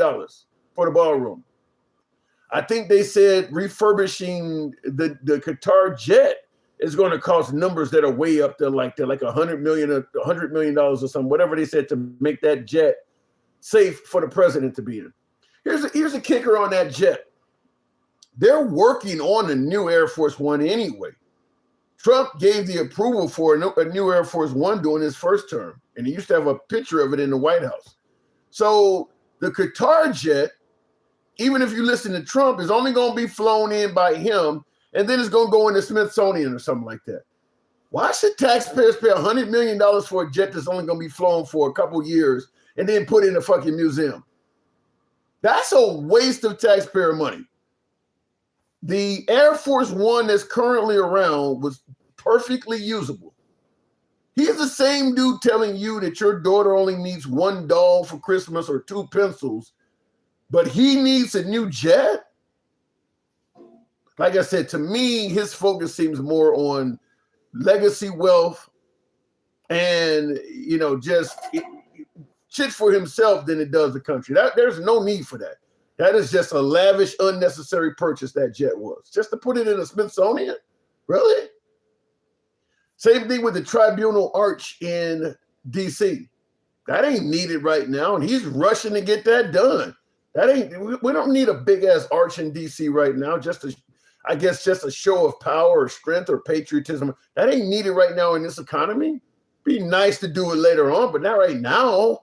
for the ballroom. I think they said refurbishing the Qatar jet is going to cost numbers that are way up there, like $100 million or something, whatever they said to make that jet safe for the president to be in. Here's a kicker on that jet. They're working on a new Air Force One anyway. Trump gave the approval for a new Air Force One during his first term, and he used to have a picture of it in the White House. So the Qatar jet, even if you listen to Trump, is only going to be flown in by him, and then it's going to go in the Smithsonian or something like that. Why should taxpayers pay $100 million for a jet that's only going to be flown for a couple years and then put in a fucking museum? That's a waste of taxpayer money. The Air Force One that's currently around was perfectly usable. He's the same dude telling you that your daughter only needs one doll for Christmas or 2 pencils, but he needs a new jet. Like I said, to me, his focus seems more on legacy wealth and, just shit for himself than it does the country. There's no need for that. That is just a lavish, unnecessary purchase that jet was. Just to put it in a Smithsonian? Really? Same thing with the Tribunal Arch in D.C. That ain't needed right now, and he's rushing to get that done. We don't need a big-ass arch in D.C. right now, just a show of power or strength or patriotism. That ain't needed right now in this economy. Be nice to do it later on, but not right now.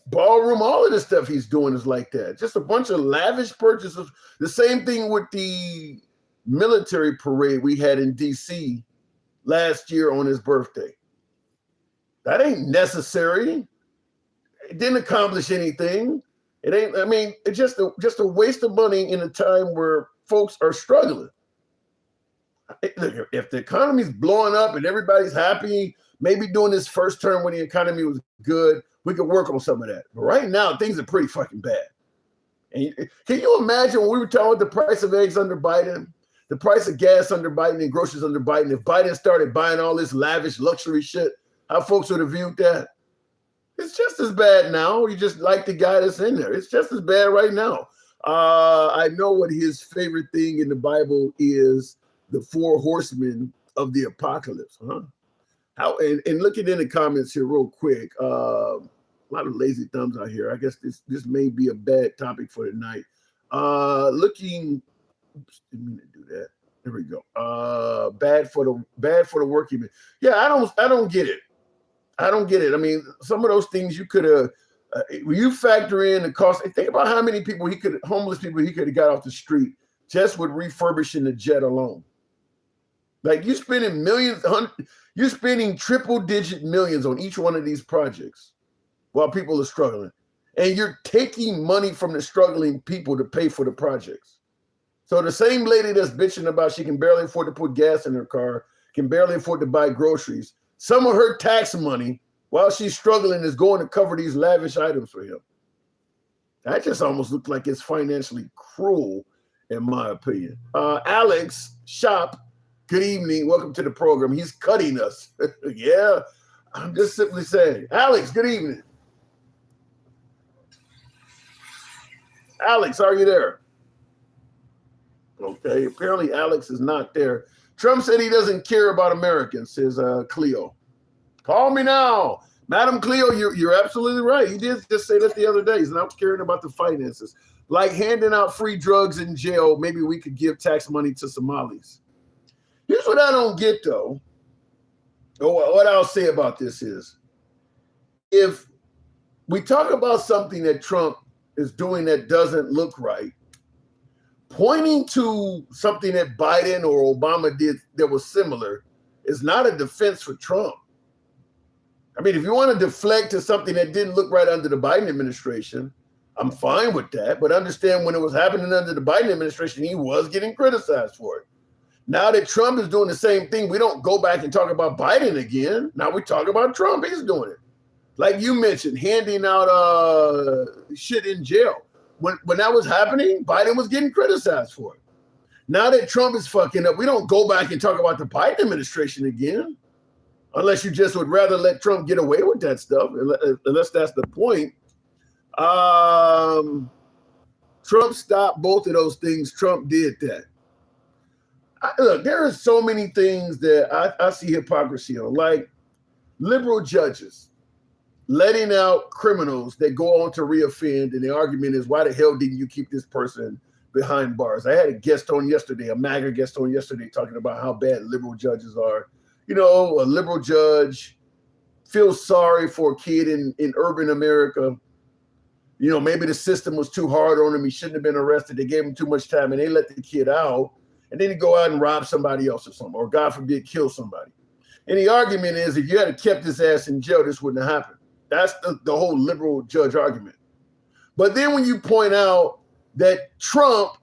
Ballroom, all of the stuff he's doing is like that. Just a bunch of lavish purchases. The same thing with the military parade we had in D.C. last year on his birthday. That ain't necessary. It didn't accomplish anything. It's just a waste of money in a time where folks are struggling. If the economy's blowing up and everybody's happy, maybe doing this first term when the economy was good, we could work on some of that. But right now, things are pretty fucking bad. And can you imagine when we were talking about the price of eggs under Biden, the price of gas under Biden and groceries under Biden, if Biden started buying all this lavish luxury shit, how folks would have viewed that? It's just as bad now. You just like the guy that's in there. It's just as bad right now. I know what his favorite thing in the Bible is, the 4 horsemen of the apocalypse. And looking in the comments here real quick, a lot of lazy thumbs out here. I guess this may be a bad topic for tonight. Oops, didn't mean to do that. There we go. Bad for the working man. Yeah, I don't get it. I don't get it. I mean, some of those things you could have, when you factor in the cost, think about how many homeless people he could have got off the street just with refurbishing the jet alone. Like you're spending triple-digit millions on each one of these projects while people are struggling. And you're taking money from the struggling people to pay for the projects. So the same lady that's bitching about she can barely afford to put gas in her car, can barely afford to buy groceries, some of her tax money while she's struggling is going to cover these lavish items for him. That just almost looks like it's financially cruel, in my opinion. Alex Shop, good evening. Welcome to the program. He's cutting us. Yeah, I'm just simply saying. Alex, good evening. Alex, are you there? Okay, apparently Alex is not there. Trump said he doesn't care about Americans, says Cleo. Call me now. Madam Cleo, you're absolutely right. He did just say that the other day. He's not caring about the finances. Like handing out free drugs in jail, maybe we could give tax money to Somalis. Here's what I don't get, though. What I'll say about this is, if we talk about something that Trump is doing that doesn't look right, pointing to something that Biden or Obama did that was similar is not a defense for Trump. I mean, if you want to deflect to something that didn't look right under the Biden administration, I'm fine with that. But understand when it was happening under the Biden administration, he was getting criticized for it. Now that Trump is doing the same thing, we don't go back and talk about Biden again. Now we talk about Trump. He's doing it. Like you mentioned, handing out shit in jail. When that was happening, Biden was getting criticized for it. Now that Trump is fucking up, we don't go back and talk about the Biden administration again, unless you just would rather let Trump get away with that stuff, unless that's the point. Trump stopped both of those things. Trump did that. Look, there are so many things that I see hypocrisy on, like liberal judges letting out criminals that go on to reoffend, and the argument is, why the hell didn't you keep this person behind bars? I had a guest on yesterday, a MAGA guest on yesterday, talking about how bad liberal judges are. You know, a liberal judge feels sorry for a kid in urban America. You know, maybe the system was too hard on him. He shouldn't have been arrested. They gave him too much time, and they let the kid out. And then he go out and rob somebody else or something, or God forbid, kill somebody. And the argument is, if you had kept his ass in jail, this wouldn't have happened. That's the whole liberal judge argument. But then when you point out that Trump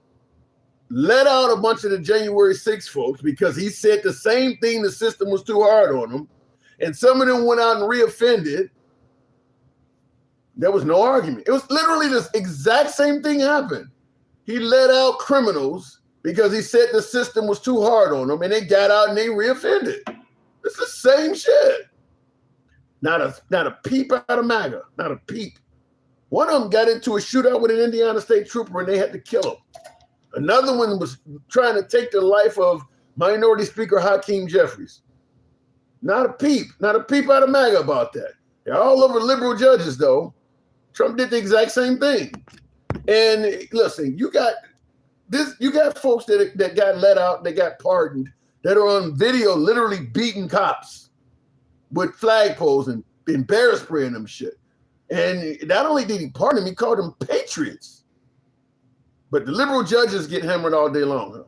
let out a bunch of the January 6 folks because he said the same thing, the system was too hard on them, and some of them went out and reoffended, there was no argument. It was literally this exact same thing happened. He let out criminals because he said the system was too hard on them, and they got out and they reoffended. It's the same shit. Not a peep out of MAGA, not a peep. One of them got into a shootout with an Indiana State trooper and they had to kill him. Another one was trying to take the life of Minority Speaker Hakeem Jeffries. Not a peep out of MAGA about that. They're all over liberal judges though. Trump did the exact same thing. And listen, you got folks that got let out, that got pardoned, that are on video literally beating cops with flagpoles and bear spraying them shit. And not only did he pardon them, he called them patriots. But the liberal judges get hammered all day long. Huh?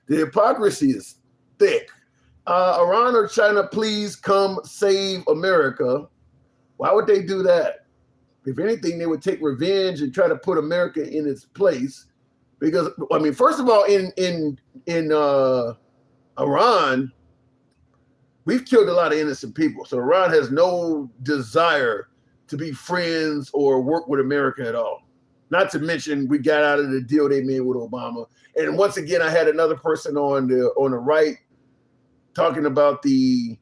The hypocrisy is thick. Iran or China, please come save America. Why would they do that? If anything, they would take revenge and try to put America in its place. Because, I mean, first of all, in Iran, we've killed a lot of innocent people. So Iran has no desire to be friends or work with America at all. Not to mention, we got out of the deal they made with Obama. And once again, I had another person on the right talking about the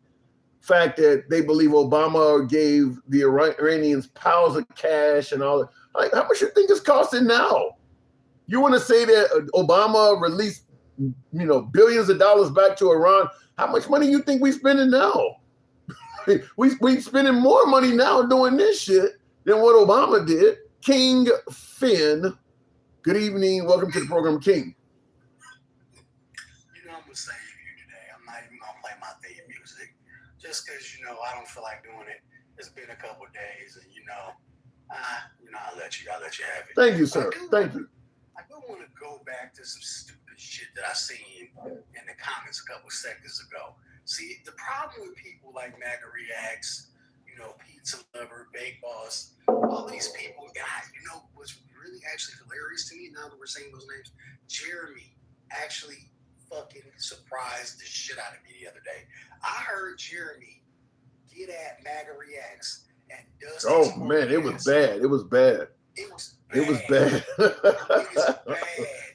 fact that they believe Obama gave the Iranians piles of cash and all that. Like, how much you think it's costing now? You want to say that Obama released, billions of dollars back to Iran? How much money you think we spending now? we spending more money now doing this shit than what Obama did. King Finn, good evening. Welcome to the program, King. I'm going to save you today. I'm not even going to play my theme music just because, I don't feel like doing it. It's been a couple of days and, I'll let you have it. Thank you, sir. Thank you. I do want to go back to some stupid shit that I seen in the comments a couple seconds ago. See, the problem with people like MAGA Reacts, Pizza Lover, Bake Boss, all these people, and what's really actually hilarious to me now that we're saying those names, Jeremy actually fucking surprised the shit out of me the other day. I heard Jeremy get at MAGA Reacts and Dustin. Oh man, it was bad. It was bad. It was bad. It was bad.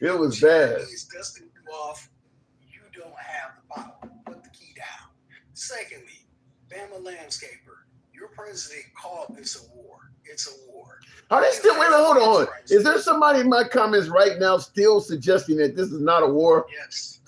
It was Jeremy bad. is dusting you off. You don't have the power. Put the key down. Secondly, Bama Landscaper, your president called this a war. It's a war. Are they still wait? Hold on. Is there somebody in my comments right now still suggesting that this is not a war? Yes.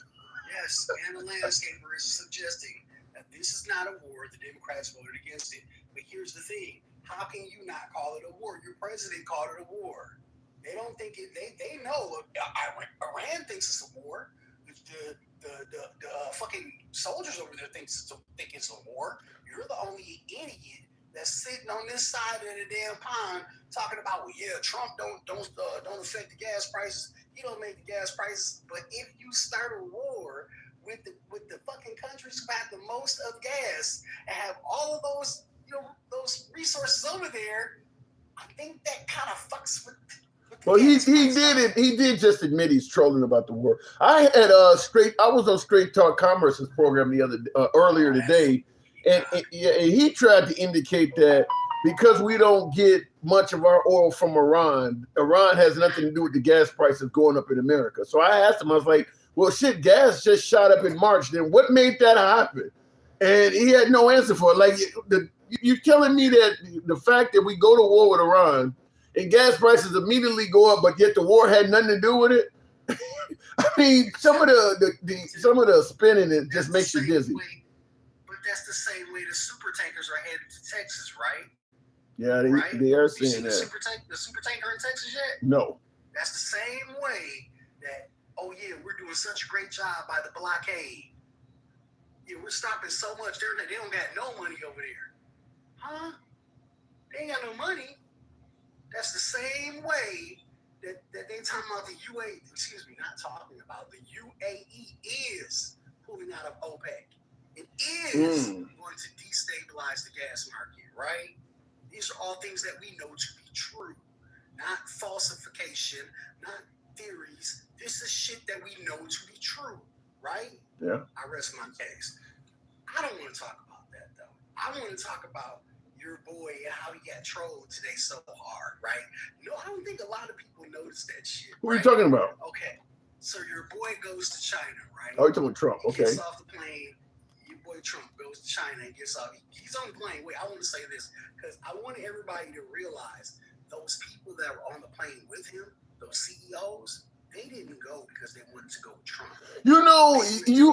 Bama Landscaper is suggesting that this is not a war. The Democrats voted against it. But here's the thing. How can you not call it a war? Your president called it a war. They don't think it. They know. Look, Iran thinks it's a war. The fucking soldiers over there think it's a war. You're the only idiot that's sitting on this side of the damn pond talking about, well, yeah, Trump don't affect the gas prices. He don't make the gas prices. But if you start a war with the fucking countries who have the most of gas and have all of those those resources over there, I think that kind of fucks with. Well, he did it. He did just admit he's trolling about the war. I was on Straight Talk Commerce's program earlier today, and he tried to indicate that because we don't get much of our oil from Iran has nothing to do with the gas prices going up in America. So I asked him, I was like, well, shit, gas just shot up in March. Then what made that happen? And he had no answer for it. Like, you're telling me that the fact that we go to war with Iran and gas prices immediately go up, but yet the war had nothing to do with it. I mean, some of the spinning it just makes you dizzy. But that's the same way the super tankers are headed to Texas, right? Yeah, Right? they are You saying seen that. the super tanker in Texas yet? No. That's the same way that, oh yeah, we're doing such a great job by the blockade. Yeah, we're stopping so much there that they don't got no money over there. Huh? They ain't got no money. That's the same way that they talking about the UAE, excuse me, not talking about, the UAE is pulling out of OPEC. It is going to destabilize the gas market, right? These are all things that we know to be true, not falsification, not theories. This is shit that we know to be true, right? Yeah. I rest my case. I don't want to talk about that, though. I want to talk about your boy and how he got trolled today so hard, right? No, I don't think a lot of people noticed that shit. Who are you talking about? Okay, so your boy goes to China, right? Oh, you're talking about Trump. He Okay. gets off the plane. Your boy Trump goes to China and gets off. He's on the plane. Wait, I want to say this because I want everybody to realize those people that were on the plane with him, those CEOs, they didn't go because they wanted to go with Trump. You know,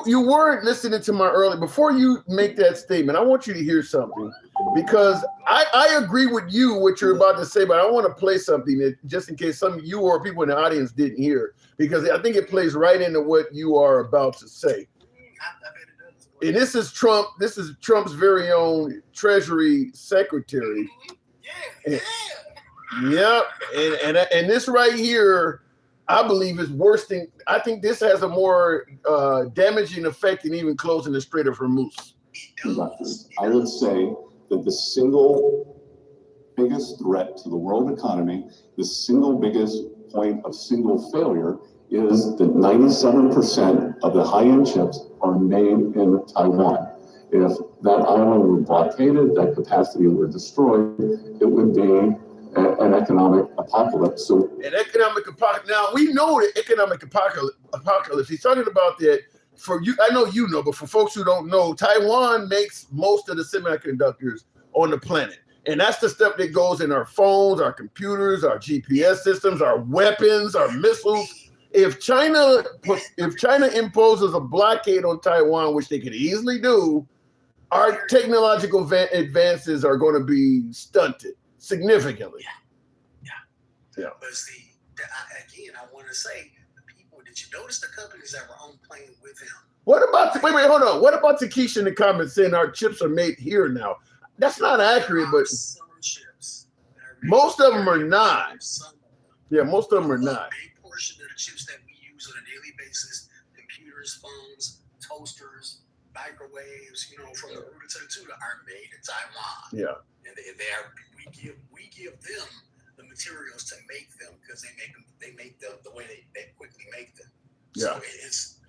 you weren't listening to my early. Before you make that statement, I want you to hear something because I agree with you what you're about to say, but I want to play something that just in case some of you or people in the audience didn't hear, because I think it plays right into what you are about to say. I bet it does. And this is Trump. This is Trump's very own Treasury Secretary. Yeah. Yep. And this right here, I believe is worse than. I think this has a more damaging effect than even closing the Strait of Hormuz. I would say that the single biggest threat to the world economy, the single biggest point of single failure, is that 97% of the high-end chips are made in Taiwan. If that island were blockaded, that capacity were destroyed, it would be an economic apocalypse. So An economic apocalypse. Now we know the economic apocalypse. He's talking about that for you. I know you know, but for folks who don't know, Taiwan makes most of the semiconductors on the planet. And that's the stuff that goes in our phones, our computers, our GPS systems, our weapons, our missiles. If China imposes a blockade on Taiwan, which they could easily do, our technological advances are going to be stunted significantly. Yeah. But see, again, I want to say, the people, did you notice the companies that were on plane with him? What about wait, hold on. What about Takesha in the comments saying our chips are made here now? That's not accurate, but Some chips that are made most of them here, are not. some of them. Yeah, most of them are A not. big portion of the chips that we use on a daily basis, computers, phones, toasters, microwaves, from the rooter to the tutor, are made in Taiwan. Yeah. And they are. We give them the materials to make them because they make them the way they quickly make them. Yeah. So it's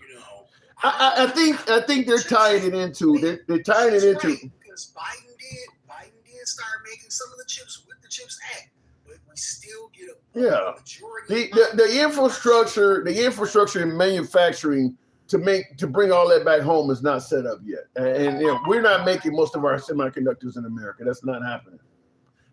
I think they're tying it into they're tying it into because Biden did start making some of the chips with the CHIPS Act, but we still get a majority. The infrastructure in manufacturing to bring all that back home is not set up yet, and we're not making most of our semiconductors in America. That's not happening.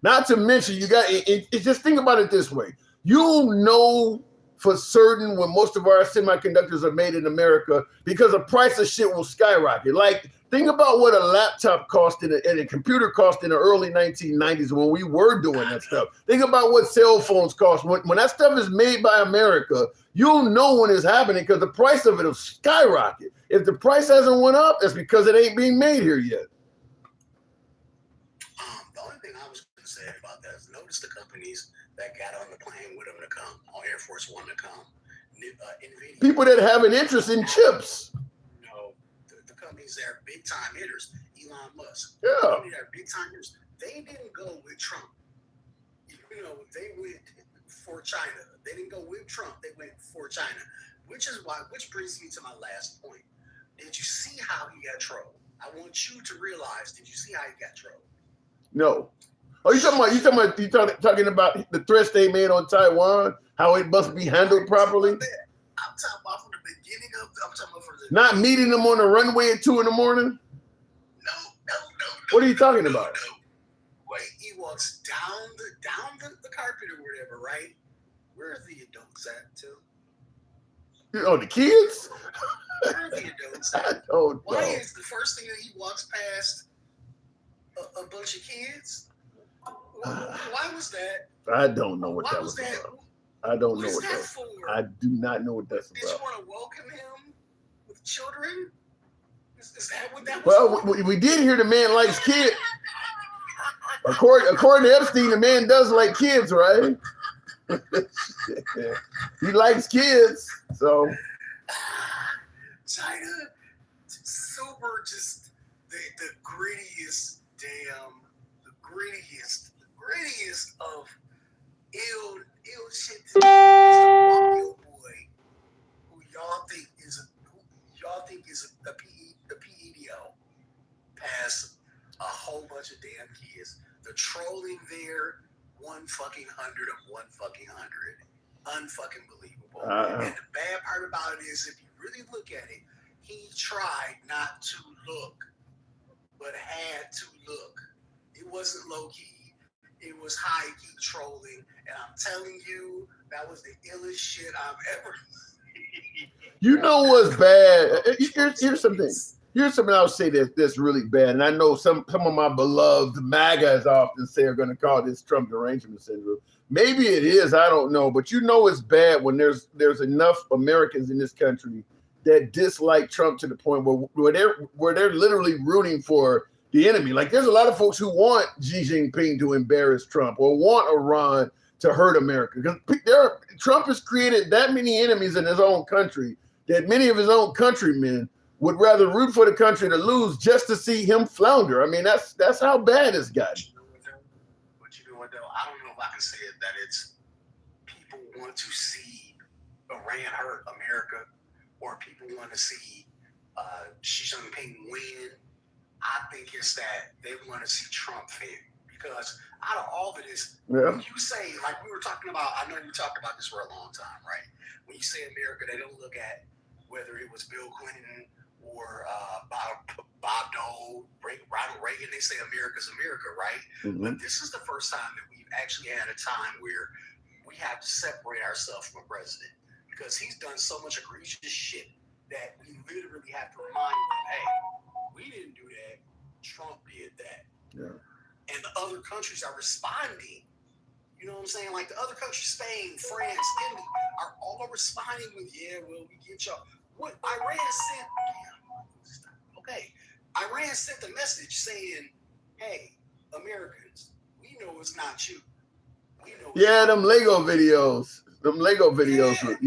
Not to mention, you got it. Just think about it this way: you'll know for certain when most of our semiconductors are made in America because the price of shit will skyrocket. Like, think about what a laptop cost and a computer cost in the early 1990s when we were doing that stuff. Think about what cell phones cost. When that stuff is made by America, you'll know when it's happening because the price of it will skyrocket. If the price hasn't went up, it's because it ain't being made here yet. The only thing I was going to say about that is notice the companies that got on the plane with them to come, on Air Force One to come. NVIDIA. People that have an interest in chips. The companies that are big time hitters, Elon Musk. Yeah. The companies that are big time hitters, they didn't go with Trump. They went for China. They didn't go with Trump. They went for China, which brings me to my last point. Did you see how he got trolled? I want you to realize, did you see how he got trolled? No. Oh, you talking about the threats they made on Taiwan? How it must be handled properly? I'm talking about from the beginning of. I'm talking about from the. Not meeting them on the runway at 2 a.m. No. What are you talking about? No. he walks down the carpet or whatever, right? Where are the adults at, too? You know, the kids? Where are the adults I at? don't Why know. is the first thing that he walks past a bunch of kids? Why was that? I don't know what Why that was was that? about. I don't know What is what that that. for? I do not know what that's Did you about. want to welcome him with children? Is that what that was? Well, for? we did hear the man likes kids. According to Epstein, the man does like kids, right? He likes kids, so China, super, just the grittiest of ill shit. Is the Romeo boy who y'all think is a PEDO past a whole bunch of damn kids. The trolling there, 1 fucking 100 of 1 fucking 100. Unfucking believable. And the bad part about it is, if you really look at it, he tried not to look, but had to look. It wasn't low key. It was high key trolling. And I'm telling you, that was the illest shit I've ever seen. you know what's bad. Here's something. Here's something I'll say that's really bad. And I know some of my beloved MAGAs often say are going to call this Trump derangement syndrome. Maybe it is, I don't know. But you know it's bad when there's enough Americans in this country that dislike Trump to the point where they're literally rooting for the enemy. Like, there's a lot of folks who want Xi Jinping to embarrass Trump or want Iran to hurt America. Because Trump has created that many enemies in his own country that many of his own countrymen would rather root for the country to lose just to see him flounder. I mean, that's how bad it's gotten. But you know what, though? I don't know if I can say it that it's people want to see Iran hurt America, or people want to see Xi Jinping win. I think it's that they want to see Trump fail. Because out of all of this, Yeah. when you say, like we were talking about, I know we talked about this for a long time, right? When you say America, they don't look at whether it was Bill Clinton or Bob Dole, Ronald Reagan. They say America's America, right? Mm-hmm. But this is the first time that we've actually had a time where we have to separate ourselves from a president, because he's done so much egregious shit that we literally have to remind him, hey, we didn't do that. Trump did that. Yeah. And the other countries are responding. You know what I'm saying? Like the other countries, Spain, France, Italy, are all responding with, yeah, well, we get y'all. What Iran sent, okay, Iran sent a message saying, hey, Americans, we know it's not you. We know it's Yeah, not them Lego videos. Yeah. Lego videos are.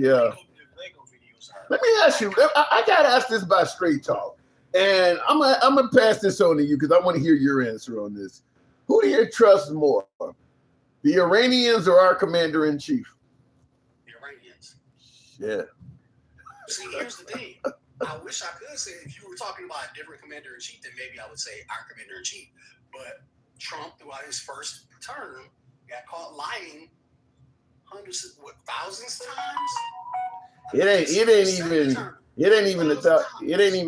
Let me ask you. I gotta ask this by straight talk, and I'm gonna pass this on to you because I want to hear your answer on this. Who do you trust more, the Iranians or our commander in chief? The Iranians. Yeah. See, here's the thing. I wish I could say, if you were talking about a different commander in chief, then maybe I would say our commander in chief. But Trump, throughout his first term, got caught lying thousands of times. It ain't even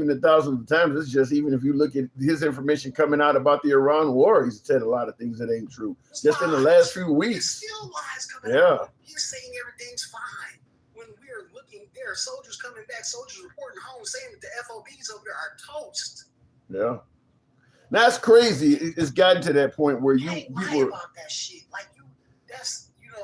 the thousands of times. It's just, even if you look at his information coming out about the Iran war, he's said a lot of things that ain't true. Just in the last few weeks. There's still lies coming Yeah. out. He's saying everything's fine. When we're looking, there are soldiers coming back, soldiers reporting home saying that the FOBs over there are toast. Yeah. That's crazy. It's gotten to that point where you lie were. about that shit. Like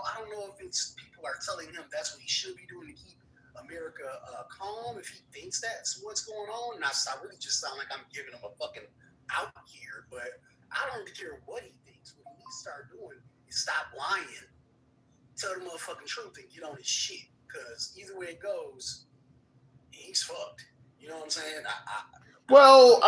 I don't know if it's people are telling him that's what he should be doing to keep America calm, if he thinks that's what's going on. And I really just sound like I'm giving him a fucking out here, but I don't really care what he thinks. What he needs to start doing is stop lying, tell the motherfucking truth, and get on his shit. Because either way it goes, he's fucked. You know what I'm saying? Well,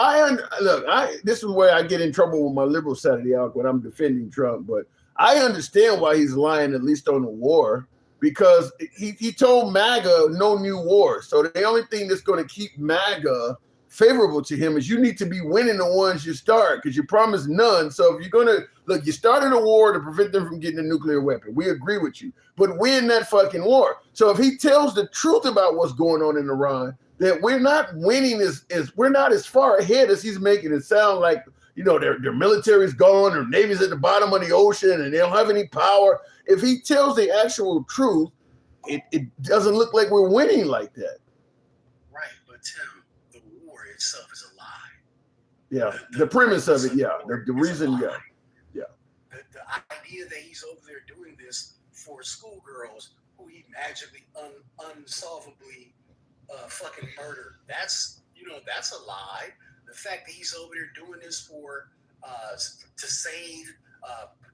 this is where I get in trouble with my liberal side of the aisle when I'm defending Trump, but I understand why he's lying, at least on the war, because he told MAGA no new war. So the only thing that's going to keep MAGA favorable to him is you need to be winning the ones you start, because you promised none. So if you're going to look, you started a war to prevent them from getting a nuclear weapon. We agree with you, but win that fucking war. So if he tells the truth about what's going on in Iran, that we're not winning we're not as far ahead as he's making it sound like. their military's gone, their navy's at the bottom of the ocean, and they don't have any power. If he tells the actual truth, it doesn't look like we're winning like that. Right, but Tim, the war itself is a lie. Yeah, the premise of it, yeah. The reason, yeah. The idea that he's over there doing this for schoolgirls who he magically unsolvably fucking murdered, that's a lie. The fact that he's over there doing this for to save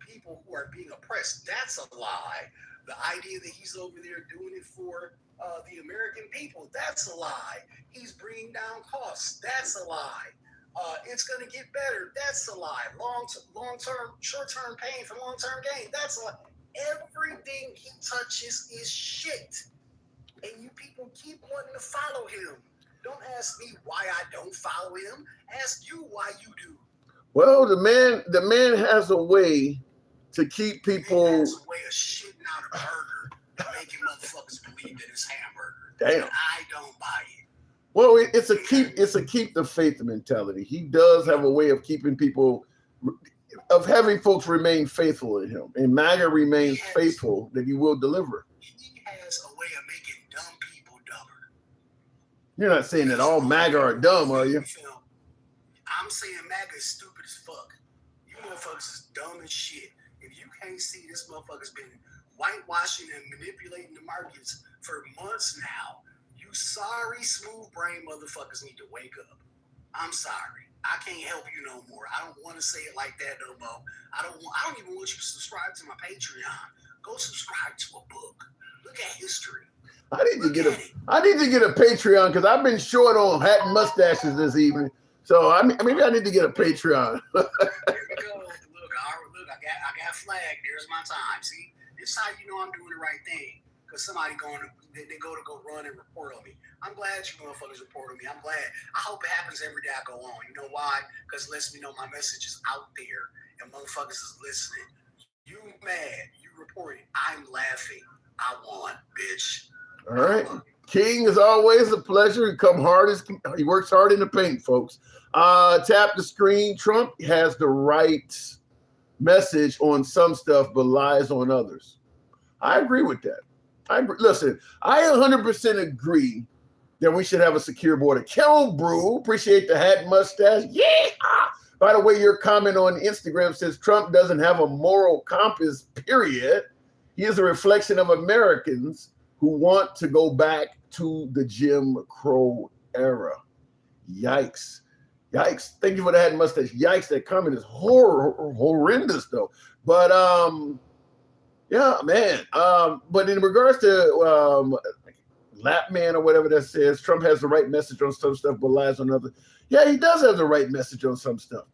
people who are being oppressed, that's a lie. The idea that he's over there doing it for the American people, that's a lie. He's bringing down costs, that's a lie. It's going to get better, that's a lie. Long-term, short-term pain for long-term gain, that's a lie. Everything he touches is shit. And you people keep wanting to follow him. Don't ask me why I don't follow him. Ask you why you do. Well, the man has a way to keep people. He has a way of shitting out a burger, making motherfuckers believe that it's hamburger. Damn. And I don't buy it. Well, it's a keep the faith mentality. He does have a way of keeping people, of having folks remain faithful in him. And MAGA remains faithful that he will deliver. He has a way of making dumb people dumber. You're not saying that all MAGA are dumb, are you? I'm saying MAGA is stupid as fuck. You motherfuckers is dumb as shit. If you can't see, this motherfucker's been whitewashing and manipulating the markets for months now. You sorry, smooth brain motherfuckers need to wake up. I'm sorry. I can't help you no more. I don't want to say it like that no more. I don't even want you to subscribe to my Patreon. Go subscribe to a book. Look at history. I need to get a Patreon because I've been short on hat and mustaches this evening. So maybe I need to get a Patreon. There we go. Look, I got flagged. There's my time. See, it's how you know I'm doing the right thing. Because somebody go run and report on me. I'm glad you motherfuckers report on me. I'm glad. I hope it happens every day I go on. You know why? Because it lets me know my message is out there and motherfuckers is listening. You mad? You reported. I'm laughing. I won, bitch. All right. King, as always, a pleasure. He works hard in the paint, folks. Tap the screen. Trump has the right message on some stuff, but lies on others. I agree with that. Listen, I 100% agree that we should have a secure border. Carol Brew, appreciate the hat and mustache. Yeah. By the way, your comment on Instagram says Trump doesn't have a moral compass, period. He is a reflection of Americans who want to go back to the Jim Crow era. Yikes. Thank you for the hat and mustache. Yikes, that comment is horrendous, though. But, yeah, man. But in regards to Lapman or whatever that says, Trump has the right message on some stuff, but lies on others. Yeah, he does have the right message on some stuff.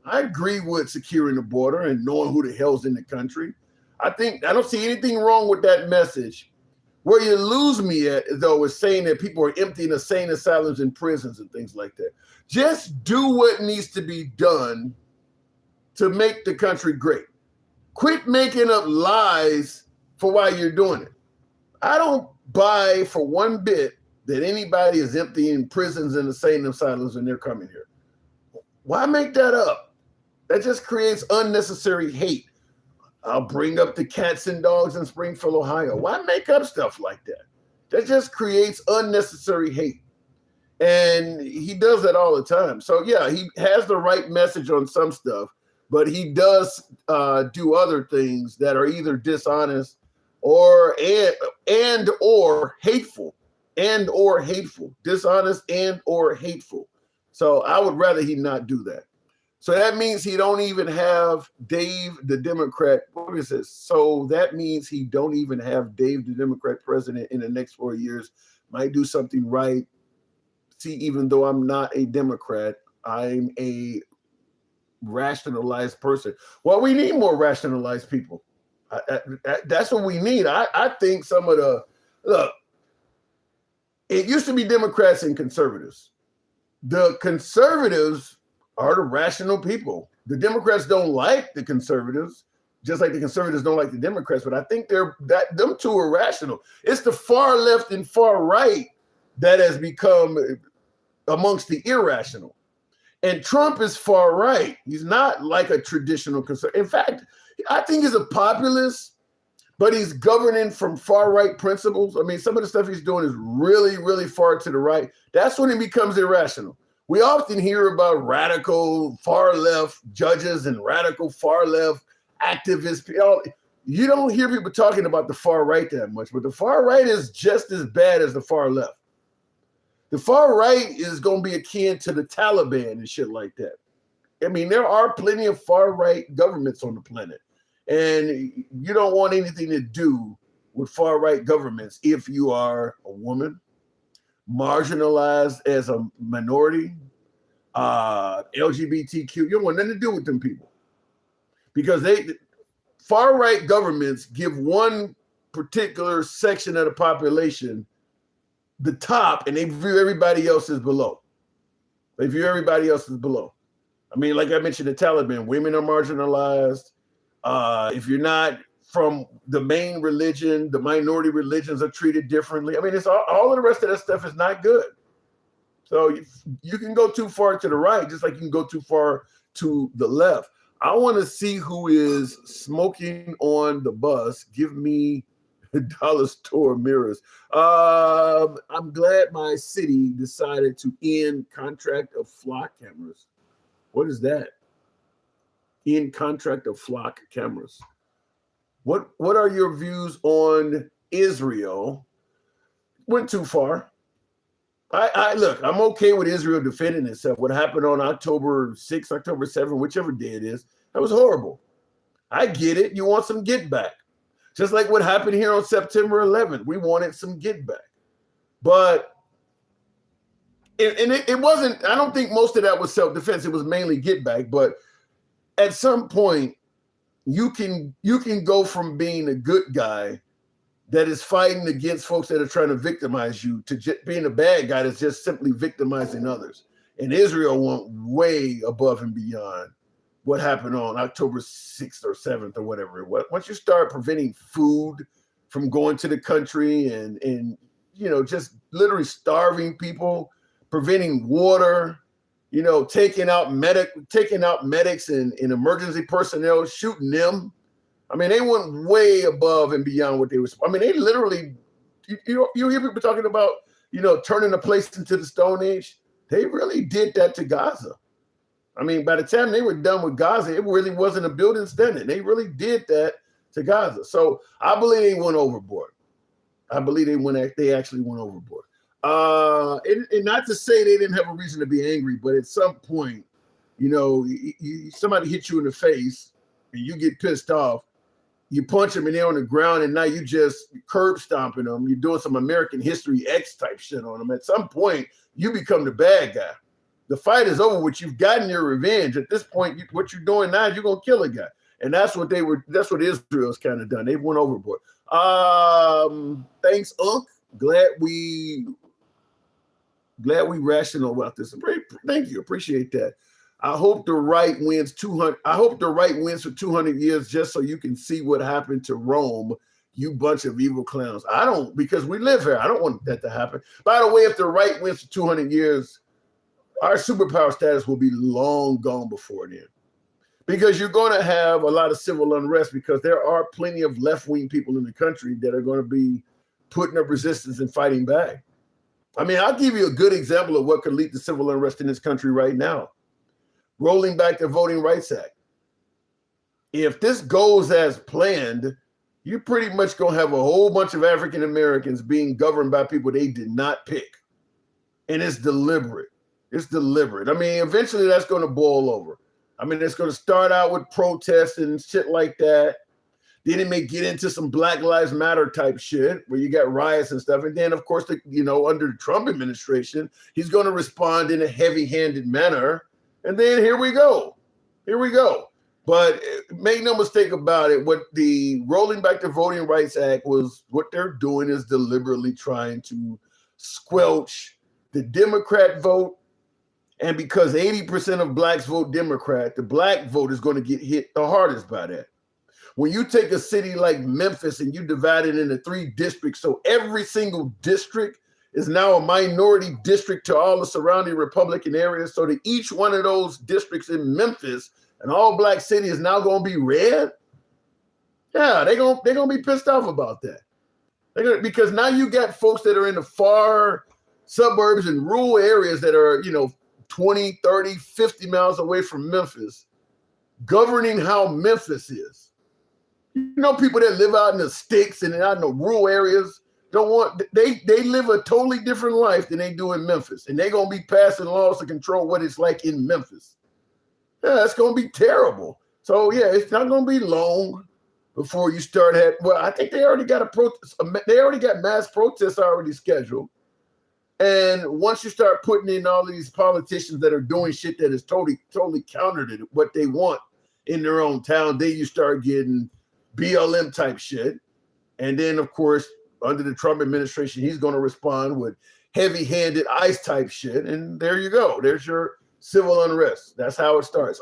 I agree with securing the border and knowing who the hell's in the country. I don't see anything wrong with that message. Where you lose me at, though, is saying that people are emptying insane asylums and prisons and things like that. Just do what needs to be done to make the country great. Quit making up lies for why you're doing it. I don't buy for one bit that anybody is emptying prisons and insane asylums when they're coming here. Why make that up? That just creates unnecessary hate. I'll bring up the cats and dogs in Springfield, Ohio. Why make up stuff like that? That just creates unnecessary hate. And he does that all the time. So, yeah, he has the right message on some stuff, but he does do other things that are either dishonest or hateful. Dishonest and or hateful. So I would rather he not do that. So that means he don't even have Dave, the Democrat. What is this? So that means he don't even have Dave, the Democrat president in the next 4 years. Might do something right. See, even though I'm not a Democrat, I'm a rationalized person. Well, we need more rationalized people. That's what we need. I think some of look, it used to be Democrats and conservatives. The conservatives are the rational people. The Democrats don't like the conservatives, just like the conservatives don't like the Democrats, but I think them two are rational. It's the far left and far right that has become amongst the irrational. And Trump is far right. He's not like a traditional conservative. In fact, I think he's a populist, but he's governing from far right principles. I mean, some of the stuff he's doing is really, really far to the right. That's when it becomes irrational. We often hear about radical far left judges and radical far left activists. You don't hear people talking about the far right that much, but the far right is just as bad as the far left. The far right is going to be akin to the Taliban and shit like that. I mean, there are plenty of far right governments on the planet, and you don't want anything to do with far right governments if you are a woman, marginalized as a minority, LGBTQ. You don't want nothing to do with them people, because far right governments give one particular section of the population the top, and they view everybody else as below. They view everybody else as below. I mean, like I mentioned, the Taliban, women are marginalized. If you're not from the main religion, the minority religions are treated differently. I mean, it's all of the rest of that stuff is not good. So you can go too far to the right, just like you can go too far to the left. I want to see who is smoking on the bus. Give me dollar store mirrors. I'm glad my city decided to end contract of flock cameras. What is that? End contract of flock cameras. What are your views on Israel? Went too far. I look, I'm okay with Israel defending itself. What happened on October 6, October 7, whichever day it is, that was horrible. I get it. You want some get back. Just like what happened here on September 11th. We wanted some get back. But it wasn't, I don't think most of that was self-defense. It was mainly get back. But at some point, you can go from being a good guy that is fighting against folks that are trying to victimize you to being a bad guy that's just simply victimizing others. And Israel went way above and beyond what happened on October 6th or 7th or whatever it was. Once you start preventing food from going to the country and just literally starving people, preventing water, taking out medics and emergency personnel, shooting them. I mean, they went way above and beyond what they were. I mean, they literally, you hear people talking about, turning the place into the Stone Age. They really did that to Gaza. I mean, by the time they were done with Gaza, it really wasn't a building standing. They really did that to Gaza. So I believe they went overboard. I believe they actually went overboard. And not to say they didn't have a reason to be angry, but at some point, somebody hits you in the face and you get pissed off. You punch them and they're on the ground, and now you just curb stomping them. You're doing some American History X type shit on them. At some point, you become the bad guy. The fight is over with. You've gotten your revenge. At this point, what you're doing now is you're gonna kill a guy, and that's what Israel's kind of done. They went overboard. Thanks, Unc. Glad we rational about this. Thank you. Appreciate that. I hope the right wins 200. I hope the right wins for 200 years, just so you can see what happened to Rome. You bunch of evil clowns. I don't, because we live here. I don't want that to happen. By the way, if the right wins for 200 years, our superpower status will be long gone before then. Because you're going to have a lot of civil unrest, because there are plenty of left-wing people in the country that are going to be putting up resistance and fighting back. I mean, I'll give you a good example of what could lead to civil unrest in this country right now. Rolling back the Voting Rights Act. If this goes as planned, you're pretty much going to have a whole bunch of African Americans being governed by people they did not pick. And it's deliberate. It's deliberate. I mean, eventually that's going to boil over. I mean, it's going to start out with protests and shit like that. Then it may get into some Black Lives Matter type shit where you got riots and stuff. And then, of course, under the Trump administration, he's going to respond in a heavy-handed manner. And then here we go. But make no mistake about it, what the Rolling Back the Voting Rights Act was, what they're doing is deliberately trying to squelch the Democrat vote. And because 80% of blacks vote Democrat, the black vote is going to get hit the hardest by that. When you take a city like Memphis and you divide it into 3 districts, so every single district is now a minority district to all the surrounding Republican areas. So that each one of those districts in Memphis, an all-black city, is now going to be red. Yeah, they're gonna be pissed off about that. Because now you got folks that are in the far suburbs and rural areas that are, 20, 30, 50 miles away from Memphis, governing how Memphis is. People that live out in the sticks and out in the rural areas they live a totally different life than they do in Memphis. And they're going to be passing laws to control what it's like in Memphis. Yeah, that's going to be terrible. So, yeah, it's not going to be long before you start I think they already got they already got mass protests already scheduled. And once you start putting in all these politicians that are doing shit that is totally counter to what they want in their own town, then you start getting BLM type shit. And then, of course, under the Trump administration, he's going to respond with heavy-handed ICE type shit. And there you go. There's your civil unrest. That's how it starts.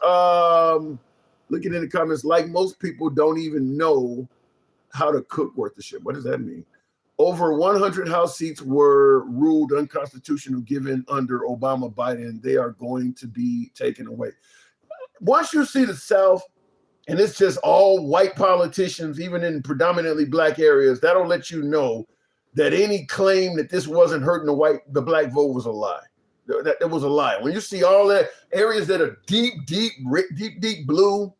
Looking in the comments, like most people don't even know how to cook worth the shit. What does that mean? Over 100 House seats were ruled unconstitutional given under Obama Biden. They are going to be taken away. Once you see the South, and it's just all white politicians, even in predominantly black areas, that'll let you know that any claim that this wasn't hurting the black vote was a lie. That was a lie. When you see all that areas that are deep blue,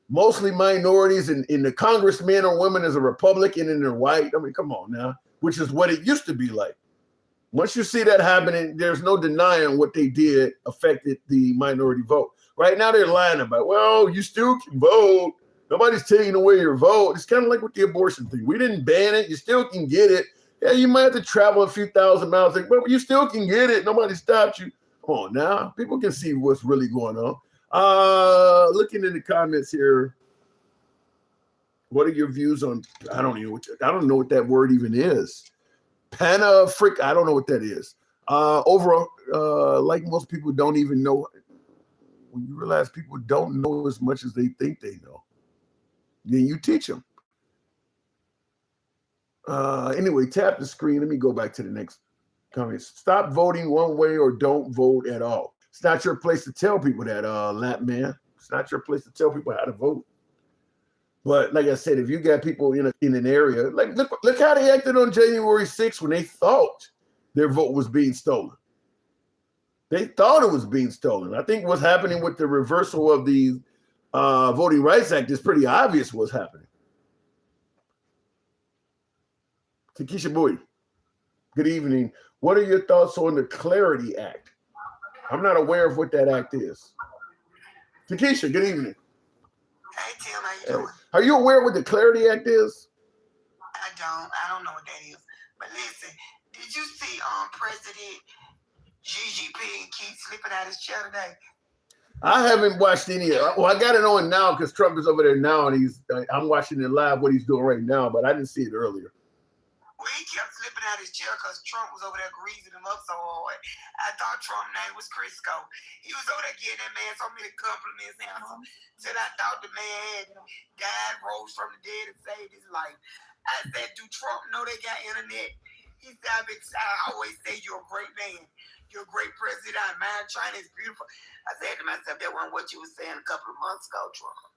mostly minorities, and the congressmen or women is a Republican and they're white. I mean, come on now, which is what it used to be like. Once you see that happening, there's no denying what they did affected the minority vote. Right now, they're lying about, well, you still can vote. Nobody's taking away your vote. It's kind of like with the abortion thing. We didn't ban it. You still can get it. Yeah, you might have to travel a few thousand miles, but you still can get it. Nobody stopped you. Come on now. People can see what's really going on. Looking in the comments here, what are your views on, I don't know what that word even is. Pan-African, I don't know what that is. Overall, like most people don't even know, when you realize people don't know as much as they think they know, then you teach them. Anyway, tap the screen. Let me go back to the next comment. Stop voting one way or don't vote at all. It's not your place to tell people that, Lap Man. It's not your place to tell people how to vote. But like I said, if you got people in an area, like look how they acted on January 6th when they thought their vote was being stolen. They thought it was being stolen. I think what's happening with the reversal of the Voting Rights Act is pretty obvious what's happening. Takesha Bowie, good evening. What are your thoughts on the Clarity Act? I'm not aware of what that act is. Takesha, good evening. Hey, Tim, how you doing? Are you aware what the Clarity Act is? I don't know what that is. But listen, did you see President Xi Jinping keep slipping out his chair today? I haven't watched any of it. Well, I got it on now because Trump is over there now, and I'm watching it live what he's doing right now, but I didn't see it earlier. Well, he kept slipping out his chair because Trump was over there greasing him up so hard. I thought Trump's name was Crisco. He was over there getting that man so many compliments. And said I thought the man had died, rose from the dead, and saved his life. I said, do Trump know they got internet? He said, I always say you're a great man. You're a great president. I admire China. It's beautiful. I said to myself, that wasn't what you were saying a couple of months ago, Trump.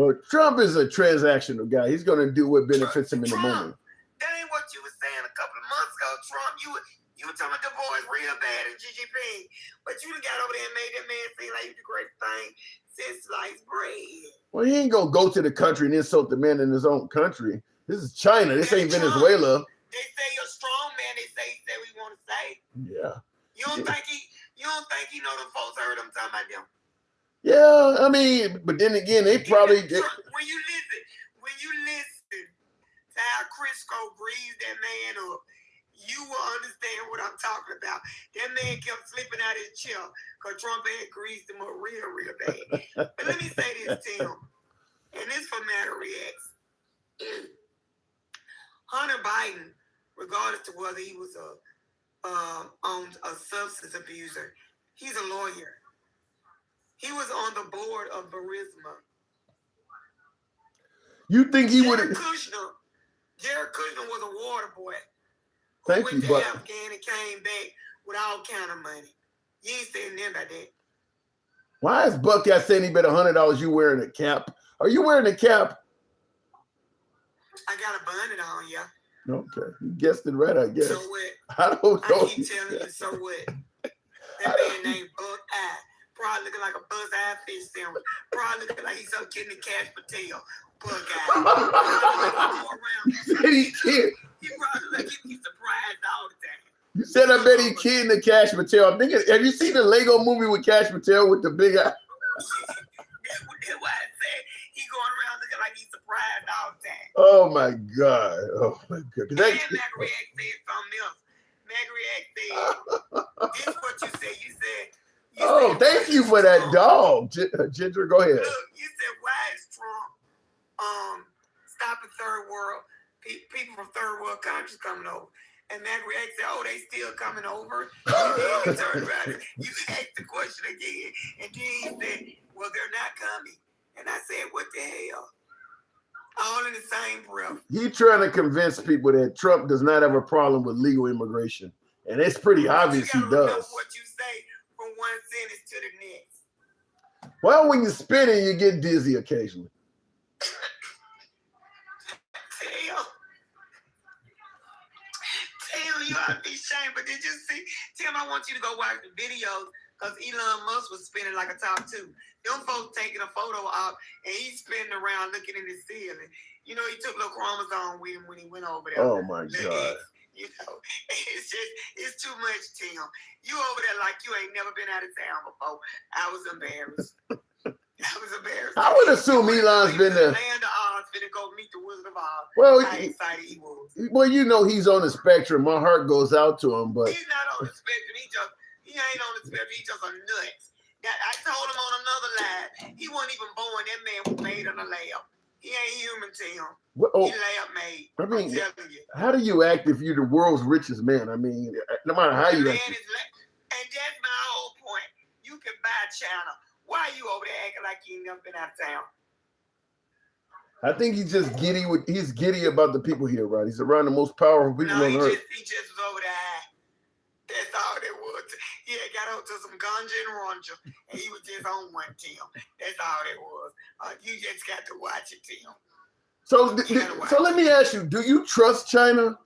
Well, Trump is a transactional guy. He's going to do what benefits him in the moment. That ain't what you were saying a couple of months ago, Trump. You were talking about the boys real bad at Xi Jinping, but you done got over there and made that man seem like he's the great thing since sliced bread. Well, he ain't gonna go to the country and insult the man in his own country. This is China. This ain't Venezuela. They say you're a strong man. They say we want to say. Yeah. You don't think he know the folks heard him talking about them? Yeah, I mean, but then again, they probably when you listen to how Crisco breathed that man up, you will understand what I'm talking about. That man kept slipping out his chair because Trump had greased him up real bad. But let me say this, Tim, and this for Matter Reacts. Hunter Biden, regardless to whether he was a substance abuser, he's a lawyer. He was on the board of Burisma. You think he would? Jared Kushner was a water boy Thank you, went to but Afghan and came back with all kind of money. You ain't saying nothing about that. why is Buck got saying he bet $100 you wearing a cap? Are you wearing a cap? I got a bonnet on, yeah. Okay, you guessed it right, I guess. So what? I don't know. I keep telling you, so what? That man named Buck Eye. Probably looking like a Buzz Eye fish sandwich. Probably looking like he's up getting the Cash Patel. Buck Eye. You said he kid. He probably like he be surprised all the time. You said I bet he kidding the Cash Patel. I'm thinking, have you seen the Lego movie with Cash Patel with the big eye? That's why I said he going around looking like he's surprised all the time. Oh my God. Oh my God. And Magriette said something else. Magriette said, this is what you said. You said, Oh, thank you for that dog. Ginger, go ahead. Look, you said, why is Trump stopping third world people from third world countries coming over? And Magriette said, oh, they still coming over. And then you turned around and you asked the question again. And then he said, well, they're not coming. And I said, what the hell? All in the same breath. He trying to convince people that Trump does not have a problem with legal immigration. And it's pretty obvious he You gotta remember does. what you say from one sentence to the next. Well, when you're spinning, you get dizzy occasionally. Tim, you ought to be ashamed. But did you see? Tim, I want you to go watch the videos because Elon Musk was spinning like a top two. Them folks taking a photo of and he's spinning around looking in the ceiling. You know, he took little chromosome with him when he went over there. Oh my God. You know, it's too much, Tim. You over there like you ain't never been out of town before. I was embarrassed. I would assume Elon's been there. Land of Oz, finna go meet the Wizard of Oz. Well, how excited he was. Well, you know he's on the spectrum. My heart goes out to him, but He's not on the spectrum. He ain't on the spectrum. He's just a nut. I told him on another line, he wasn't even born. That man was made in a lab. He ain't human, Tim. He lab made. I mean, I'm telling you. how do you act if you're the world's richest man? I mean, no matter how you act. And that's my whole point. You can buy China. Why are you over there acting like you ain't never been out of town? I think he's just giddy he's giddy about the people here, right? He's around the most powerful people on earth. He just was over there. That's all that was. He had got out to some ganja and ranja, and he was just on one, Tim. That's all that was. You just got to watch it, Tim. So let me ask you, do you trust China?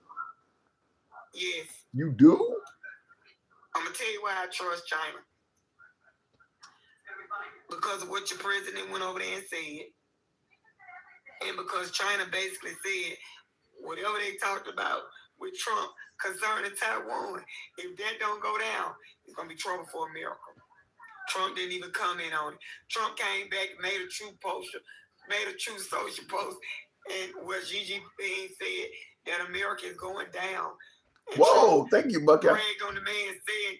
Yes. You do? I'm going to tell you why I trust China. Because of what your president went over there and said. And because China basically said whatever they talked about with Trump concerning Taiwan, if that don't go down, it's going to be trouble for America. Trump didn't even comment on it. Trump came back, made a true social post, and where Xi Jinping said that America is going down. And Whoa, thank you, Buckeye. Trump bragged on the man saying,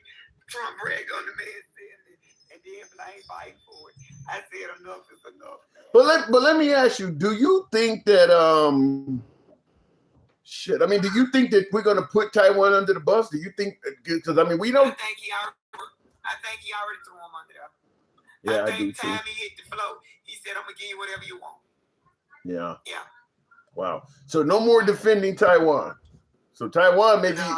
and then blame Biden for it. I said enough is enough. But let me ask you, do you think that do you think that we're gonna put Taiwan under the bus? Do you think because I mean we don't I think he already threw him under there. Yeah, I do time too. he hit the floor, he said, I'm gonna give you whatever you want. Yeah. Yeah. Wow. So no more defending Taiwan. So Taiwan maybe No,